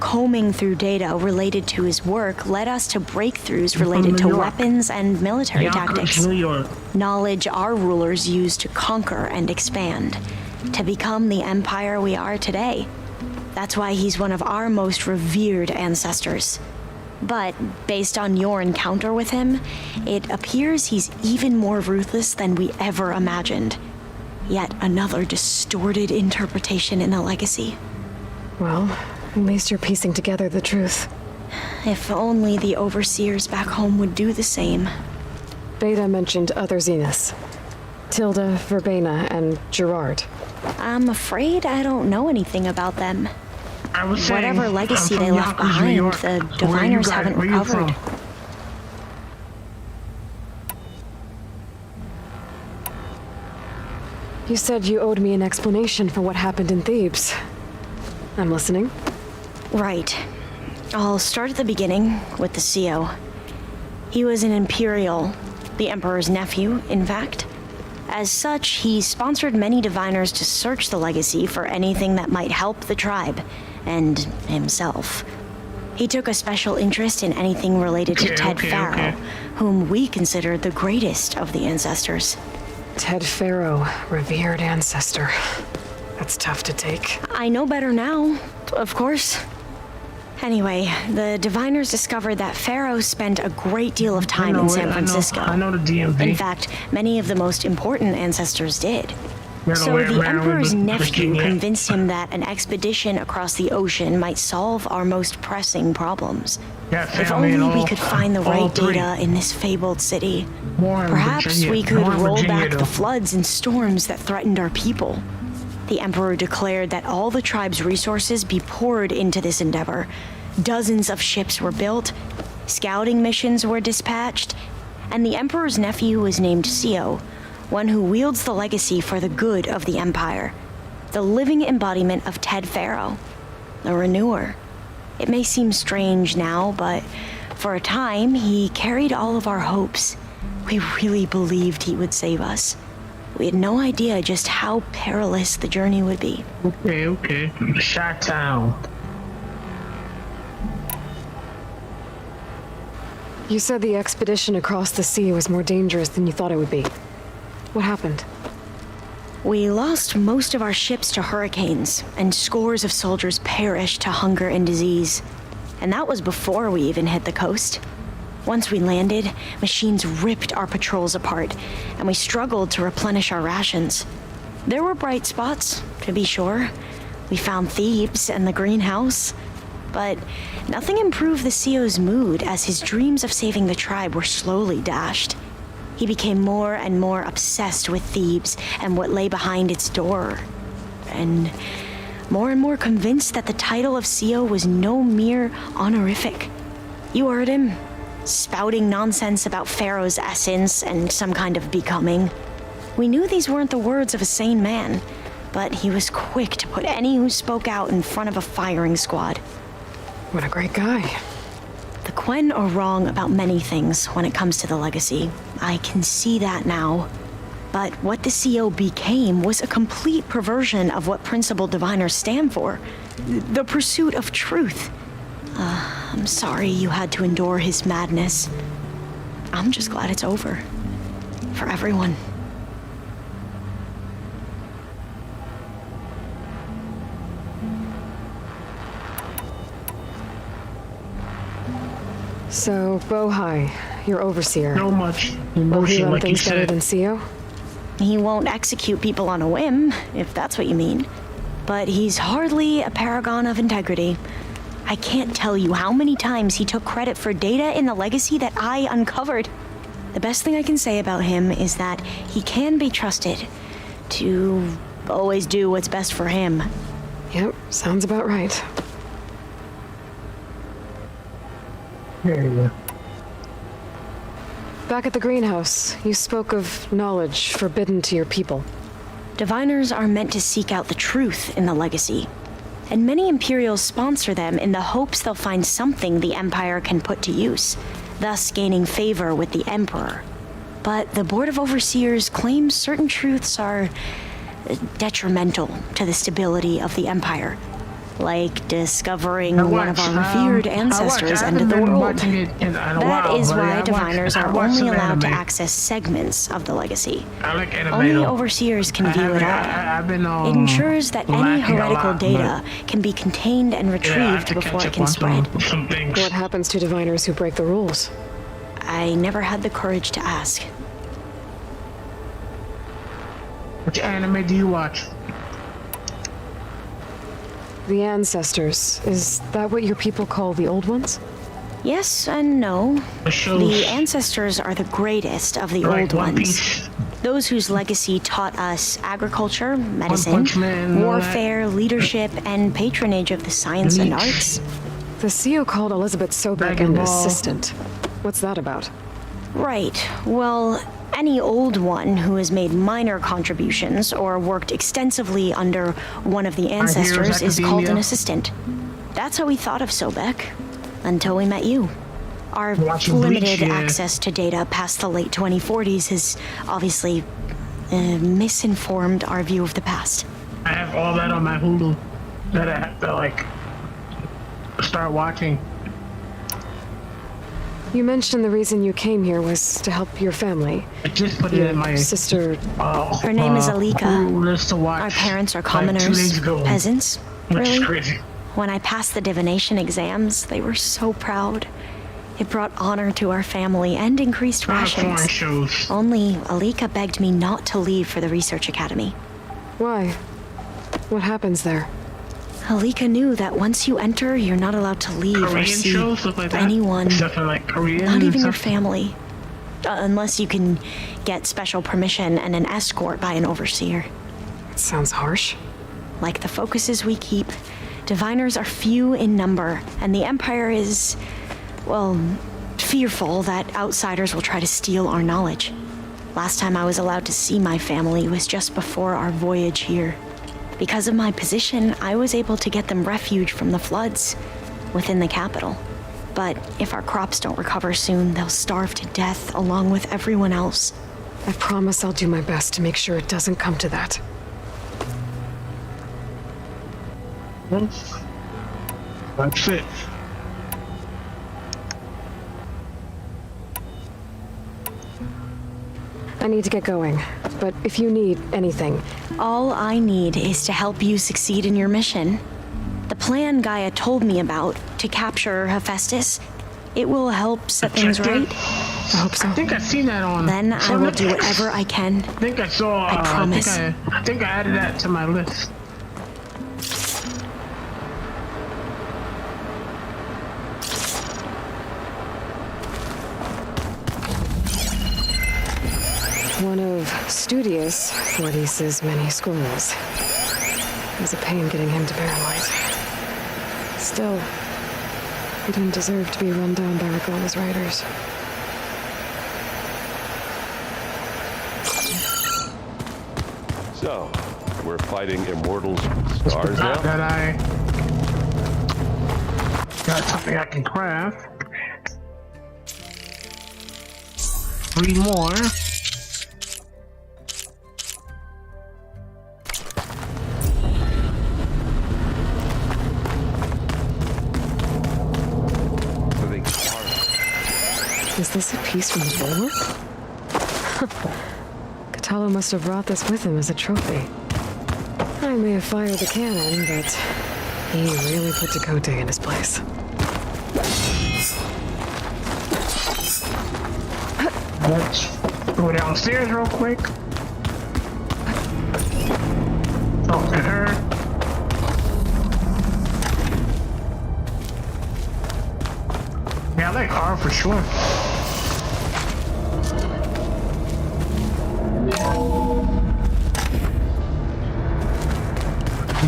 Combing through data related to his work led us to breakthroughs related to weapons and military tactics. Knowledge our rulers used to conquer and expand, to become the empire we are today. That's why he's one of our most revered ancestors. But based on your encounter with him, it appears he's even more ruthless than we ever imagined. Yet another distorted interpretation in the legacy. Well, at least you're piecing together the truth. If only the overseers back home would do the same. Beta mentioned other Zeniths. Tilda, Verbena, and Gerard. I'm afraid I don't know anything about them. I was saying, whatever legacy they left Yonkers, behind, New York. the diviners haven't where you recovered. from? You said you owed me an explanation for what happened in Thebes. I'm listening. Right. I'll start at the beginning with the CO. He was an Imperial, the Emperor's nephew, in fact. As such, he sponsored many diviners to search the legacy for anything that might help the tribe, and himself. He took a special interest in anything related to Ted Faro, whom we consider the greatest of the ancestors. Ted Faro, revered ancestor. That's tough to take. I know better now, of course. Anyway, the diviners discovered that Faro spent a great deal of time in San Francisco. I know the DMV. In fact, many of the most important ancestors did. So the Maryland, Emperor's nephew Virginia. convinced him that an expedition across the ocean might solve our most pressing problems. Yeah, If family only and we all- could find the all right three. data in this fabled city. More in Perhaps Virginia. we could More in roll Virginia, back though. the floods and storms that threatened our people. The Emperor declared that all the tribe's resources be poured into this endeavor. Dozens of ships were built, scouting missions were dispatched, and the Emperor's nephew was named Sio, one who wields the legacy for the good of the Empire. The living embodiment of Ted Faro, the Renewer. It may seem strange now, but for a time, he carried all of our hopes. We really believed he would save us. We had no idea just how perilous the journey would be. Okay. Chi-Town. You said the expedition across the sea was more dangerous than you thought it would be. What happened? We lost most of our ships to hurricanes, and scores of soldiers perished to hunger and disease. And that was before we even hit the coast. Once we landed, machines ripped our patrols apart, and we struggled to replenish our rations. There were bright spots, to be sure. We found Thebes and the greenhouse. But nothing improved the CEO's mood as his dreams of saving the tribe were slowly dashed. He became more and more obsessed with Thebes and what lay behind its door. And more convinced that the title of CEO was no mere honorific. You heard him, spouting nonsense about Pharaoh's essence and some kind of becoming. We knew these weren't the words of a sane man, but he was quick to put any who spoke out in front of a firing squad. What a great guy. The Quen are wrong about many things when it comes to the legacy. I can see that now. But what the CO became was a complete perversion of what principled diviners stand for. The pursuit of truth. I'm sorry you had to endure his madness. I'm just glad it's over. For everyone. So, Bohai, your overseer. No much Will he emotion, run like you things better said. than CEO? He won't execute people on a whim, if that's what you mean. But he's hardly a paragon of integrity. I can't tell you how many times he took credit for data in the legacy that I uncovered. The best thing I can say about him is that he can be trusted to always do what's best for him. Yep, sounds about right. Yeah. Back at the greenhouse, you spoke of knowledge forbidden to your people. Diviners are meant to seek out the truth in the legacy, and many Imperials sponsor them in the hopes they'll find something the Empire can put to use, thus gaining favor with the Emperor. But the Board of Overseers claims certain truths are detrimental to the stability of the Empire, like discovering one of our revered ancestors ended the world. That is why diviners are only allowed to access segments of the legacy. I like anime. Only though. overseers can I view it haven't- all. I've been, It ensures that any lacking a heretical lot, data can be contained and but, yeah, I have retrieved to before catch it up can on spread. some things. What happens to diviners who break the rules? I never had the courage to ask. Which anime do you watch? The ancestors. Is that what your people call the old ones? Yes and no. shows- The ancestors are the greatest of the Like old One ones. Piece. Those whose legacy taught us agriculture, medicine, Punch Man and all warfare, leadership, and patronage of the science and arts. The CEO called Elizabeth Sobek Dragon an Ball. assistant. What's that about? Right. Well, any old one who has made minor contributions or worked extensively under one of the Heroes ancestors is called Academia. an assistant. That's how we thought of Sobek, until we met you. Our Watching limited Bleach, yeah. access to data past the late 2040s has obviously misinformed our view of the past. I have all that on my Hulu that I have to like start watching. You mentioned the reason you came here was to help your family. I just put it Your in my sister. Her name is Alika. list to watch. Our parents are like 2 commoners, days ago, peasants, which is really. crazy. When I passed the divination exams, they were so proud. It brought honor to our family and increased Not foreign rations. shows. Only Alika begged me not to leave for the research academy. Why? What happens there? Alika knew that once you enter, you're not allowed to leave or Korean see shows, stuff like that? anyone. Stuff like Korean Not and even your stuff? family. Unless you can get special permission and an escort by an overseer. It sounds harsh. Like the focuses we keep, diviners are few in number, and the Empire is, well, fearful that outsiders will try to steal our knowledge. Last time I was allowed to see my family was just before our voyage here. Because of my position, I was able to get them refuge from the floods within the capital. But if our crops don't recover soon, they'll starve to death along with everyone else. I promise I'll do my best to make sure it doesn't come to that. That's it. I need to get going, but if you need anything... All I need is to help you succeed in your mission. The plan Gaia told me about to capture Hephaestus, it will help set things right. I hope so. I think I've seen that on... Then I will do whatever I can. I think I saw... I promise. I think I added that to my list. One of Studius Fortis's many schools. It was a pain getting him to bear light. Still, he didn't deserve to be run down by Regala's riders. So, we're fighting immortals with stars now? That I got something I can craft. 3 more. Is this a piece from the bulwark? Katalo must have brought this with him as a trophy. I may have fired the cannon, but he really put Dakota in his place. Let's go downstairs real quick. Talk to her. Yeah, I like her for sure.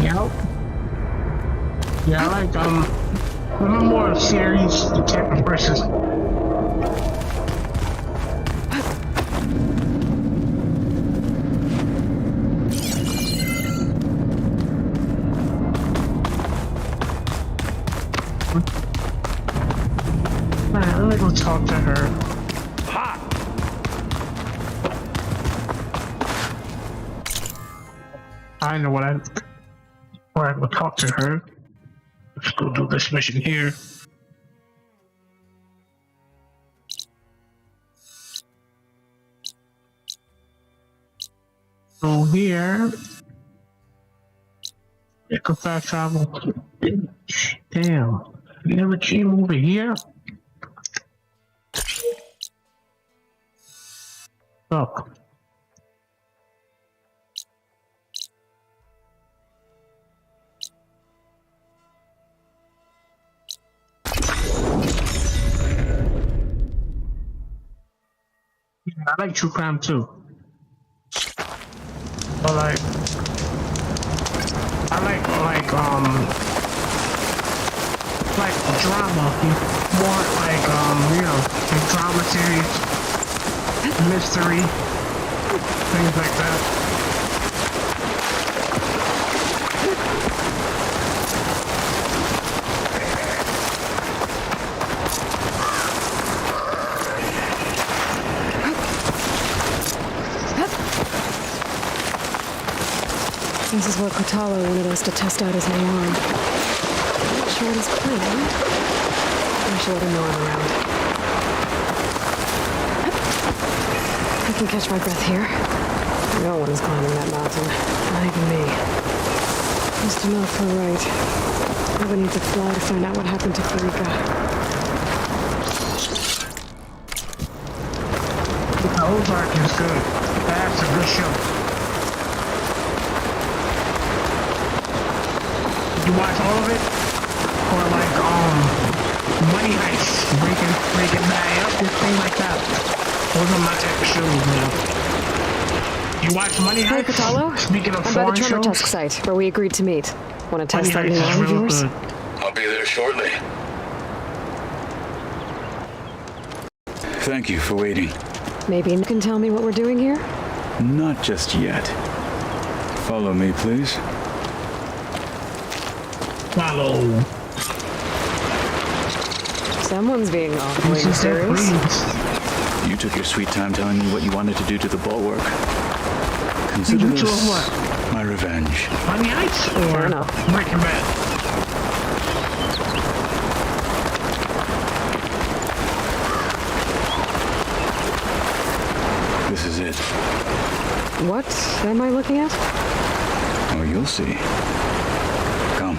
Yep. Yeah, I like I'm more of series type of person. Alright, let me go talk to her. Ha! I know where I go talk to her. Let's go do this mission here. So here, go fast travel. Damn, you never came over here? Look. I like true crime too. But like drama. More like like drama series, mystery, things like that. This is what Kotalo wanted us to test out his new arm. I'm not sure what he's planning. I should let him know I'm around. I can catch my breath here. No one is climbing that mountain. Not even me. Just enough for right. I would need to fly to find out what happened to Farika. The Ozark is good. That's a good show. you watch all of it? Or like, Money Heist, Breaking Bad, yep, just things like that. Those are my type of shows, man. You watch Money Heist? Hey, Catalo. Speaking of I'm by foreign the Tremor shows, Tusk site, where we agreed to meet. Want to test Money that new Heist is arm of real yours? good. I'll be there shortly. Thank you for waiting. Maybe you can tell me what we're doing here? Not just yet. Follow me, please. Follow. Someone's being awfully mysterious. You took your sweet time telling me what you wanted to do to the bulwark. Consider You took this what? my revenge. Money Heist or Fair enough. Breaking Bad? This is it. What am I looking at? Oh, you'll see. Come.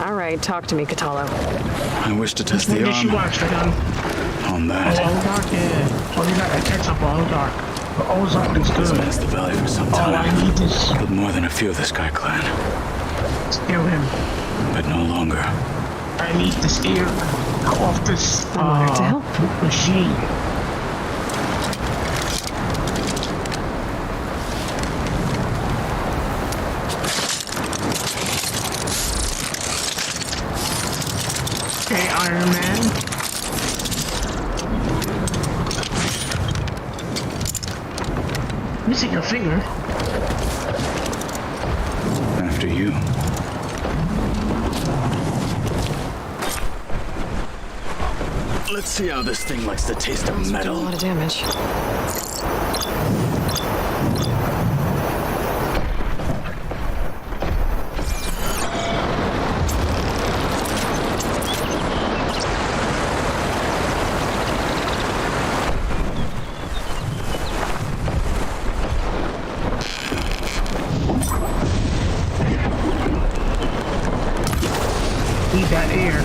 All right, talk to me, Catalo. I wish to test What the did she armor watch, Dragon? on that. Ozark, yeah. Oh, you got to catch up on Ozark. But Ozark is It's good. passed the valley for some All time. I need is Killed more than a few of the Sky Clan, steal him. but no longer. I need to steer off this I'm here to help. machine. Okay, Iron Man. Missing your finger. After you. Let's see how this thing likes the taste of A metal. lot of damage. Need that air.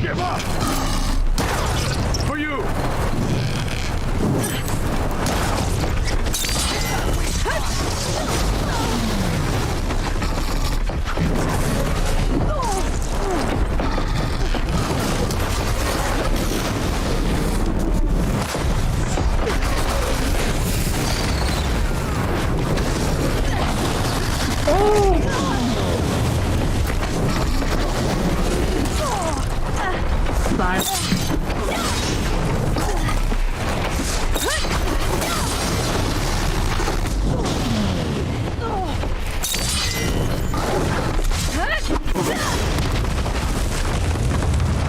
Give up! For you!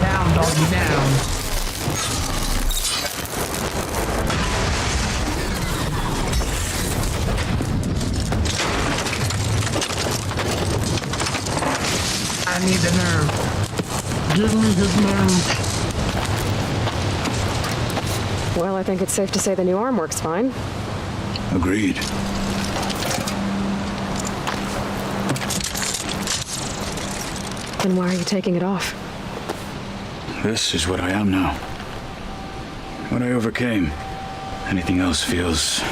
Down, doggy, down. I need the nerve. Give me his nerve. Well, I think it's safe to say the new arm works fine. Agreed. Then why are you taking it off? This is what I am now. What I overcame. Anything else feels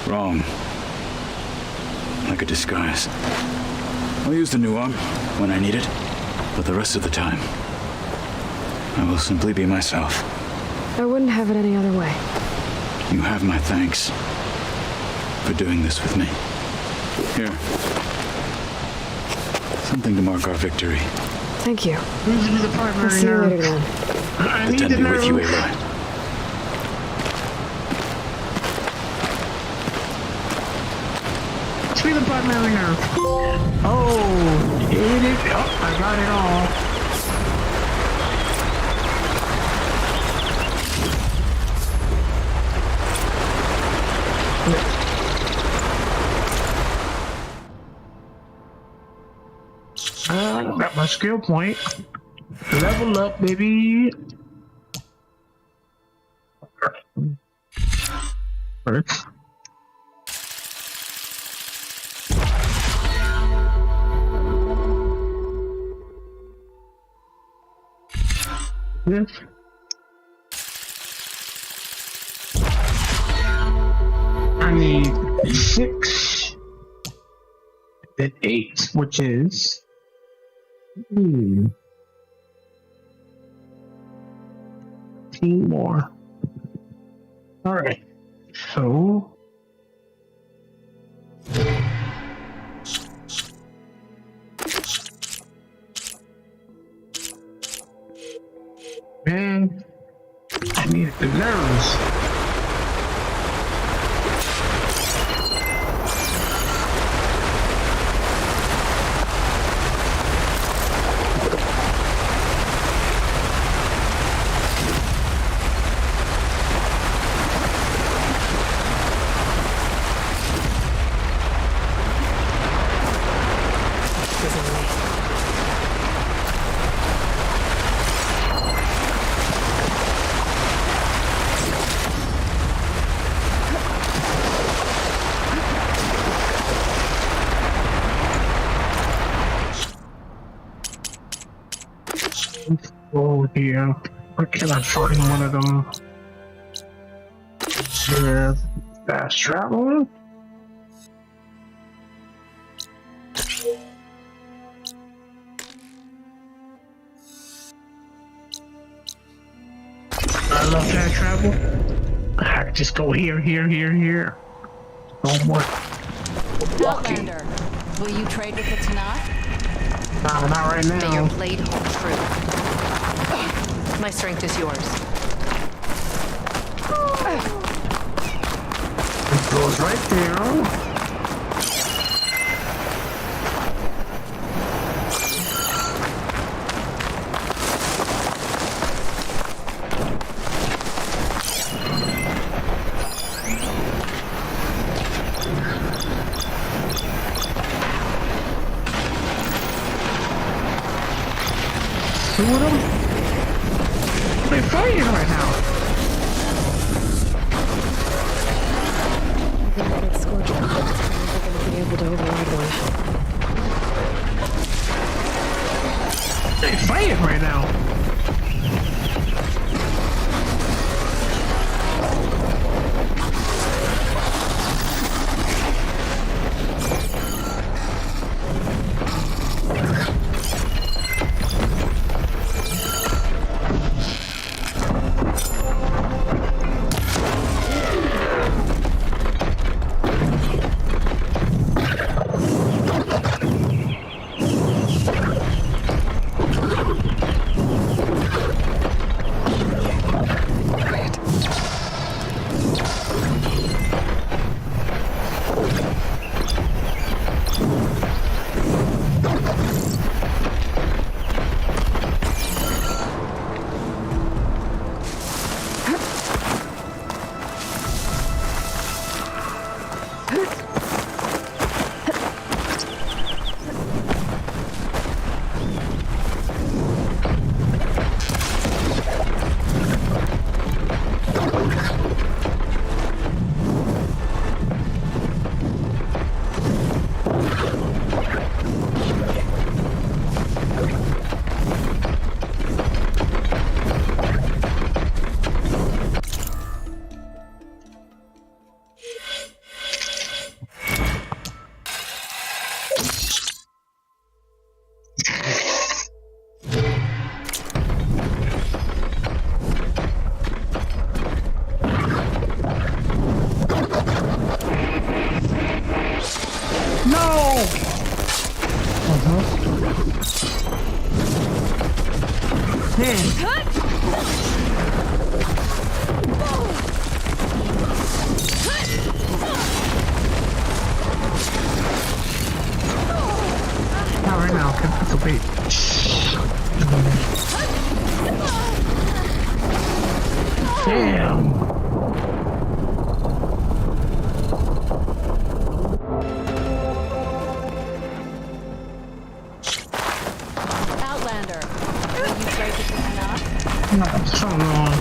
wrong. Like a disguise. I'll use the new arm when I need it, but the rest of the time, I will simply be myself. I wouldn't have it any other way. You have my thanks for doing this with me. Here. Something to mark our victory. Thank you. Who's the primary I'll see you later, nerve? Glenn. I The need ten the be with you, nerve. Aloy. Give me the primary nerve. Oh, hit it. Oh, I got it all. skill point. Level up, baby. First. This. I need 6 and 8, which is 10 more. All right, so man, I need the nerves. Oh dear, where can I find one of them? Yeah, fast travel. I love fast travel. I just go here. No more walking. Outlander, will you trade with the Tanakh? No, not right now. May your blade hold true. My strength is yours. It goes right there. Two of them? They're fighting right now. I think that Scorch is never going to be able to override one. They're fighting right now. Not right now, it's a bait. Damn. something wrong.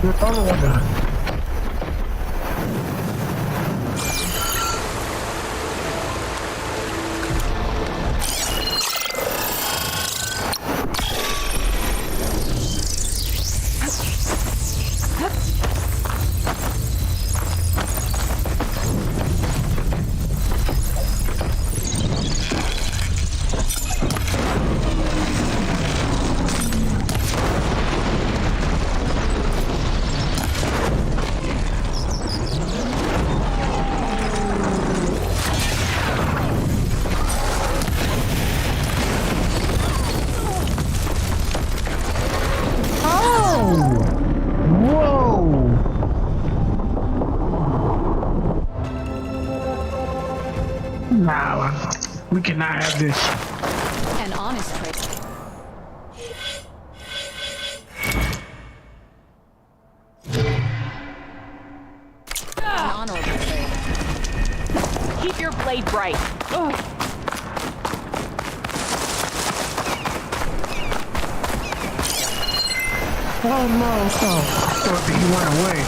The other one done. Nah, we cannot have this. An honest trade. An honorable trade. Keep your blade bright. Ugh. Oh no, I thought that he went away.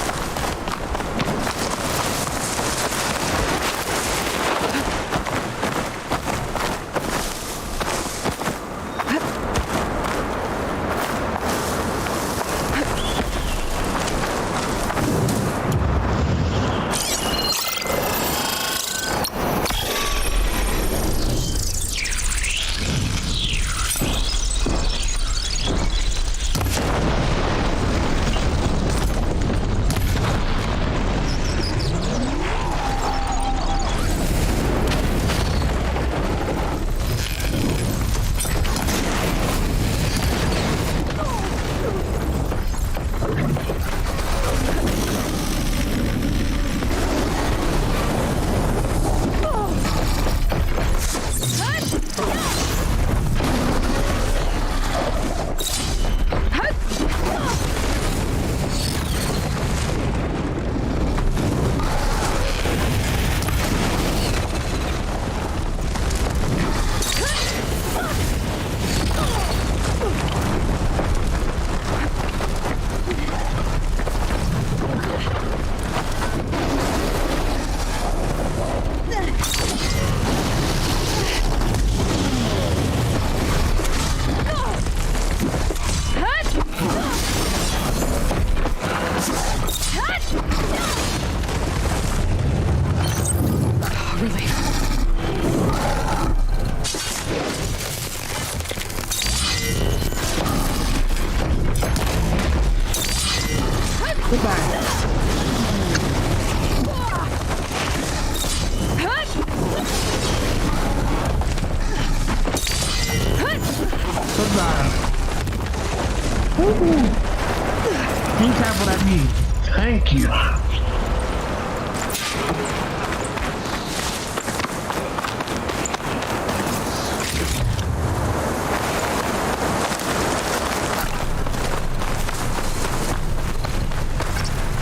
Think that's what I need. Thank you.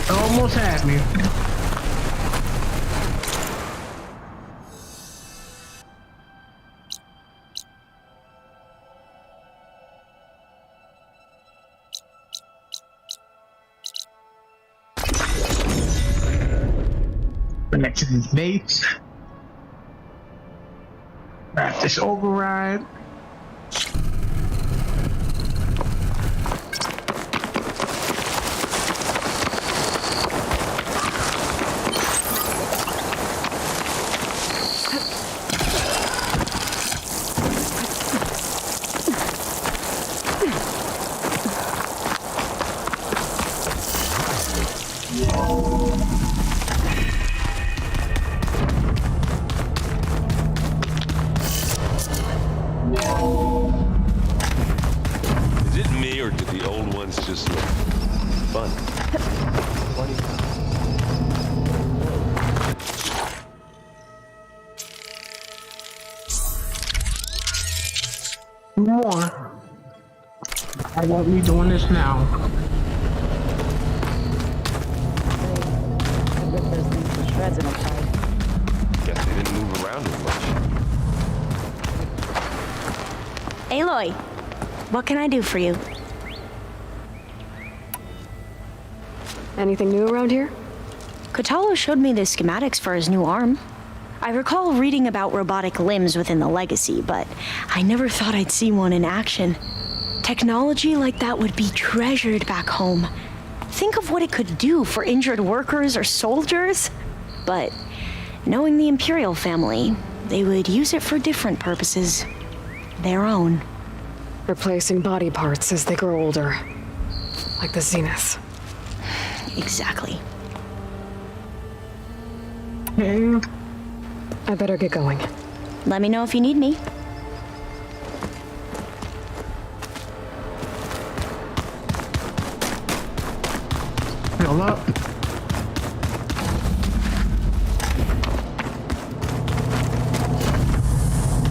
Almost had me. Connect to these baits. Grab this override. Is it me, or did the old ones just look fun. More. I won't be doing this now. Guess they didn't move around as much. Aloy, what can I do for you? Anything new around here? Kotallo showed me the schematics for his new arm. I recall reading about robotic limbs within the Legacy, but I never thought I'd see one in action. Technology like that would be treasured back home. Think of what it could do for injured workers or soldiers. But knowing the Imperial family, they would use it for different purposes. Their own. Replacing body parts as they grow older. Like the Zenith. Exactly. I better get going. Let me know if you need me. Fill up.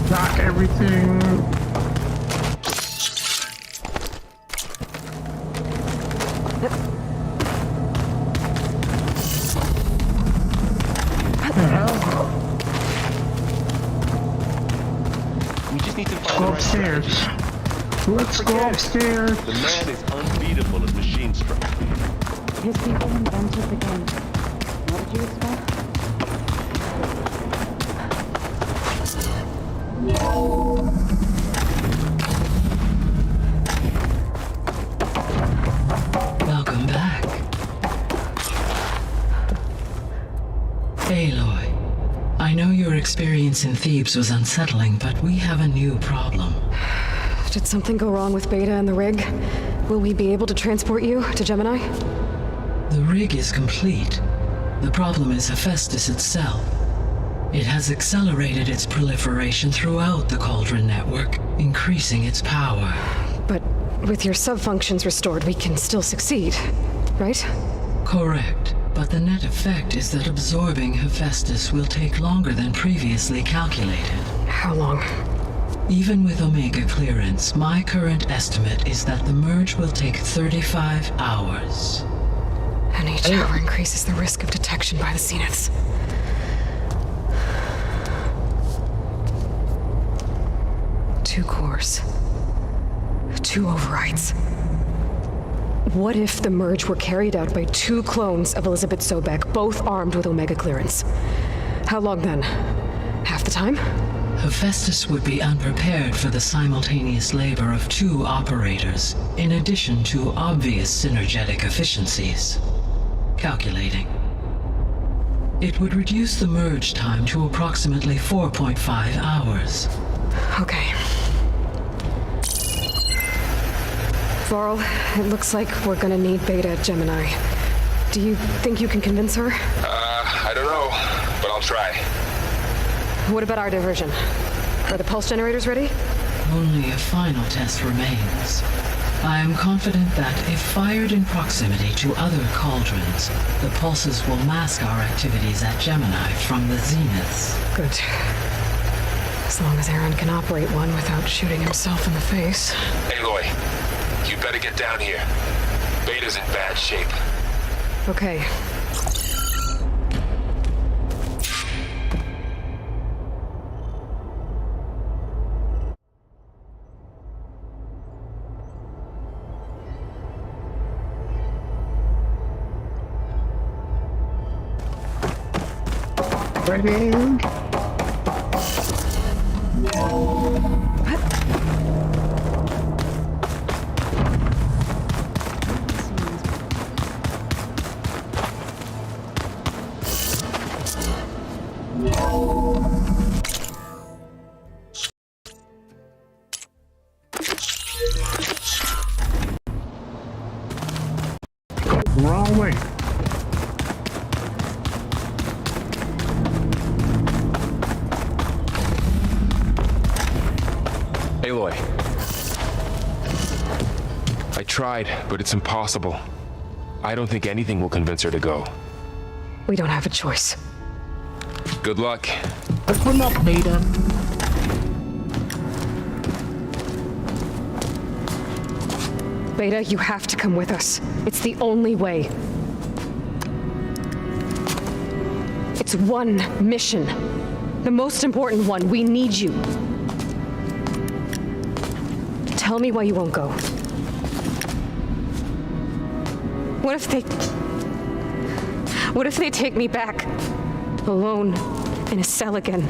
Got everything. Go upstairs. Let's go upstairs. The man is unbeatable at machine strike. His people invented the game. What did you expect? Welcome back. Aloy, I know your experience in Thebes was unsettling, but we have a new problem. Did something go wrong with Beta and the rig? Will we be able to transport you to Gemini? The rig is complete. The problem is Hephaestus itself. It has accelerated its proliferation throughout the Cauldron network, increasing its power. But with your subfunctions restored, we can still succeed, right? Correct. But the net effect is that absorbing Hephaestus will take longer than previously calculated. How long? Even with Omega clearance, my current estimate is that the merge will take 35 hours. And each hour increases the risk of detection by the Zeniths. Two cores. Two overrides. What if the merge were carried out by two clones of Elizabeth Sobek, both armed with Omega clearance? How long then? Half the time? Hephaestus would be unprepared for the simultaneous labor of two operators, in addition to obvious synergetic efficiencies. Calculating. It would reduce the merge time to approximately 4.5 hours. Okay. Varl, it looks like we're gonna need Beta at Gemini. Do you think you can convince her? I don't know, but I'll try. What about our diversion? Are the pulse generators ready? Only a final test remains. I am confident that if fired in proximity to other cauldrons, the pulses will mask our activities at Gemini from the Zeniths. Good. As long as Aaron can operate one without shooting himself in the face. Aloy, you better get down here. Beta's in bad shape. Okay. Ready? Wrong way. Aloy. I tried, but it's impossible. I don't think anything will convince her to go. We don't have a choice. Good luck. Good luck, Beta. Beta, you have to come with us. It's the only way. It's one mission. The most important one. We need you. Tell me why you won't go. What if they take me back? Alone, in a cell again.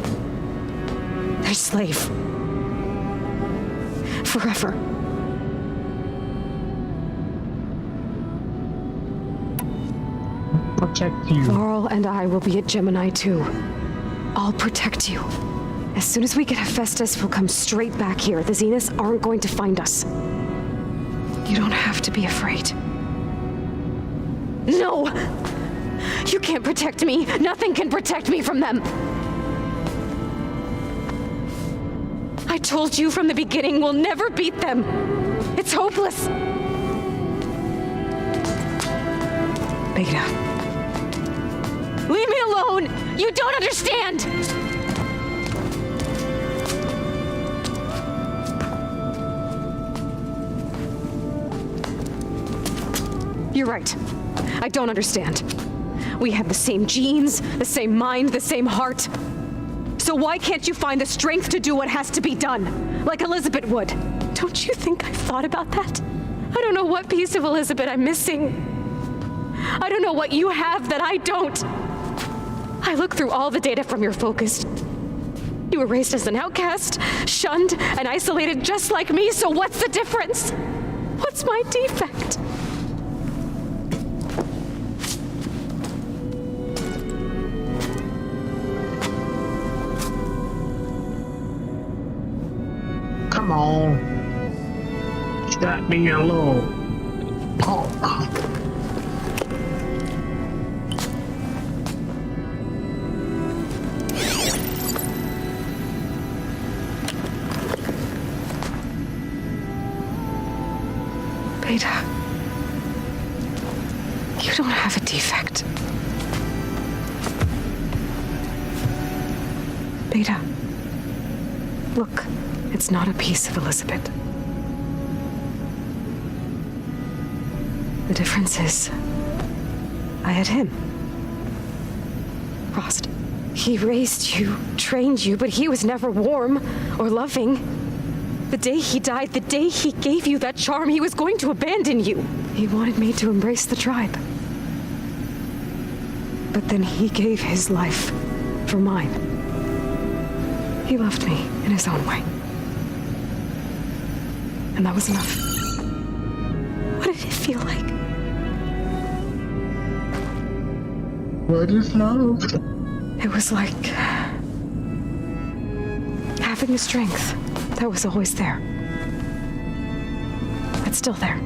Their slave. Forever. Protect you. Laurel and I will be at Gemini too. I'll protect you. As soon as we get Hephaestus, we'll come straight back here. The Zeniths aren't going to find us. You don't have to be afraid. No! You can't protect me. Nothing can protect me from them. I told you from the beginning, we'll never beat them. It's hopeless. Beta. Leave me alone! You don't understand! You're right. I don't understand. We have the same genes, the same mind, the same heart. So why can't you find the strength to do what has to be done? Like Elizabeth would. Don't you think I've thought about that? I don't know what piece of Elizabeth I'm missing. I don't know what you have that I don't. I looked through all the data from your focus. You were raised as an outcast, shunned, and isolated just like me, so what's the difference? What's my defect? Come on. Stop being a little punk. Beta, you don't have a defect. Beta, look, it's not a piece of Elizabeth. The difference is, I had him. Rost. He raised you, trained you, but he was never warm or loving. The day he died, the day he gave you that charm, he was going to abandon you. He wanted me to embrace the tribe. But then he gave his life for mine. He loved me in his own way. And that was enough. What did it feel like? What is love? It was like having the strength that was always there. It's still there.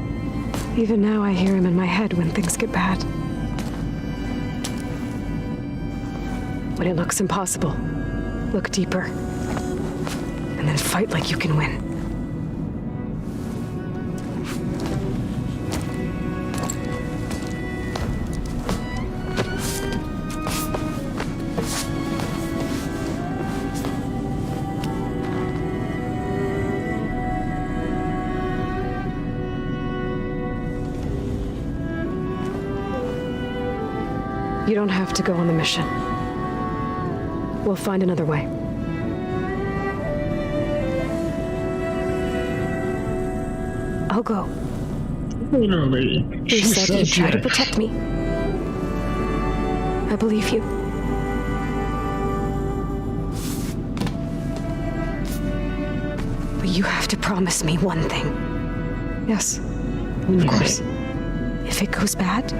Even now I hear him in my head when things get bad. When it looks impossible, look deeper. And then fight like you can win. You don't have to go on the mission. We'll find another way. I'll go. Literally. You said you'd try to protect me. I believe you. But you have to promise me one thing. Yes, of course. If it goes bad,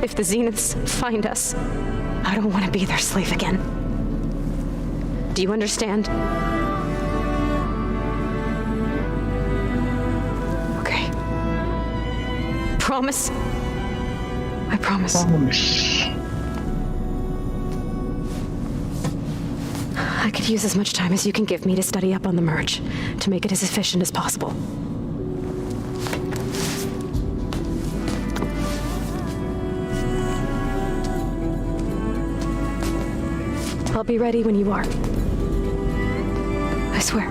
if the Zeniths find us, I don't want to be their slave again. Do you understand? Okay. Promise? I promise. I could use as much time as you can give me to study up on the merge, to make it as efficient as possible. I'll be ready when you are. I swear.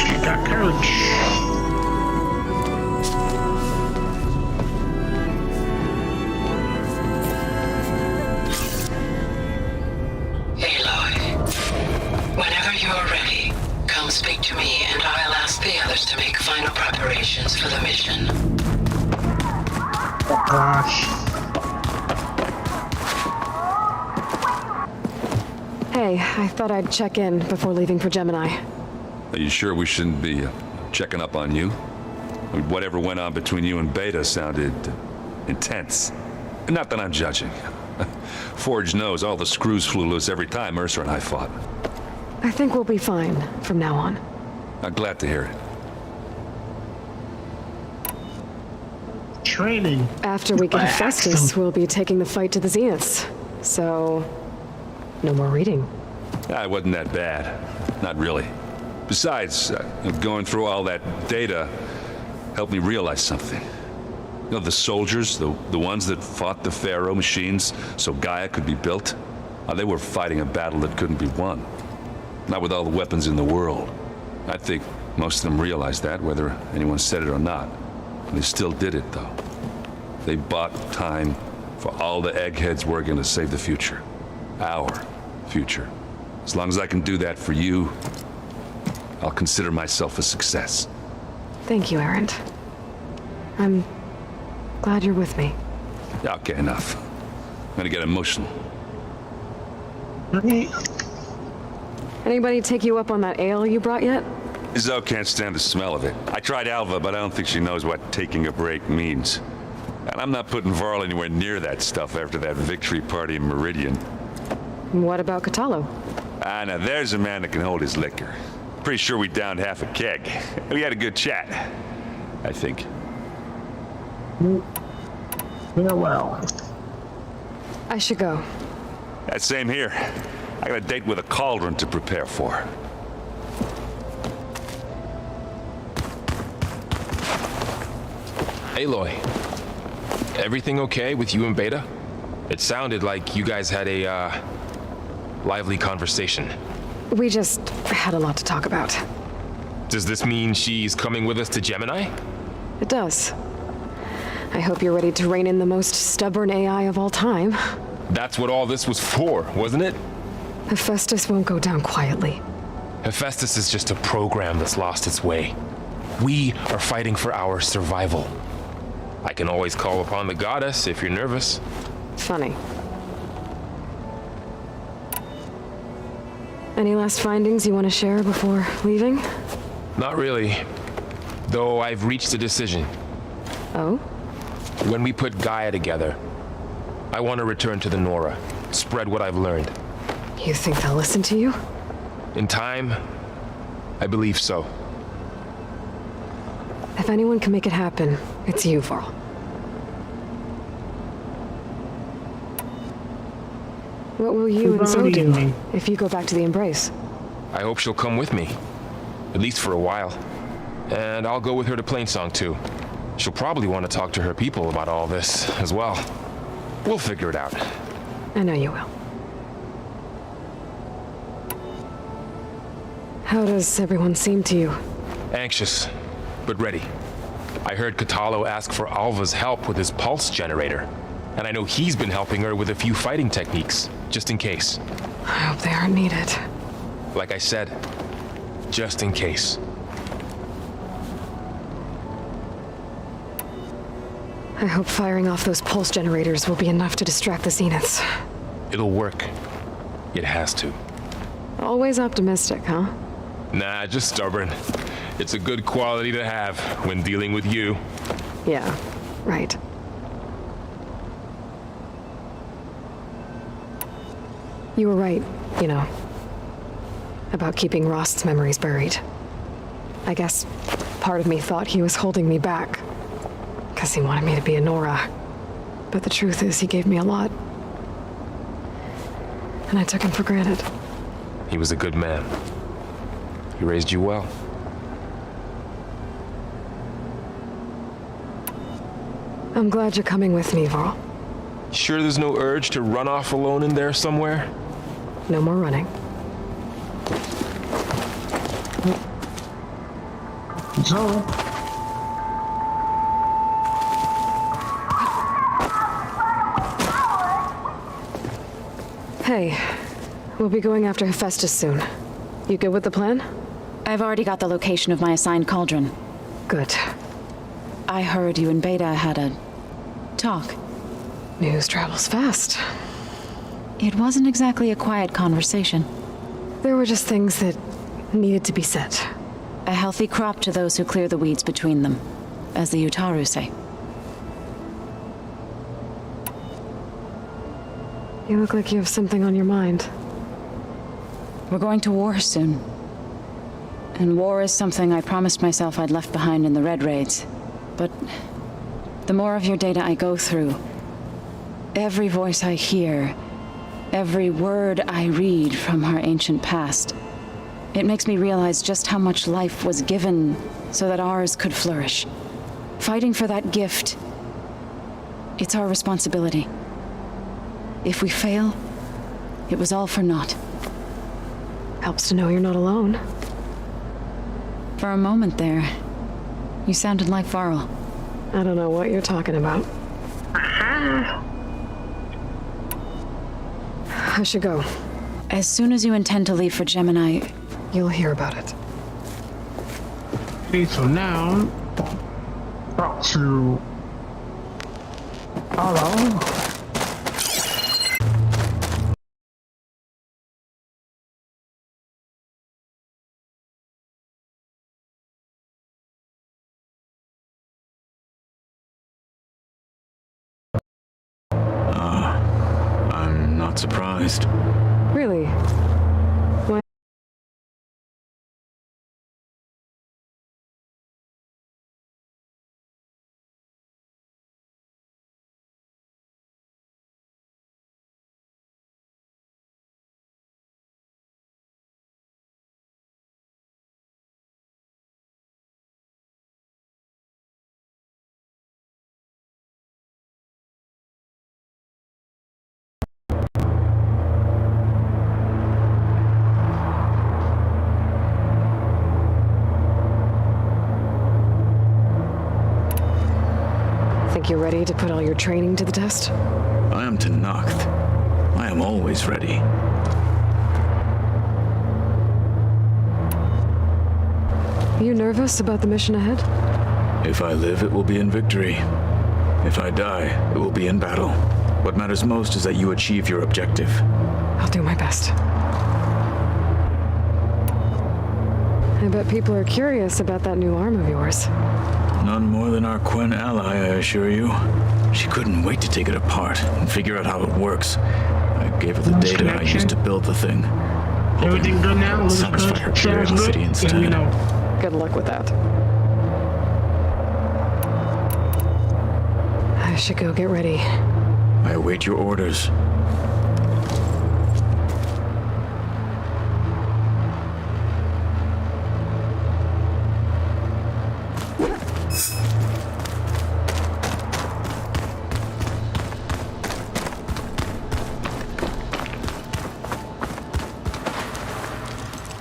She got courage. Whenever you're ready, come speak to me and I'll ask the others to make final preparations for the mission. Oh gosh. Hey, I thought I'd check in before leaving for Gemini. Are you sure we shouldn't be checking up on you? I mean, whatever went on between you and Beta sounded intense. Not that I'm judging. Forge knows all the screws flew loose every time Mercer and I fought. I think we'll be fine from now on. I'm glad to hear it. Training. After we get Hephaestus, we'll be taking the fight to the Zeniths. So, no more reading. It wasn't that bad. Not really. Besides, going through all that data helped me realize something. You know, the soldiers, the ones that fought the Pharaoh machines so Gaia could be built, they were fighting a battle that couldn't be won. Not with all the weapons in the world. I think most of them realized that, whether anyone said it or not. They still did it, though. They bought time for all the eggheads working to save the future. Our future. As long as I can do that for you, I'll consider myself a success. Thank you, Erend. I'm glad you're with me. Okay, enough. I'm gonna get emotional. Anybody take you up on that ale you brought yet? Zoe can't stand the smell of it. I tried Alva, but I don't think she knows what taking a break means. And I'm not putting Varl anywhere near that stuff after that victory party in Meridian. What about Kotallo? Now there's a man that can hold his liquor. Pretty sure we downed half a keg. We had a good chat, I think. Farewell. I should go. Same here. I got a date with a cauldron to prepare for. Aloy, everything okay with you and Beta? It sounded like you guys had a, lively conversation. We just had a lot to talk about. Does this mean she's coming with us to Gemini? It does. I hope you're ready to rein in the most stubborn AI of all time. That's what all this was for, wasn't it? Hephaestus won't go down quietly. Hephaestus is just a program that's lost its way. We are fighting for our survival. I can always call upon the goddess if you're nervous. Funny. Any last findings you want to share before leaving? Not really. Though I've reached a decision. Oh? When we put Gaia together, I want to return to the Nora, spread what I've learned. You think they'll listen to you? In time, I believe so. If anyone can make it happen, it's you, Varl. What will you and Zoe do if you go back to the Embrace? I hope she'll come with me. At least for a while. And I'll go with her to Plainsong too. She'll probably want to talk to her people about all this as well. We'll figure it out. I know you will. How does everyone seem to you? Anxious, but ready. I heard Kotallo ask for Alva's help with his pulse generator. And I know he's been helping her with a few fighting techniques, just in case. I hope they aren't needed. Like I said, just in case. I hope firing off those pulse generators will be enough to distract the Zeniths. It'll work. It has to. Always optimistic, huh? Nah, just stubborn. It's a good quality to have when dealing with you. Yeah, right. You were right, you know, about keeping Rost's memories buried. I guess part of me thought he was holding me back, because he wanted me to be a Nora. But the truth is, he gave me a lot. And I took him for granted. He was a good man. He raised you well. I'm glad you're coming with me, Varl. Sure there's no urge to run off alone in there somewhere? No more running. So, Hey, we'll be going after Hephaestus soon. You good with the plan? I've already got the location of my assigned cauldron. Good. I heard you and Beta had a talk. News travels fast. It wasn't exactly a quiet conversation. There were just things that needed to be said. A healthy crop to those who clear the weeds between them, as the Utaru say. You look like you have something on your mind. We're going to war soon. And war is something I promised myself I'd left behind in the Red Raids. But the more of your data I go through, every voice I hear, every word I read from our ancient past, it makes me realize just how much life was given so that ours could flourish. Fighting for that gift, it's our responsibility. If we fail, it was all for naught. Helps to know you're not alone. For a moment there, you sounded like Varl. I don't know what you're talking about. I should go. As soon as you intend to leave for Gemini, you'll hear about it. Okay, so now, talk to Hello. I'm not surprised. Really? Why? Think you're ready to put all your training to the test? I am Tenakth. I am always ready. You nervous about the mission ahead? If I live, it will be in victory. If I die, it will be in battle. What matters most is that you achieve your objective. I'll do my best. I bet people are curious about that new arm of yours. None more than our Quen ally, I assure you. She couldn't wait to take it apart and figure out how it works. I gave her the data I used to build the thing. Everything good now? Satisfy her curiosity instead. Let me know. Good luck with that. I should go get ready. I await your orders.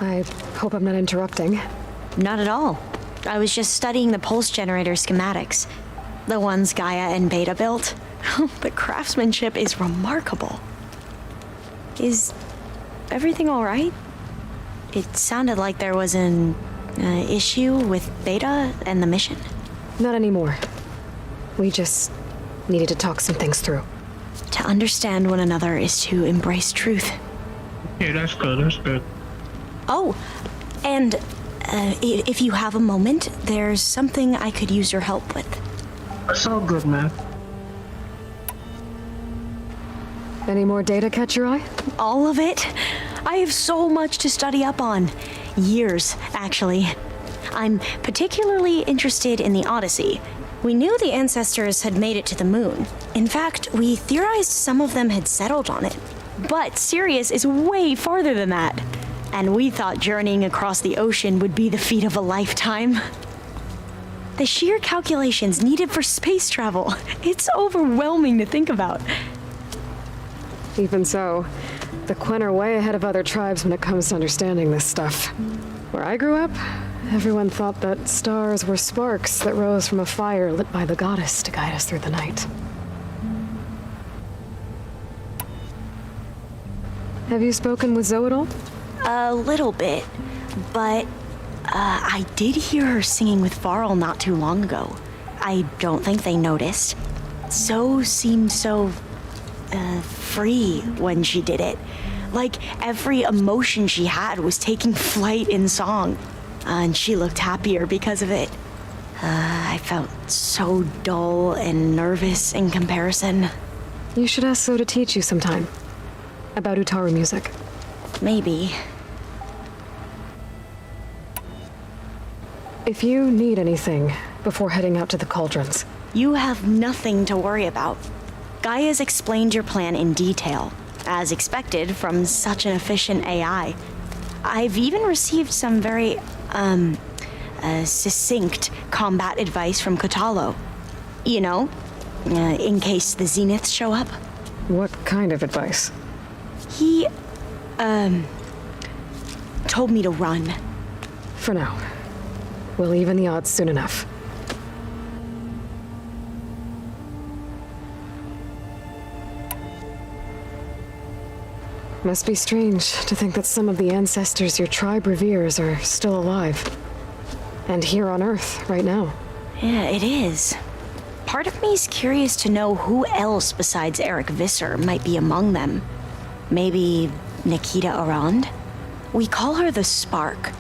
I hope I'm not interrupting. Not at all. I was just studying the pulse generator schematics. The ones Gaia and Beta built. The craftsmanship is remarkable. Is everything all right? It sounded like there was an issue with Beta and the mission. Not anymore. We just needed to talk some things through. To understand one another is to embrace truth. Yeah, that's good, that's good. Oh, and if you have a moment, there's something I could use your help with. That's all good, man. Any more data catch your eye? All of it? I have so much to study up on. Years, actually. I'm particularly interested in the Odyssey. We knew the ancestors had made it to the moon. In fact, we theorized some of them had settled on it. But Sirius is way farther than that. And we thought journeying across the ocean would be the feat of a lifetime. The sheer calculations needed for space travel, it's overwhelming to think about. Even so, The Quen are way ahead of other tribes when it comes to understanding this stuff. Where I grew up, everyone thought that stars were sparks that rose from a fire lit by the goddess to guide us through the night. Have you spoken with Zoe at all? A little bit, but I did hear her singing with Varl not too long ago. I don't think they noticed. Zoe seemed so free when she did it. Like every emotion she had was taking flight in song. And she looked happier because of it. I felt so dull and nervous in comparison. You should ask Zoe to teach you sometime. About Utaru music. Maybe. If you need anything before heading out to the cauldrons. You have nothing to worry about. Gaia's explained your plan in detail, as expected from such an efficient AI. I've even received some very, succinct combat advice from Kotalo. You know, in case the Zeniths show up. What kind of advice? He, told me to run. For now. We'll even the odds soon enough. Must be strange to think that some of the ancestors your tribe reveres are still alive. And here on Earth, right now. Yeah, it is. Part of me's curious to know who else besides Eric Visser might be among them. Maybe Nikita Arand? We call her the Spark.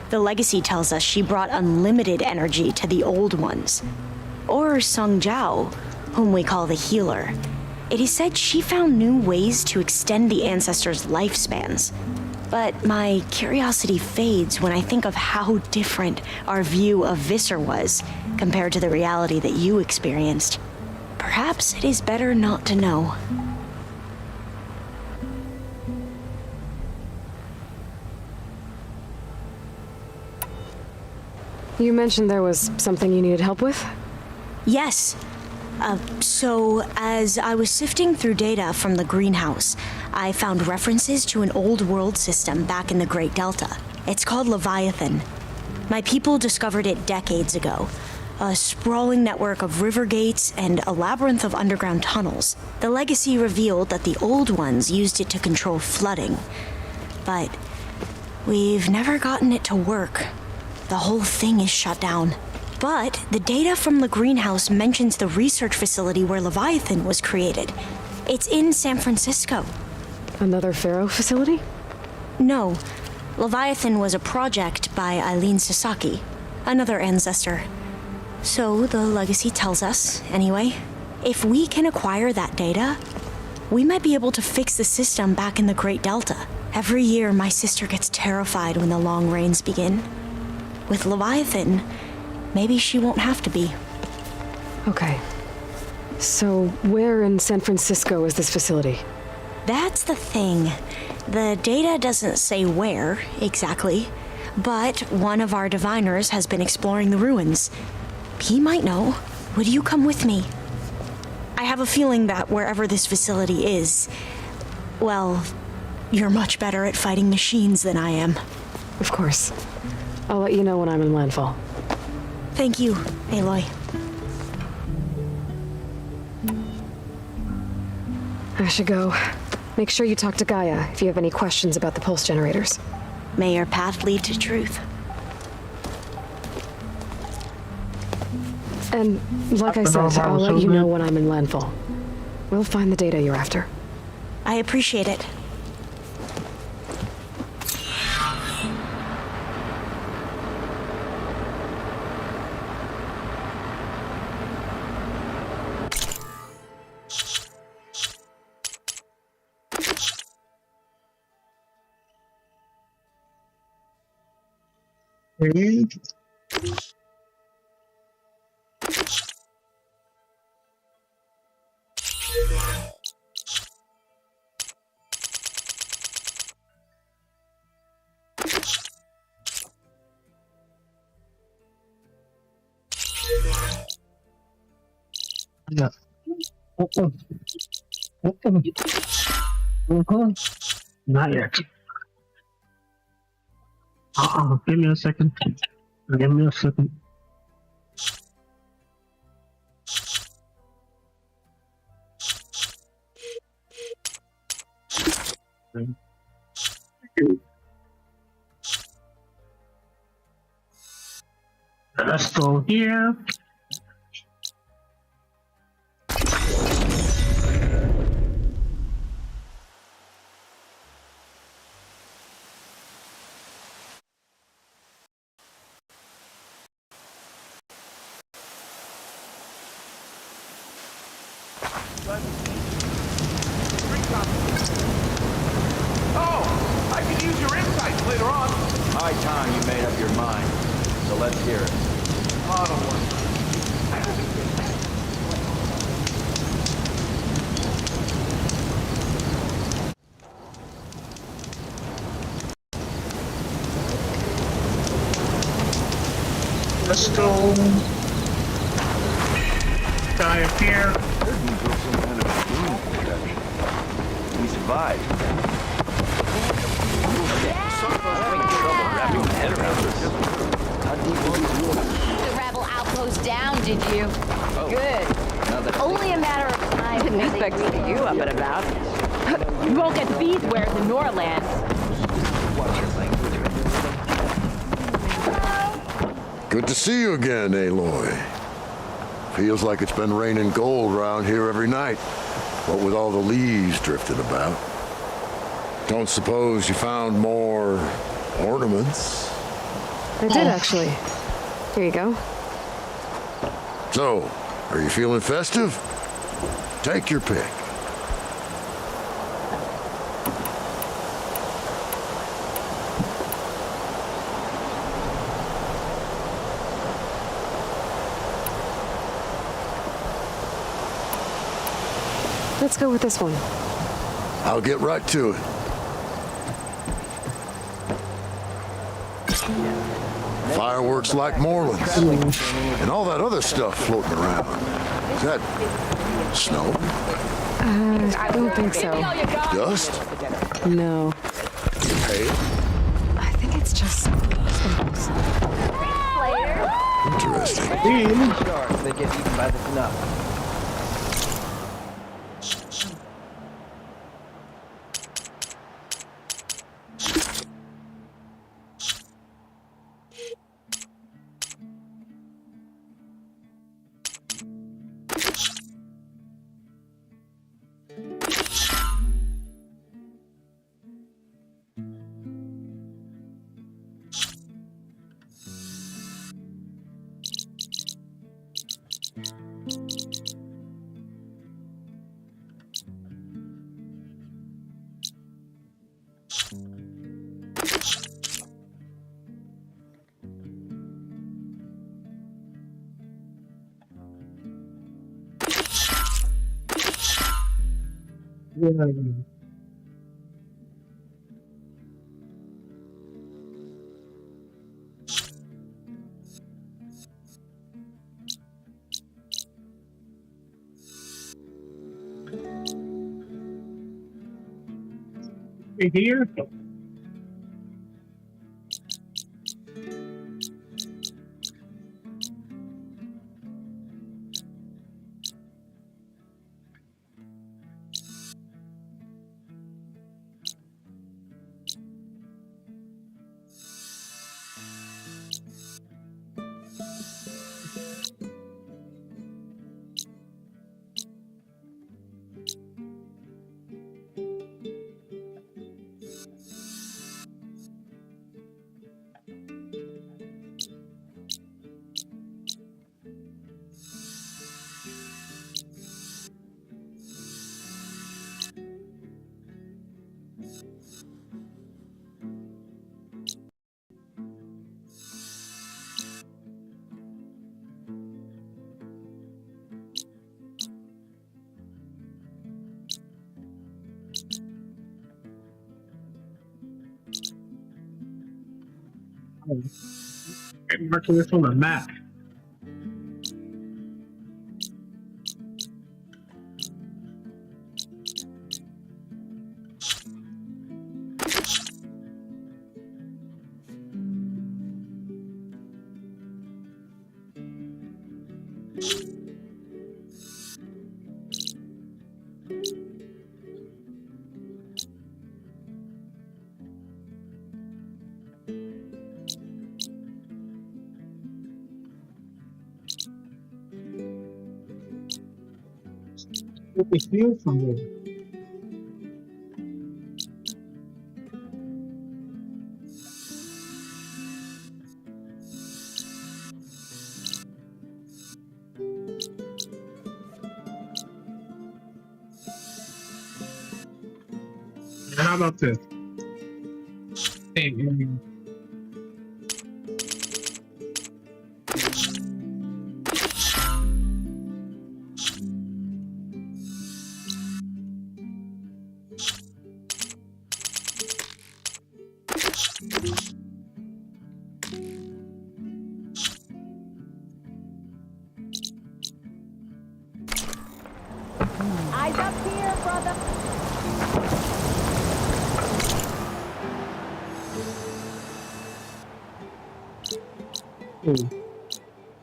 The legacy tells us she brought unlimited energy to the old ones. Or Sung Jiao, whom we call the Healer. It is said she found new ways to extend the ancestors' lifespans. But my curiosity fades when I think of how different our view of Visser was compared to the reality that you experienced. Perhaps it is better not to know. You mentioned there was something you needed help with? Yes. So, as I was sifting through data from the greenhouse, I found references to an old world system back in the Great Delta. It's called Leviathan. My people discovered it decades ago. A sprawling network of river gates and a labyrinth of underground tunnels. The legacy revealed that the old ones used it to control flooding. But we've never gotten it to work. The whole thing is shut down. But the data from the greenhouse mentions the research facility where Leviathan was created. It's in San Francisco. Another Pharaoh facility? No. Leviathan was a project by Eileen Sasaki, another ancestor. So the legacy tells us, anyway, if we can acquire that data, we might be able to fix the system back in the Great Delta. Every year, my sister gets terrified when the long rains begin. With Leviathan, maybe she won't have to be. Okay. So, where in San Francisco is this facility? That's the thing. The data doesn't say where, exactly, but one of our diviners has been exploring the ruins. He might know. Would you come with me? I have a feeling that wherever this facility is, well, you're much better at fighting machines than I am. Of course. I'll let you know when I'm in landfall. Thank you, Aloy. I should go. Make sure you talk to Gaia if you have any questions about the pulse generators. May your path lead to truth. And like I said, I'll let you know when I'm in landfall. We'll find the data you're after. I appreciate it. Yeah. Not yet. Give me a second. Give me a second. Let's go here. Oh, I can use your insights later on. High time you made up your mind. So let's hear it. I don't want to. Let's go. Guy up here. We survived. The rebel outpost down, did you? Good. Only a matter of time. Didn't expect to see you up and about. You won't get these wares in Norland. Watch your language. Good to see you again, Aloy. Feels like it's been raining gold around here every night. What with all the leaves drifting about. Don't suppose you found more ornaments? I did, actually. Here you go. So, are you feeling festive? Take your pick. Let's go with this one. I'll get right to it. Fireworks like Morelands. And all that other stuff floating around. Is that snow? I don't think so. Dust? No. Hay? I think it's just symbols. Interesting. Sharks, they get eaten by the snuff. Yeah. Here. Marking this on the map. What they feel from there. How about this? Hey, Eyes up here, brother.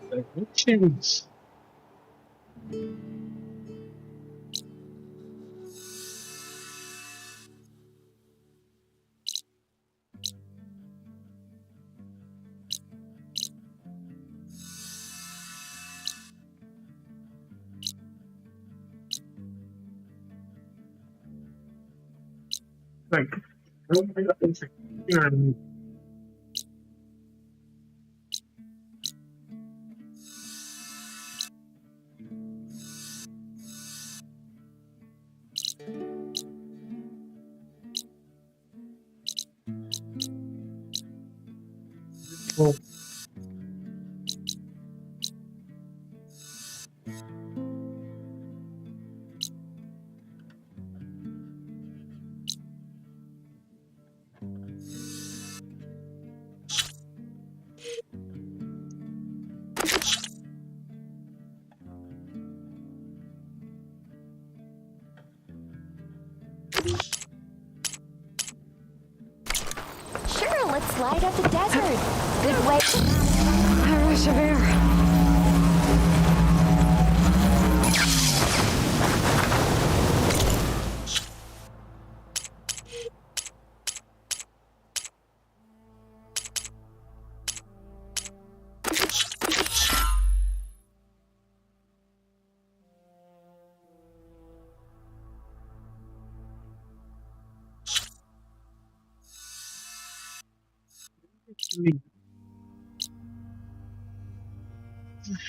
Directions. Like, I don't think that's well, Sure, let's light up the desert. Good way. Rush of air.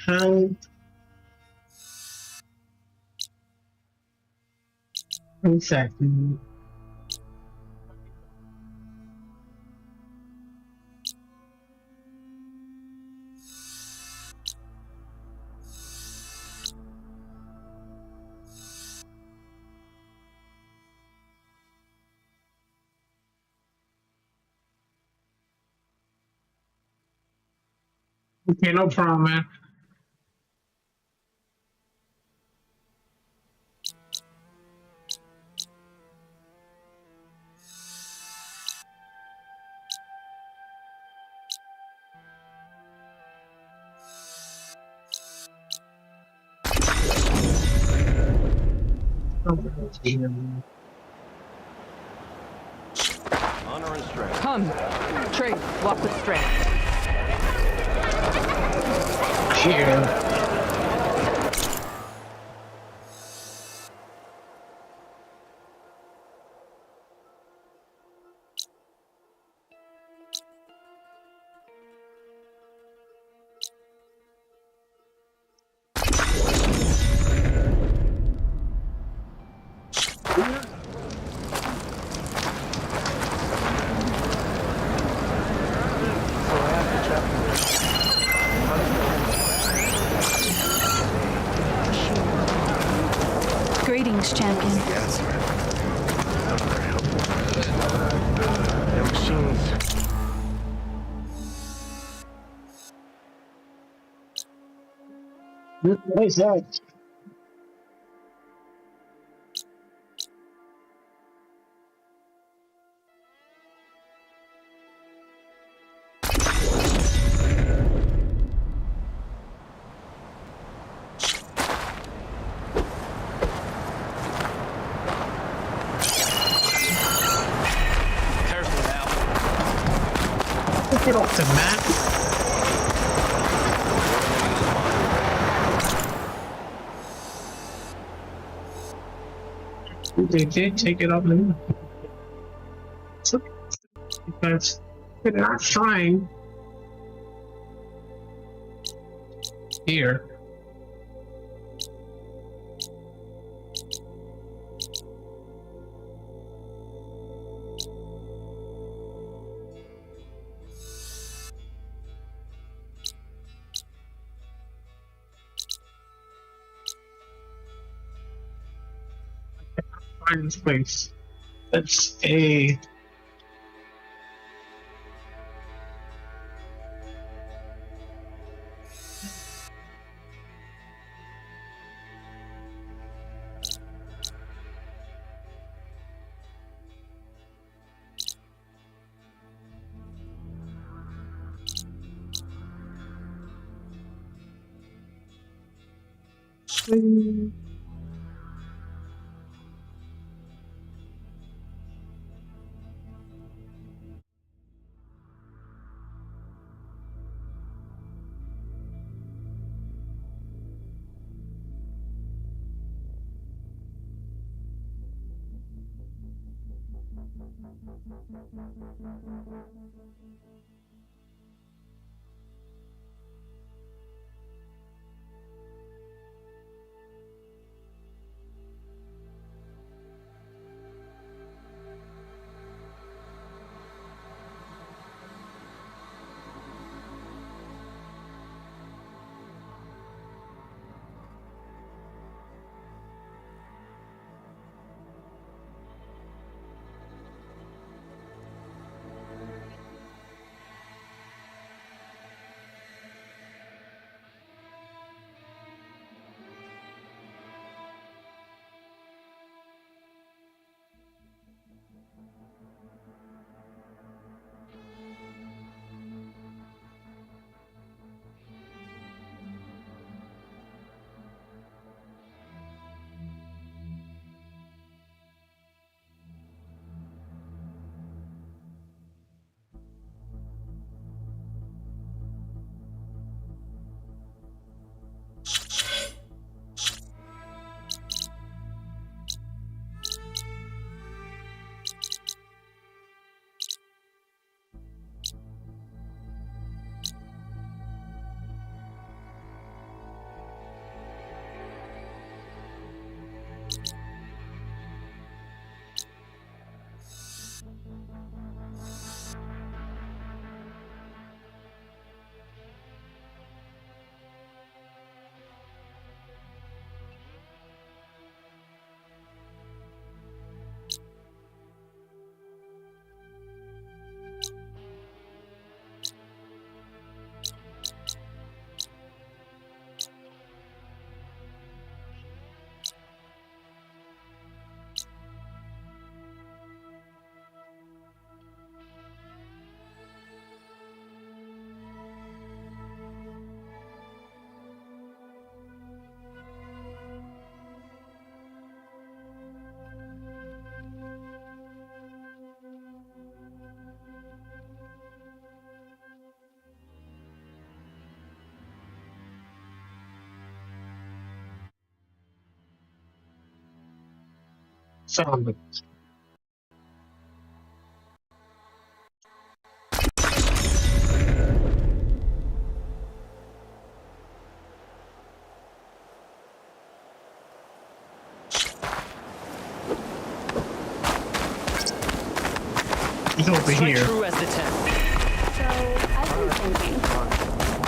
how exactly okay, no problem, man. Honor and strength. Come, trade, walk with strength. Here. Greetings, champion. What is that? Get off the map. They did take it off the map. Because they're not trying here. Find this place. That's a sound. He's over here. True as the 10. So, I've been thinking.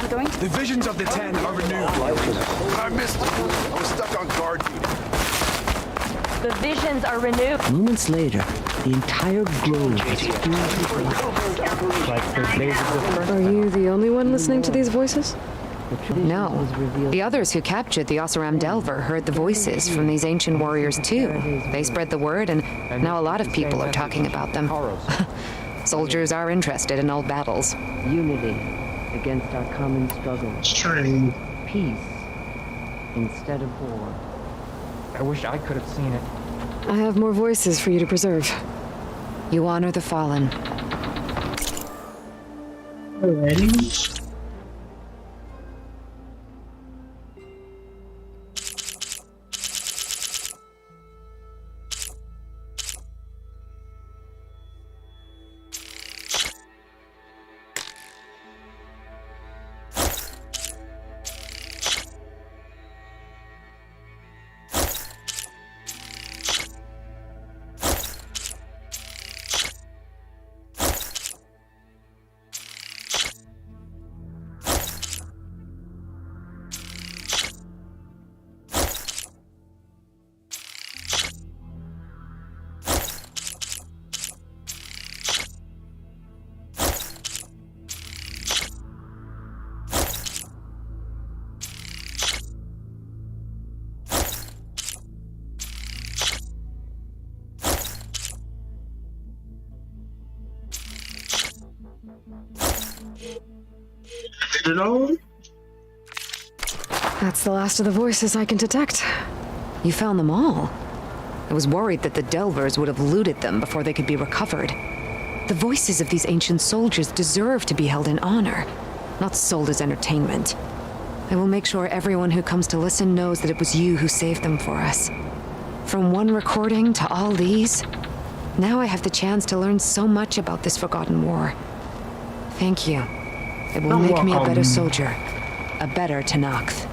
You going to... The visions of the 10 are renewed. But I missed it. I was stuck on guard duty. The visions are renewed. Moments later, the entire grove was filled with light. Are you the only one listening to these voices? No. The others who captured the Oseram Delver heard the voices from these ancient warriors too. They spread the word, and now a lot of people are talking about them. Soldiers are interested in old battles. Unity against our common struggle. Peace instead of war. I wish I could have seen it. I have more voices for you to preserve. You honor the fallen. Already? Did it all? That's the last of the voices I can detect. You found them all. I was worried that the Delvers would have looted them before they could be recovered. The voices of these ancient soldiers deserve to be held in honor, not sold as entertainment. I will make sure everyone who comes to listen knows that it was you who saved them for us. From one recording to all these, now I have the chance to learn so much about this forgotten war. Thank you. It will make me a better soldier, a better Tenakth.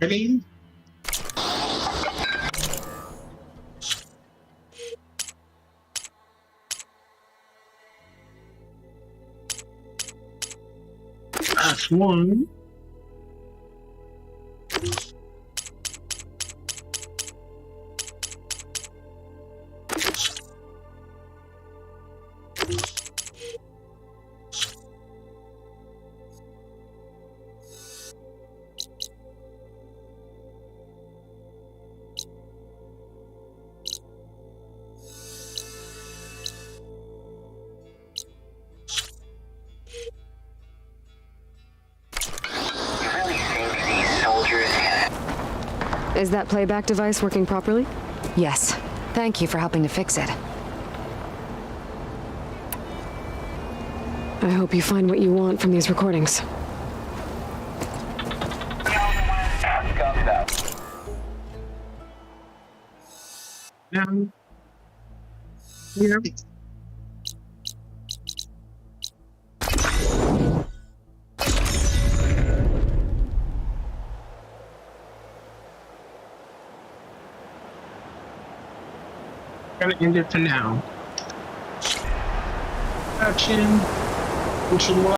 Ready? That's one. Is that playback device working properly? Yes. Thank you for helping to fix it. I hope you find what you want from these recordings. Now, yeah. Gonna end it for now. Action. We should